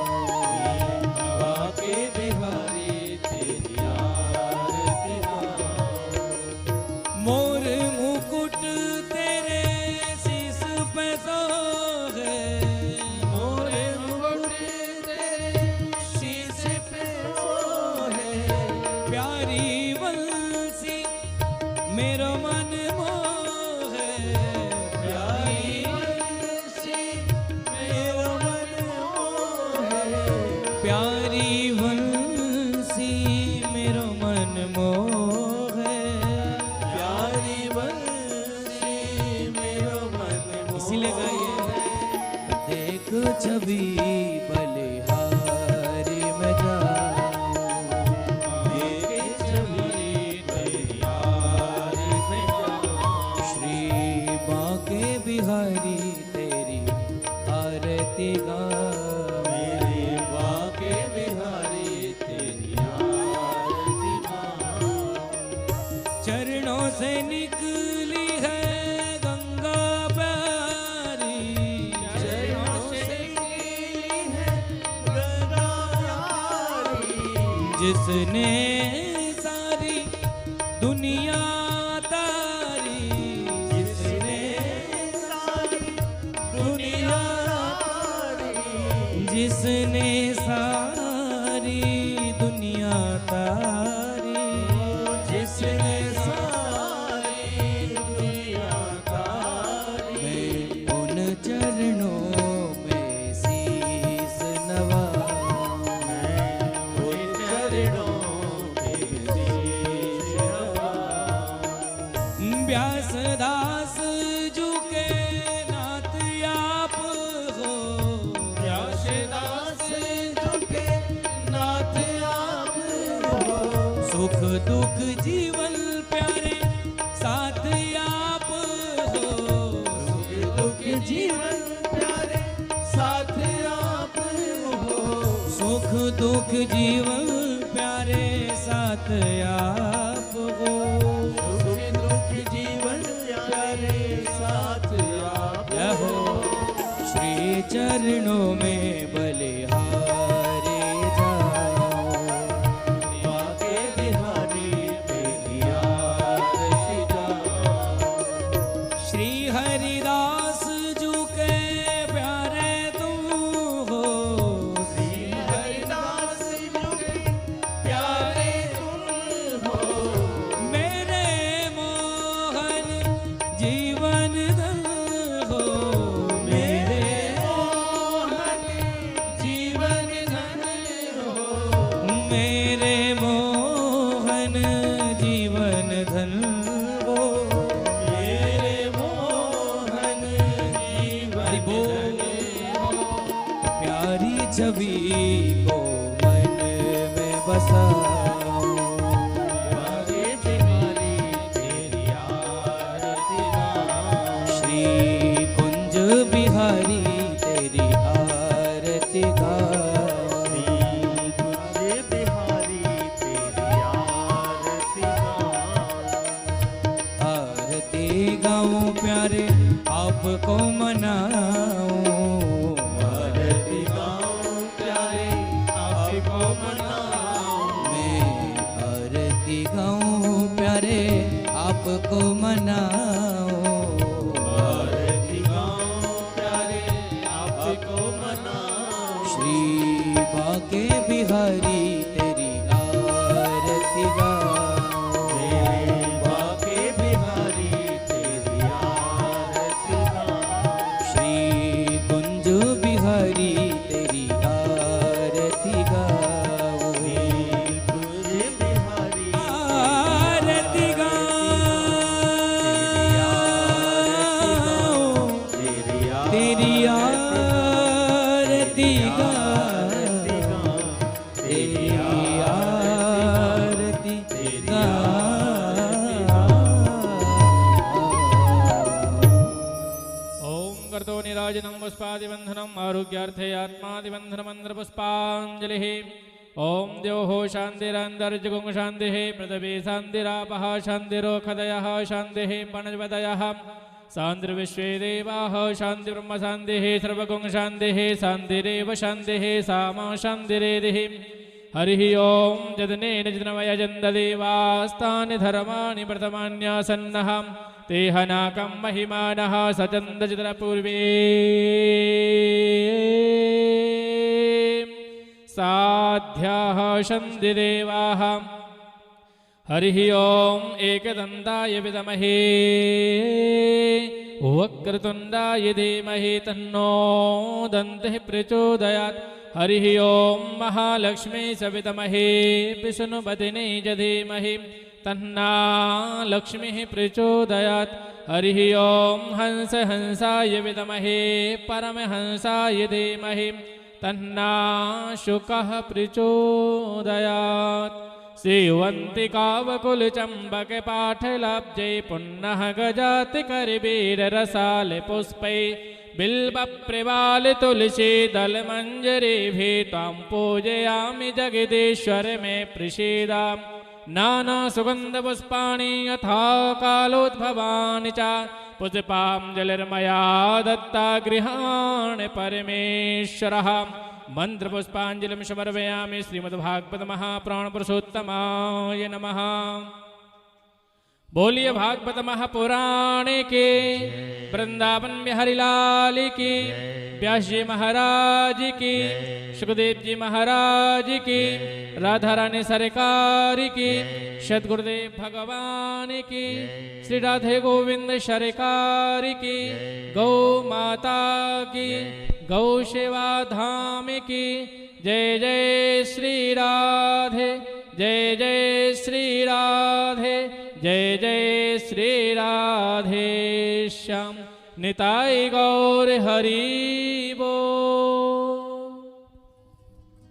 बांके बिहारी तेरी आरती गाऊं। मोर मुकुट तेरे शीस पे सोहे, मोर मुकुट तेरे शीस पे सोहे, प्यारी वंशी मेरो मन मोहे, प्यारी वंशी मेरो मन मोहे, प्यारी वंशी मेरो मन मोहे, प्यारी वंशी मेरो मन मोहे। इसीलिए गाइए, देख छवि बलिहारी में जाऊं, देख छवि बलिहारी में जाऊं, श्री बांके बिहारी तेरी आरती गाऊं, मेरे बांके बिहारी तेरी आरती गाऊं। चरणों से निकली है गंगा प्यारी, चरणों से निकली है गंगा प्यारी, जिसने सारी दुनिया तारी, जिसने सारी दुनिया तारी, जिसने सारी दुनिया तारी, जिसने सारी दुनिया तारी। मैं सुख दुख जीवन प्यारे साथ आप हो, सुख दुख जीवन प्यारे साथ आप हो, सुख दुख जीवन प्यारे साथ आप हो, सुख दुख जीवन प्यारे साथ आप हो। श्री चरणों में बलिहारे जाओ, बाके बिहारी तेरी आरती गाओ। श्री हरिदास जू के प्यारे तुम हो, श्री हरिदास जू के प्यारे तुम हो, मेरे मोहन जीवन धन हो, मेरे मोहन जीवन धन हो, मेरे मोहन जीवन धन हो, मेरे मोहन जीवन धन हो। प्यारी छवि को मन में बसाओ, प्यारे बिहारी तेरी आरती गाओ। श्री कुंज बिहारी तेरी आरती गाओ, श्री कुंज बिहारी तेरी आरती गाओ। आरती गाऊं प्यारे आपको मनाऊं, आरती गाऊं प्यारे आपको मनाऊं, मैं आरती गाऊं प्यारे आपको मनाऊं, आरती गाऊं प्यारे आपको मनाऊं। श्री बाके बिहारी तेरी आरती गाऊं, बाके बिहारी तेरी आरती गाऊं। श्री कुंज बिहारी तेरी आरती गाऊं, कुंज बिहारी आरती गाऊं, तेरी आरती गाऊं, तेरी आरती गाऊं। ओम कर्तो निराजनं पुष्पादिबन्धनम् आरोग्यार्थे आत्मादिबन्धनमन्त्रपुष्पाञ्जलिः। ओम द्योः शान्तिरन्तर्जगुं शान्तिः पृथिवी शान्तिरापः शान्तिरोखदयः शान्तिः पणज्वदयः शान्तिर्विश्वे देवाः शान्तिर्ब्रह्म शान्तिः सर्वगुं शान्तिः शान्तिरेव शान्तिः सामा शान्तिरेधिः। हरिः ओम जदनेन जन्मयजन्तदेवास्तानि धर्माणि प्रथमान्यासन्नः ते हनाकं महिमानः सचन्दचित्रपूर्वे साध्याः शन्तिदेवाः। हरिः ओम एकदन्ताय विद्महे वक्रतुण्डाय धीमहि तन्नो दन्तिः प्रचोदयात्। हरिः ओम महालक्ष्मी च विद्महे विष्णुपत्नी च धीमहि तन्ना लक्ष्मीः प्रचोदयात्। हरिः ओम हंस हंसाय विद्महे परमहंसाय धीमहि तन्ना शुकः प्रचोदयात्। सेवन्तिकावकुलचम्बक पाठलाब्जै पुन्नः गजाति करवीररसाले पुष्पै बिल्बप्रिवाल तुलसी दलमञ्जरीभिः त्वां पूजयामि जगदीश्वर मे प्रसीदा। नानासुगन्धपुष्पाणि यथा कालोद्भवानि च पुष्पाञ्जलिर्मया दत्ता गृहाणि परमेश्वरः। मंत्रपुष्पांजलिं समर्पयामि श्रीमद्भागवत महापुराण पुरुषोत्तमाय नमः। बोलिए भागवत महापुराण के वृंदावन बिहारी लाल की, व्यास जी महाराज की, सुखदेव जी महाराज की, राधा रानी सरकार की, सदगुरुदेव भगवान की, श्री राधे गोविंद सरकार की, गौ माता की, गौ सेवा धाम की। जय जय श्री राधे, जय जय श्री राधे, जय जय श्री राधे श्याम। निताई गौर हरि बोल।